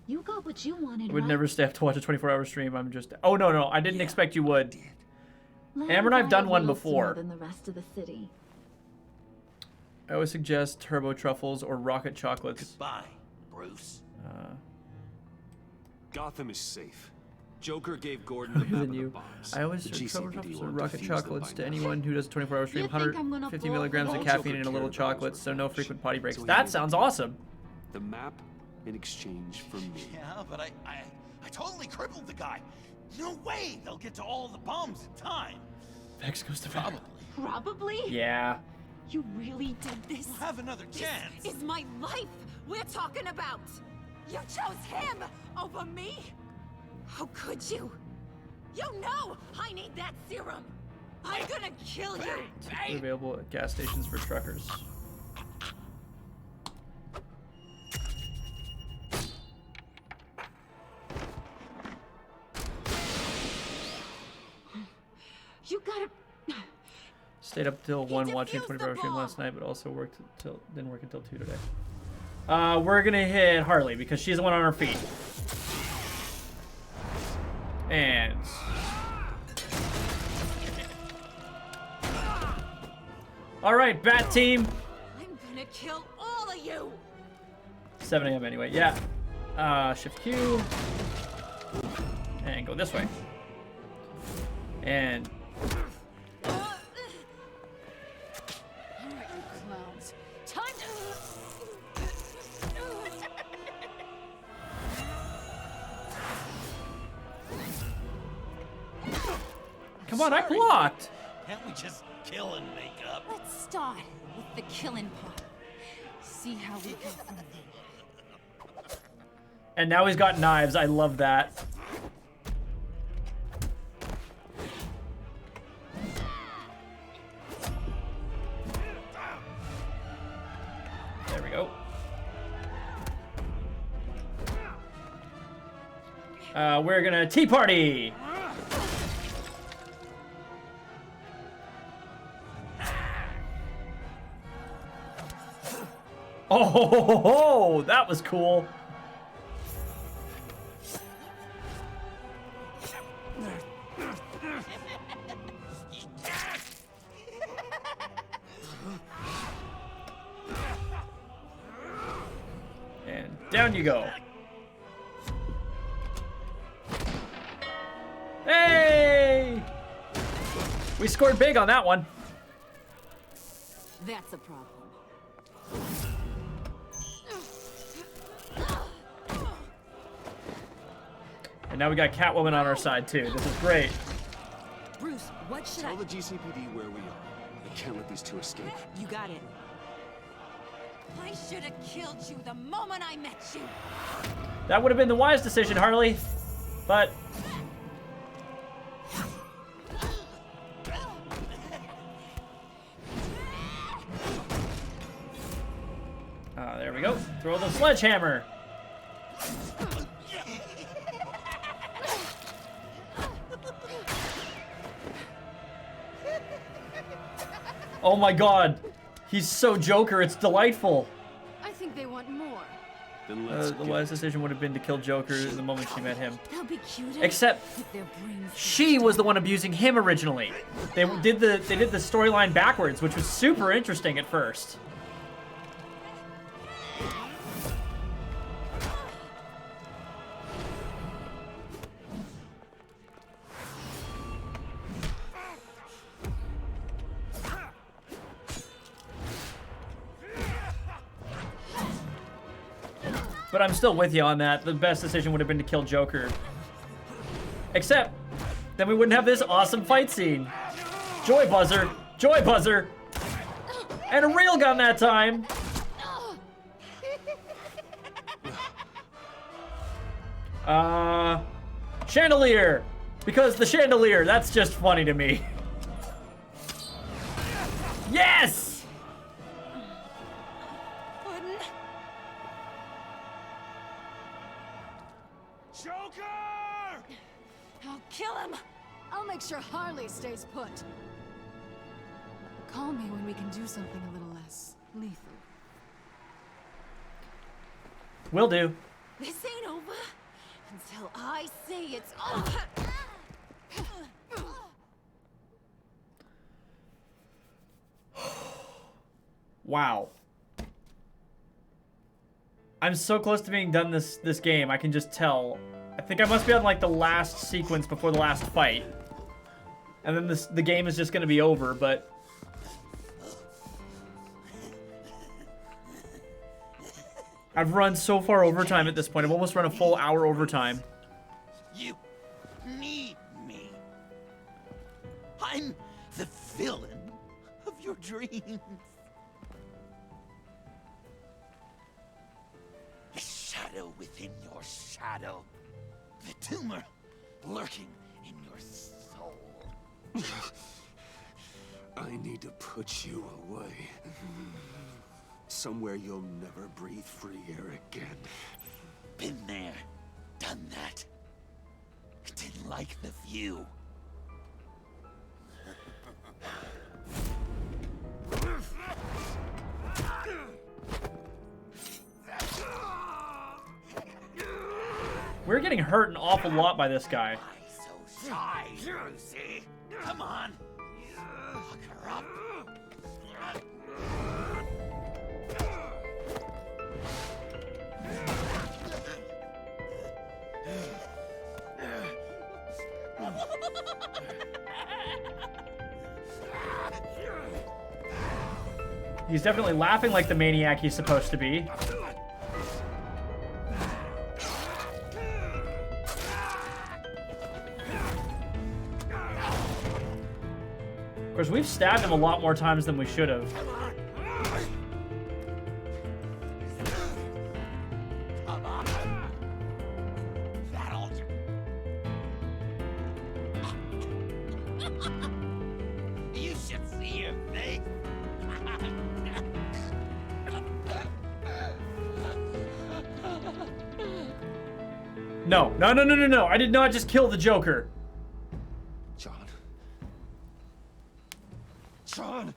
You got what you wanted, I would right? never stay up to watch a 24-hour stream. I'm just... Oh, no, I didn't expect you would. Amber and I've done one before. Than the rest of the city. I always suggest turbo truffles or rocket chocolates. Goodbye, Bruce. Gotham is safe. Joker gave Gordon the map of the bombs. I always The serve turbo GCPD truffles or won't rocket defuse them chocolates by to now. anyone who does a 24-hour stream. You think I'm gonna 150 fall milligrams for of that? caffeine and a little chocolates, so no frequent potty breaks. So he That gave sounds it. awesome. The map in exchange for me. Yeah, but I totally crippled the guy. No way they'll get to all the bombs in time. Vex goes to bed. Probably? Yeah. You really did this? We'll have another chance. This is my life we're talking about. You chose him over me? How could you? You know I need that serum. I'm gonna kill you. Available at gas stations for truckers. You gotta... Stayed up till 1 watching 24-hour stream last night, but also didn't work until 2 today. We're gonna hit Harley because she's the one on her feet. And... Alright, Bat Team! I'm gonna kill all of you. 7 a.m. anyway, yeah. Shift Q. And go this way. And... Alright, you clowns. Time to... Come on, I blocked. Can't we just kill and make up? Let's start with the killing part. See how we go from there. And now he's got knives. I love that. There we go. We're gonna tea party. Oh, that was cool. And down you go. Hey! We scored big on that one. That's a problem. And now we got Catwoman on our side too. This is great. Bruce, what should Tell the GCPD where we are. I can't let these two escape. You got it. I should have killed you the moment I met you. That would have been the wise decision, Harley. But there we go. Throw the sledgehammer. Oh my god. He's so Joker, it's delightful. I think they want more. Then let's The wise decision would have been to kill Joker the moment she met him. They'll be cuter. Except with their brains. she was the one abusing him originally. They did the storyline backwards, which was super interesting at first. But I'm still with you on that. The best decision would have been to kill Joker. Except, then we wouldn't have this awesome fight scene. Joy buzzer, joy buzzer, and a railgun that time. Chandelier, because the chandelier, that's just funny to me. Yes! I'll kill him. I'll make sure Harley stays put. Call me when we can do something a little less lethal. Will do. This ain't over until I say it's over. Wow. I'm so close to being done this game. I can just tell. I think I must be on like the last sequence before the last fight. And then the game is just gonna be over, but I've run so far overtime at this point. I've almost run a full hour overtime. You need me. I'm the villain of your dreams. The shadow within your shadow. The tumor lurking in your soul. I need to put you away. Somewhere you'll never breathe free air again. Been there, done that. Didn't like the view. We're getting hurt an awful lot by this guy. So shy, Brucey. Come on. Lock her up. He's definitely laughing like the maniac he's supposed to be. course, we've stabbed him a lot more times than we should have. Come on. That'll do. You should see your face. No, no, no, no, no, no. I did not just kill the Joker. John. John!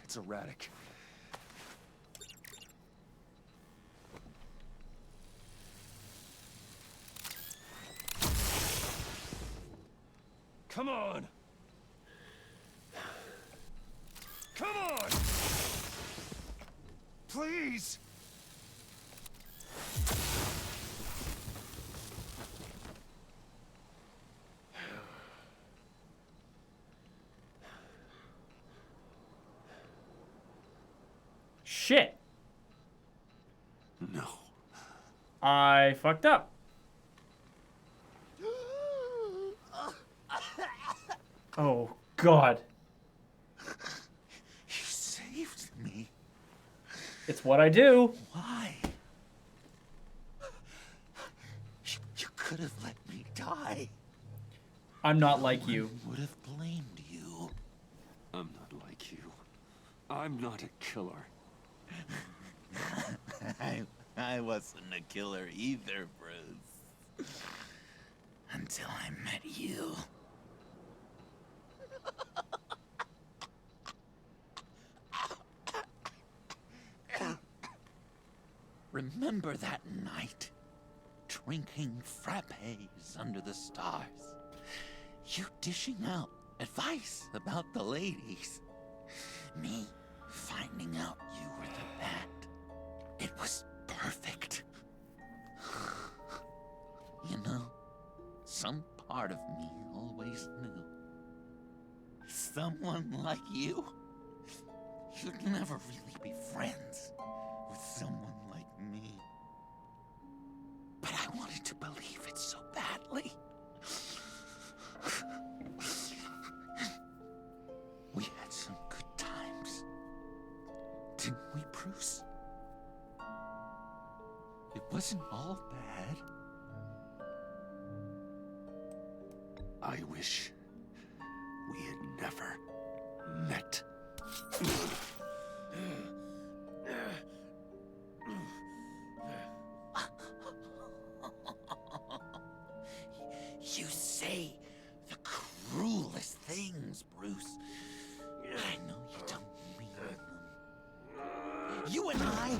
It's erratic. Come on! Come on! Please! Shit. No. I fucked up. Oh, God. You saved me. It's what I do. Why? You could have let me die. I'm not like you. Would have blamed you. I'm not like you. I'm not a killer. I wasn't a killer either, Bruce. Until I met you. Remember that night? Drinking frappes under the stars. You dishing out advice about the ladies. Me finding out you were the bat. It was perfect. You know, some part of me always knew. Someone like you, you'd never really be friends with someone like me. But I wanted to believe it so badly. We had some good times. Didn't we, Bruce? It wasn't all bad. I wish we had never met. You say the cruelest things, Bruce. I know you don't mean them. You and I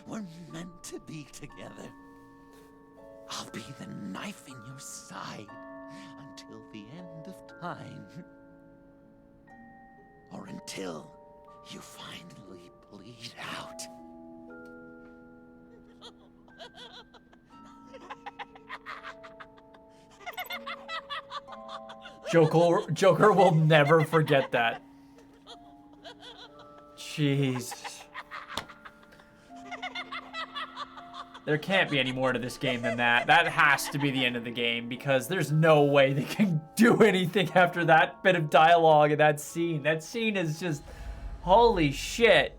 were meant to be together. I'll be the knife in your side until the end of time. Or until you finally bleed out. Joker will never forget that. Jeez. There can't be any more to this game than that. That has to be the end of the game because there's no way they can do anything after that bit of dialogue and that scene. That scene is just, holy shit.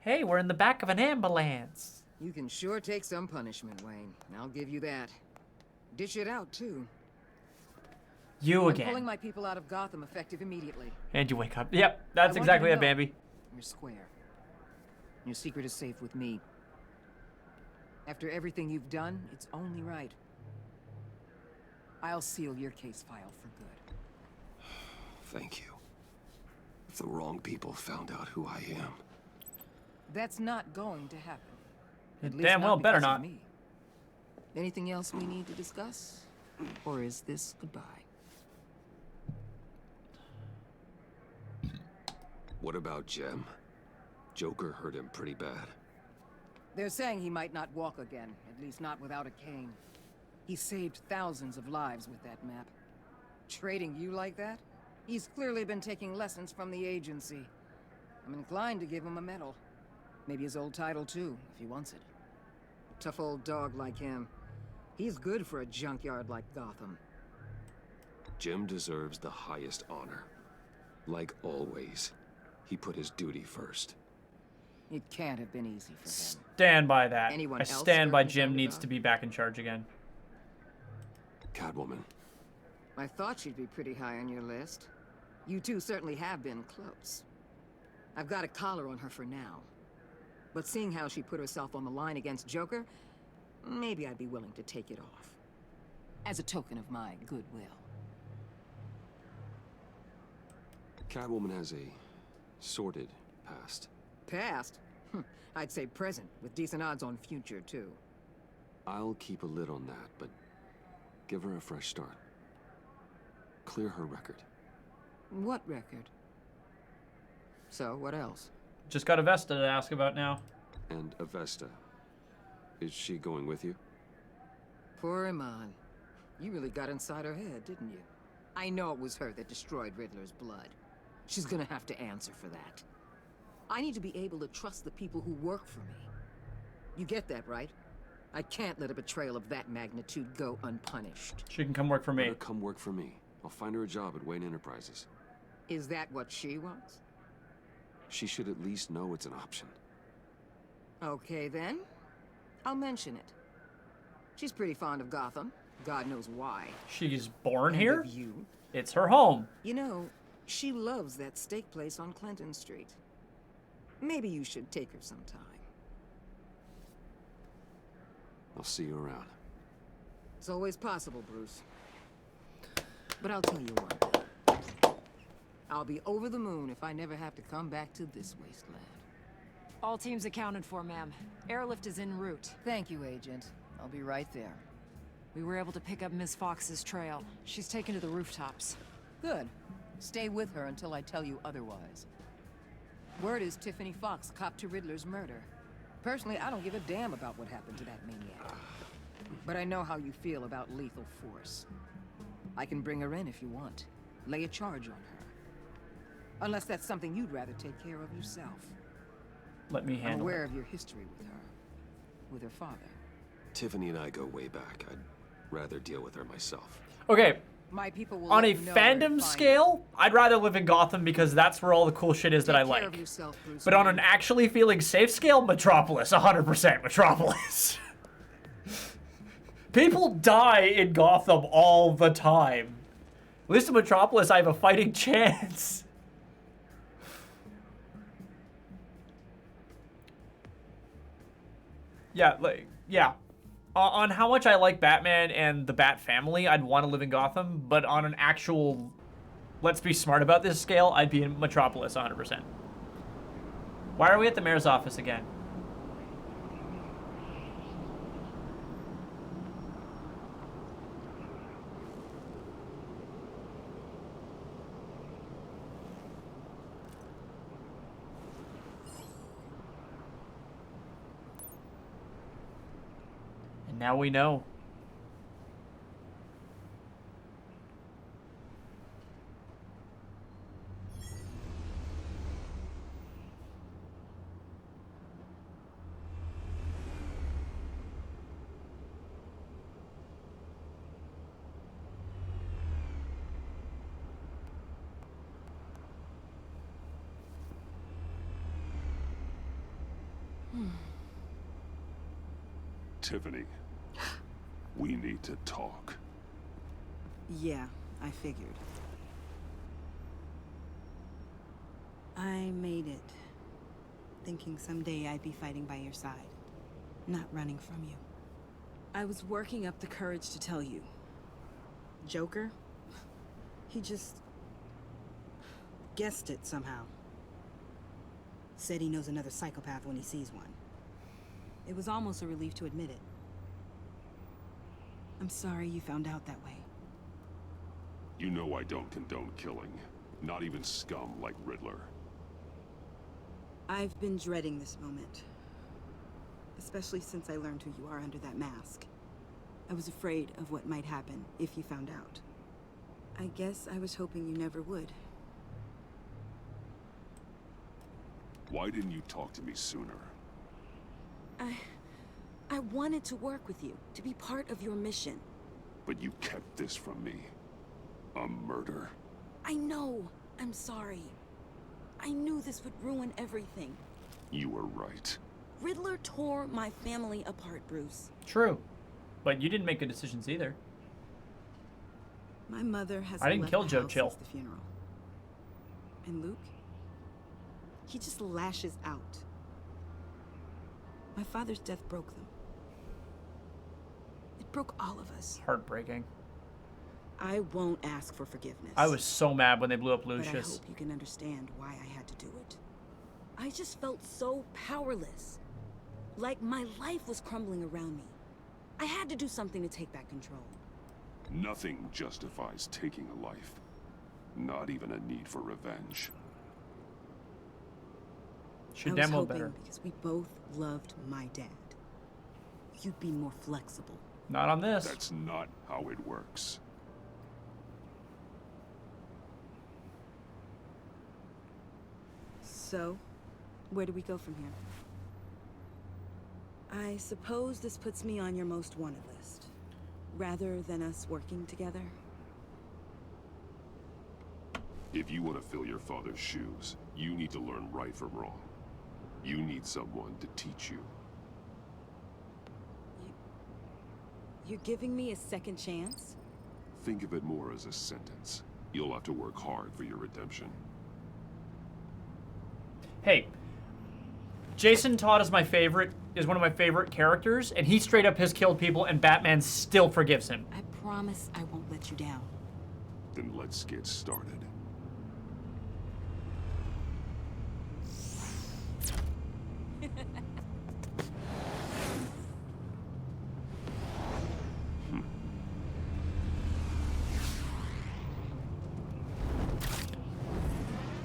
Hey, we're in the back of an ambulance. You can sure take some punishment, Wayne. I'll give you that. Dish it out, too. You I'm again. pulling my people out of Gotham effective immediately. And you wake up. Yep, that's exactly it, Bambi. You're square. Your secret is safe with me. After everything you've done, it's only right. I'll seal your case file for good. Thank you. If the wrong people found out who I am. That's not going to happen. It At least damn well better because of not. me. Anything else we need to discuss? Or is this goodbye? What about Jem? Joker hurt him pretty bad. They're saying he might not walk again, at least not without a cane. He saved thousands of lives with that map. Trading you like that? He's clearly been taking lessons from the agency. I'm inclined to give him a medal. Maybe his old title too, if he wants it. A tough old dog like him. He's good for a junkyard like Gotham. Jim deserves the highest honor. Like always, he put his duty first. It can't have been easy for him. Stand by that. Anyone I else stand by you're Jim concerned needs about? to be back in charge again. Catwoman. I thought she'd be pretty high on your list. You two certainly have been close. I've got a collar on her for now. But seeing how she put herself on the line against Joker, maybe I'd be willing to take it off. As a token of my goodwill. Catwoman has a sordid past. Past? I'd say present, with decent odds on future, too. I'll keep a lid on that, but give her a fresh start. Clear her record. What record? So, what else? Just got a Vesta to ask about now. And Avesta. Is she going with you? Poor Iman. You really got inside her head, didn't you? I know it was her that destroyed Riddler's blood. She's gonna have to answer for that. I need to be able to trust the people who work for me. You get that, right? I can't let a betrayal of that magnitude go unpunished. She can come work for me. Let her come work for me. I'll find her a job at Wayne Enterprises. Is that what she wants? She should at least know it's an option. Okay, then. I'll mention it. She's pretty fond of Gotham. God knows why. She's born And here? of you. It's her home. You know, she loves that steak place on Clinton Street. Maybe you should take her sometime. I'll see you around. It's always possible, Bruce. But I'll tell you what. I'll be over the moon if I never have to come back to this wasteland. All teams accounted for, ma'am. Airlift is en route. Thank you, Agent. I'll be right there. We were able to pick up Miss Fox's trail. She's taken to the rooftops. Good. Stay with her until I tell you otherwise. Word is Tiffany Fox copped to Riddler's murder. Personally, I don't give a damn about what happened to that maniac. But I know how you feel about lethal force. I can bring her in if you want. Lay a charge on her. Unless that's something you'd rather take care of yourself. Let me I'm handle aware it. of your history with her. With her father. Tiffany and I go way back. I'd rather deal with her myself. Okay. My people will On a let you know where to fandom find scale, I'd rather live in Gotham because that's where all the cool shit is that I Take care like. of yourself, Bruce But on Wayne. an actually feeling safe scale, Metropolis, 100% Metropolis. People die in Gotham all the time. At least in Metropolis, I have a fighting chance. Yeah, like, yeah. On how much I like Batman and the Bat family, I'd want to live in Gotham, but on an actual, let's be smart about this scale, I'd be in Metropolis 100%. Why are we at the mayor's office again? And now we know. Tiffany, we need to talk. Yeah, I figured. I made it, thinking someday I'd be fighting by your side, not running from you. I was working up the courage to tell you. Joker? He just guessed it somehow. Said he knows another psychopath when he sees one. It was almost a relief to admit it. I'm sorry you found out that way. You know I don't condone killing. Not even scum like Riddler. I've been dreading this moment. Especially since I learned who you are under that mask. I was afraid of what might happen if you found out. I guess I was hoping you never would. Why didn't you talk to me sooner? I wanted to work with you, to be part of your mission. But you kept this from me. A murder. I know. I'm sorry. I knew this would ruin everything. You were right. Riddler tore my family apart, Bruce. True. But you didn't make good decisions either. My mother has I didn't left kill the Joe house Chill. since the funeral. And Luke? He just lashes out. My father's death broke them. It broke all of us. Heartbreaking. I won't ask for forgiveness. I was so mad when they blew up But I Lucius. hope you can understand why I had to do it. I just felt so powerless. Like my life was crumbling around me. I had to do something to take back control. Nothing justifies taking a life. Not even a need for revenge. I was hoping because we both loved my dad. You'd be more flexible. Not on this. That's not how it works. So, where do we go from here? I suppose this puts me on your most wanted list, rather than us working together. If you want to fill your father's shoes, you need to learn right from wrong. You need someone to teach you. You're giving me a second chance? Think of it more as a sentence. You'll have to work hard for your redemption. Hey, Jason Todd is one of my favorite characters, and he straight up has killed people, and Batman still forgives him. I promise I won't let you down. Then let's get started.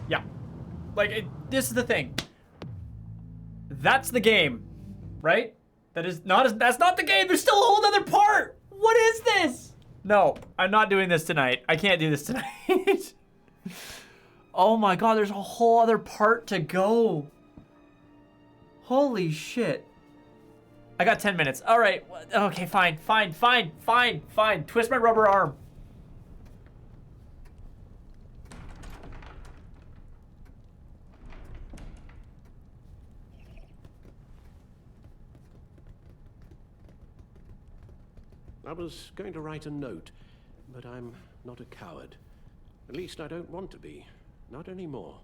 Yeah. Like, this is the thing. That's the game, right? That's not the game. There's still a whole other part. What is this? No, I'm not doing this tonight. I can't do this tonight. Oh my god, there's a whole other part to go. Holy shit. I got 10 minutes. All right. Okay, fine. Twist my rubber arm. I was going to write a note, but I'm not a coward. At least I don't want to be. Not anymore.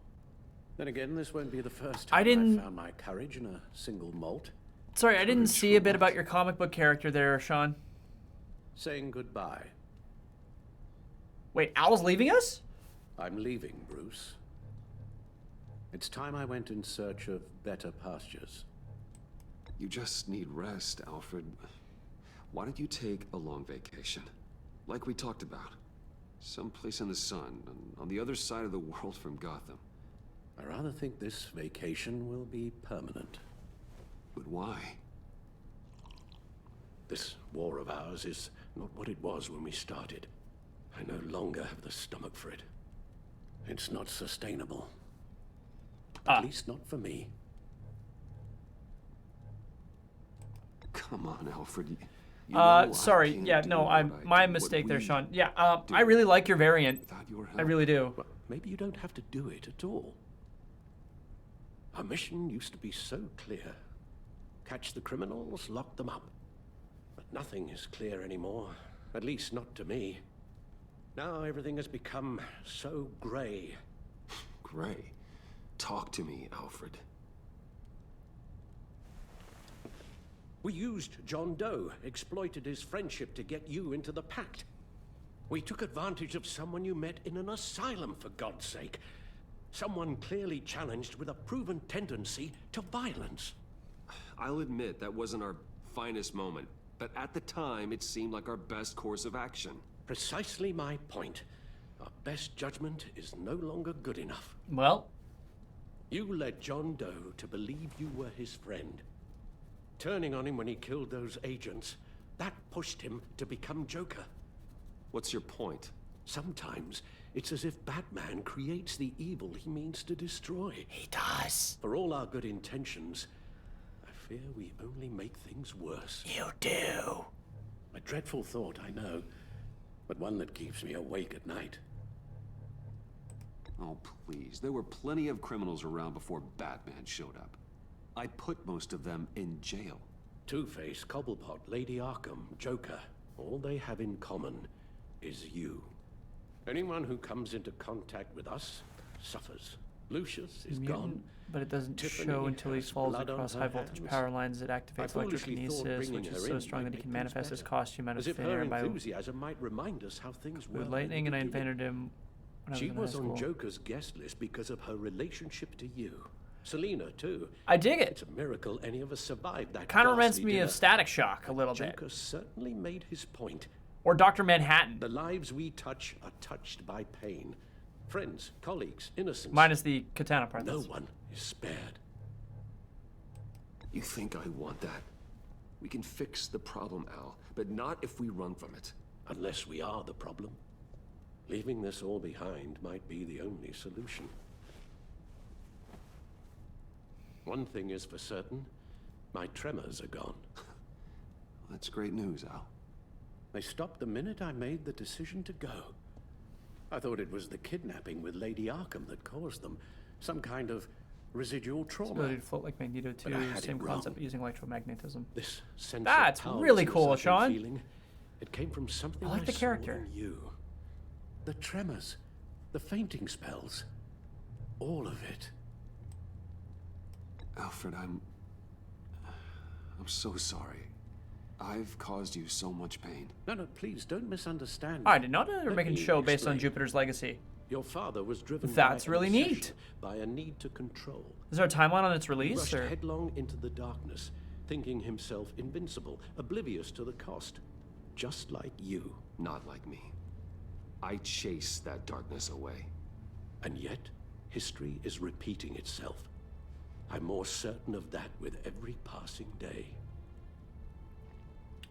Then again, this won't be the first time I found my courage in a single molt. Sorry, I didn't see a bit about your comic book character there, Sean. Saying goodbye. Wait, Al's leaving us? I'm leaving, Bruce. It's time I went in search of better pastures. You just need rest, Alfred. Why don't you take a long vacation? Like we talked about. Someplace in the sun, on the other side of the world from Gotham. I rather think this vacation will be permanent. But why? This war of ours is not what it was when we started. I no longer have the stomach for it. It's not sustainable. At least not for me. Come on, Alfred. You know sorry. Yeah, no, my mistake there, Sean. Yeah, I really like your variant. I really do. Well, maybe you don't have to do it at all. Our mission used to be so clear. Catch the criminals, lock them up. But nothing is clear anymore. At least not to me. Now everything has become so gray. Gray? Talk to me, Alfred. We used John Doe, exploited his friendship to get you into the pact. We took advantage of someone you met in an asylum, for God's sake. Someone clearly challenged with a proven tendency to violence. I'll admit that wasn't our finest moment, but at the time it seemed like our best course of action. Precisely my point. Our best judgment is no longer good enough. Well? You led John Doe to believe you were his friend. Turning on him when he killed those agents, that pushed him to become Joker. What's your point? Sometimes it's as if Batman creates the evil he means to destroy. He does. For all our good intentions, I fear we only make things worse. You do. A dreadful thought, I know, but one that keeps me awake at night. Oh, please. There were plenty of criminals around before Batman showed up. I put most of them in jail. Two-Face, Cobblepot, Lady Arkham, Joker, all they have in common is you. Anyone who comes into contact with us suffers. Lucius is gone. But it doesn't Tiffany show until he has falls blood on across her high-voltage hands. power lines. It I activates foolishly thought electrokinesis, bringing which her is so in strong might that he make can things manifest his better. costume out of As if thin her air by enthusiasm might remind us how things were. with in lightning, the and I beginning. invented him when I was She in high was on school. Joker's guest list because of her relationship to you. Selina, too. I dig it. It's a miracle any of us survived that. Kind of reminds ghastly me of dinner. Static Shock a little bit. Joker certainly made his point. Or Dr. Manhattan. The lives we touch are touched by pain. Friends, colleagues, innocents. Minus the katana part. No one is spared. You think I want that? We can fix the problem, Al, but not if we run from it. Unless we are the problem. Leaving this all behind might be the only solution. One thing is for certain, my tremors are gone. That's great news, Al. They stopped the minute I made the decision to go. I thought it was the kidnapping with Lady Arkham that caused them. Some kind of residual Its trauma. ability to float like Magneto But I too. had Same it wrong. concept, but using electromagnetism. This sense That's of really powerlessness cool, I've been Sean. feeling, it came from something I like the saw character. in you. The tremors, the fainting spells, all of it. Alfred, I'm so sorry. I've caused you so much pain. No, please don't misunderstand. I did not know they were Let making a me show based on explain. Jupiter's Legacy. Your father was driven That's by really obsession, neat. by a need to control. Is there a timeline on its He release? rushed Or? headlong into the darkness, thinking himself invincible, oblivious to the cost. Just like you. Not like me. I chase that darkness away. And yet, history is repeating itself. I'm more certain of that with every passing day.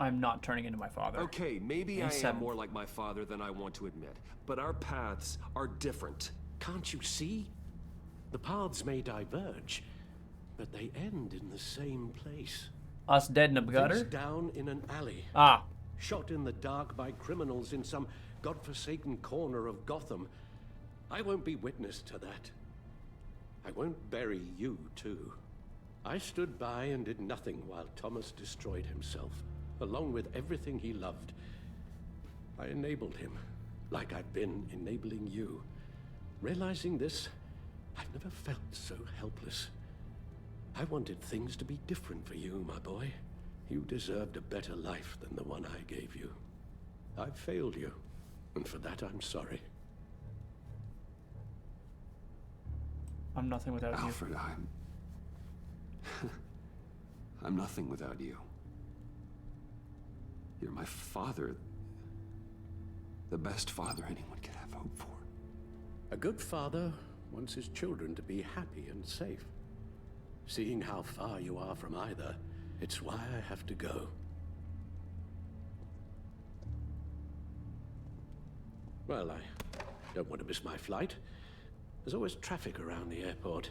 I'm not turning into my father. Okay, maybe I A7. am more like my father than I want to admit, but our paths are different. Can't you see? The paths may diverge, but they end in the same place. Us dead in a Face gutter? down in an alley. Ah. Shot in the dark by criminals in some godforsaken corner of Gotham. I won't be witness to that. I won't bury you, too. I stood by and did nothing while Thomas destroyed himself, along with everything he loved. I enabled him, like I've been enabling you. Realizing this, I've never felt so helpless. I wanted things to be different for you, my boy. You deserved a better life than the one I gave you. I failed you, and for that I'm sorry. I'm nothing without Alfred, you. I'm nothing without you. You're my father. The best father anyone could have hope for. A good father wants his children to be happy and safe. Seeing how far you are from either, it's why I have to go. Well, I don't want to miss my flight. There's always traffic around the airport.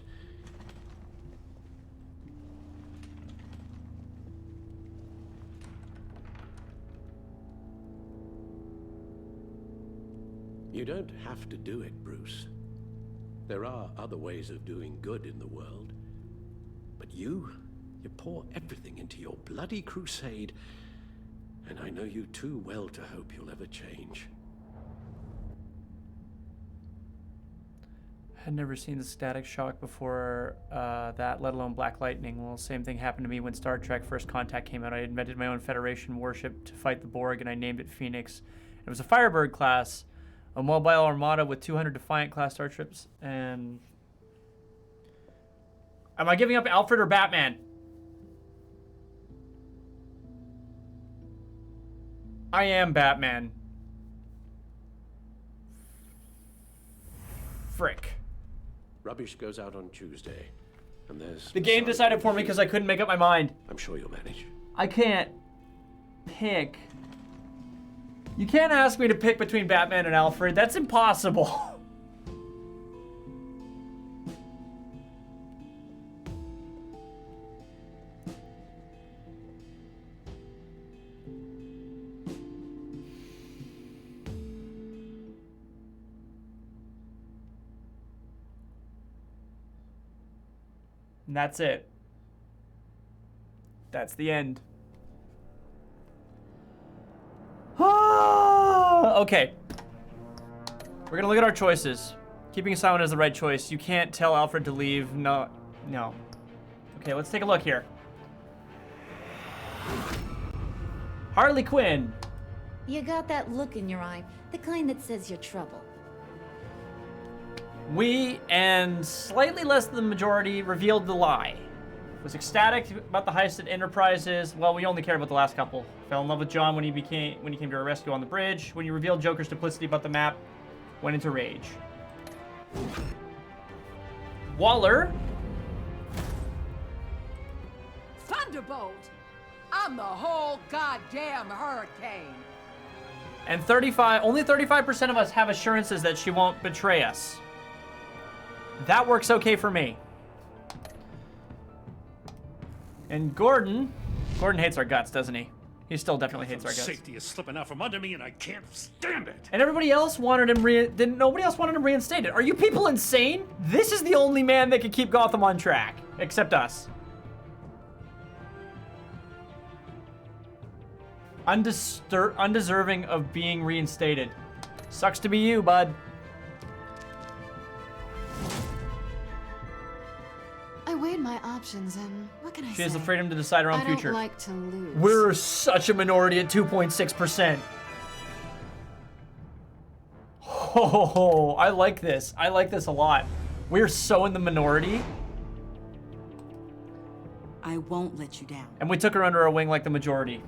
You don't have to do it, Bruce. There are other ways of doing good in the world. But you pour everything into your bloody crusade, and I know you too well to hope you'll ever change. Had never seen the Static Shock before that, let alone Black Lightning. Well, same thing happened to me when Star Trek First Contact came out. I invented my own Federation warship to fight the Borg, and I named it Phoenix. It was a Firebird class, a mobile armada with 200 Defiant class starships, and... Am I giving up Alfred or Batman? I am Batman. Frick. Rubbish goes out on Tuesday, and there's... The game decided for me because I couldn't make up my mind. I'm sure you'll manage. I can't pick. You can't ask me to pick between Batman and Alfred. That's impossible. And that's it. That's the end. Okay. We're gonna look at our choices. Keeping silent is the right choice. You can't tell Alfred to leave. No. Okay, let's take a look here. Harley Quinn. You got that look in your eye, the kind that says you're trouble. We, and slightly less than the majority, revealed the lie. Was ecstatic about the heist at Enterprises. Well, we only cared about the last couple. Fell in love with John when he came to our rescue on the bridge. When you revealed Joker's duplicity about the map, went into rage. Waller. Thunderbolt! I'm the whole goddamn hurricane. And only 35% of us have assurances that she won't betray us. That works okay for me. And Gordon hates our guts, doesn't he? He still definitely hates our guts. Safety is slipping out from under me, and I can't stand it. And everybody else wanted him nobody else wanted him reinstated. Are you people insane? This is the only man that could keep Gotham on track, except us. Undeserving of being reinstated. Sucks to be you, bud. I weighed my options, and what can I say? She has the freedom to decide her own future. I don't like to lose. We're such a minority at 2.6%. Oh, I like this. I like this a lot. We're so in the minority. I won't let you down. And we took her under our wing like the majority.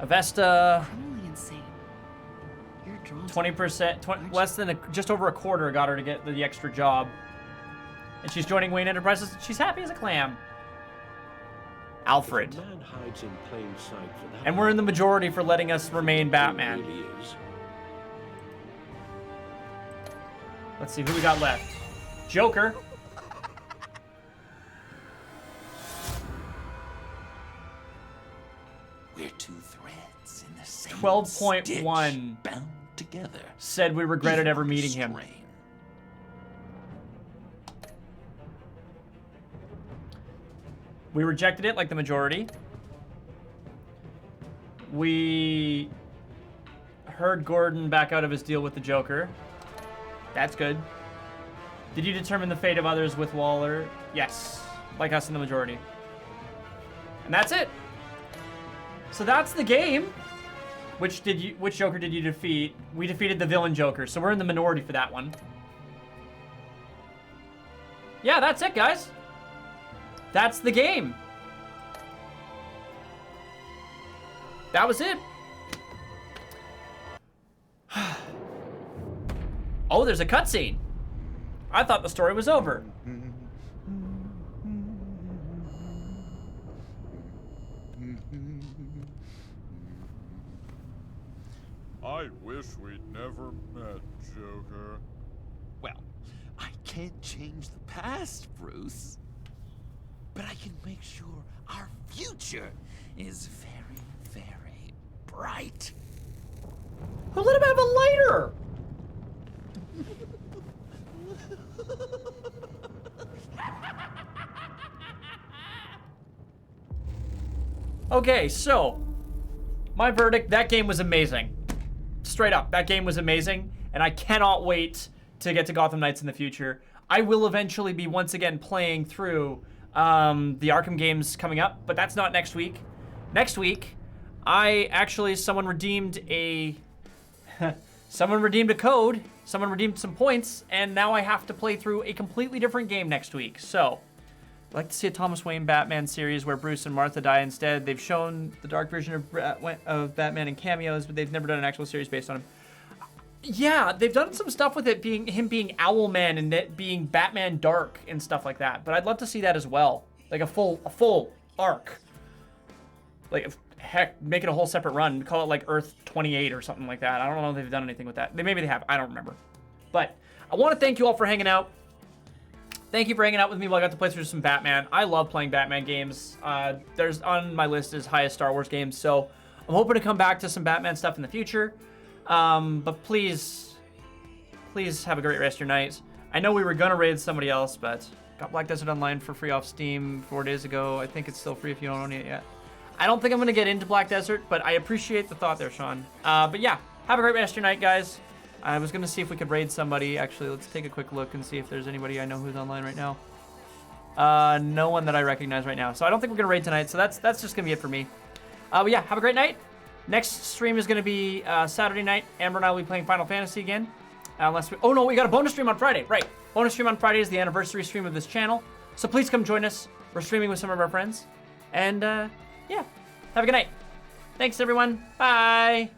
Avesta. Criminally insane. You're drawn 20%, less than just over a quarter got her to get the extra job. And she's joining Wayne Enterprises. She's happy as a clam. Alfred. Man hides in plain sight for that. And we're in the majority for letting us remain Batman. It really is. Let's see who we got left. Joker. We're two threads in the same 12.1 bound together. Said we regretted ever meeting him. We rejected it like the majority. We heard Gordon back out of his deal with the Joker. That's good. Did you determine the fate of others with Waller? Yes, like us in the majority. And that's it. So that's the game. Which Joker did you defeat? We defeated the villain Joker, so we're in the minority for that one. Yeah, that's it, guys. That's the game. That was it. Oh, there's a cutscene. I thought the story was over. I wish we'd never met, Joker. Well, I can't change the past, Bruce. But I can make sure our future is very, very bright. Who let him have a lighter? Okay, so my verdict, that game was amazing. Straight up, that game was amazing, and I cannot wait to get to Gotham Knights in the future. I will eventually be once again playing through the Arkham games coming up, but that's not next week. Next week, someone redeemed a code, someone redeemed some points, and now I have to play through a completely different game next week. So, I'd like to see a Thomas Wayne Batman series where Bruce and Martha die instead. They've shown the dark version of Batman in cameos, but they've never done an actual series based on him. Yeah, they've done some stuff with it being Owlman and it being Batman Dark and stuff like that. But I'd love to see that as well, like a full arc. Like, heck, make it a whole separate run. Call it like Earth 28 or something like that. I don't know if they've done anything with that. Maybe they have. I don't remember. But I want to thank you all for hanging out. Thank you for hanging out with me while I got to play through some Batman. I love playing Batman games. There's on my list is highest Star Wars games, so I'm hoping to come back to some Batman stuff in the future. But please please have a great rest of your night. I know we were gonna raid somebody else, but got Black Desert Online for free off Steam 4 days ago. I think it's still free if you don't own it yet. I don't think I'm gonna get into Black Desert, but I appreciate the thought there, Sean. But yeah, have a great rest of your night, guys. I was gonna see if we could raid somebody. Actually, let's take a quick look and see if there's anybody I know who's online right now. No one that I recognize right now. So I don't think we're gonna raid tonight. So that's just gonna be it for me. But yeah, have a great night. Next stream is gonna be Saturday night. Amber and I will be playing Final Fantasy again. Oh no, we got a bonus stream on Friday. Right, bonus stream on Friday is the anniversary stream of this channel. So please come join us. We're streaming with some of our friends. And yeah, have a good night. Thanks everyone. Bye.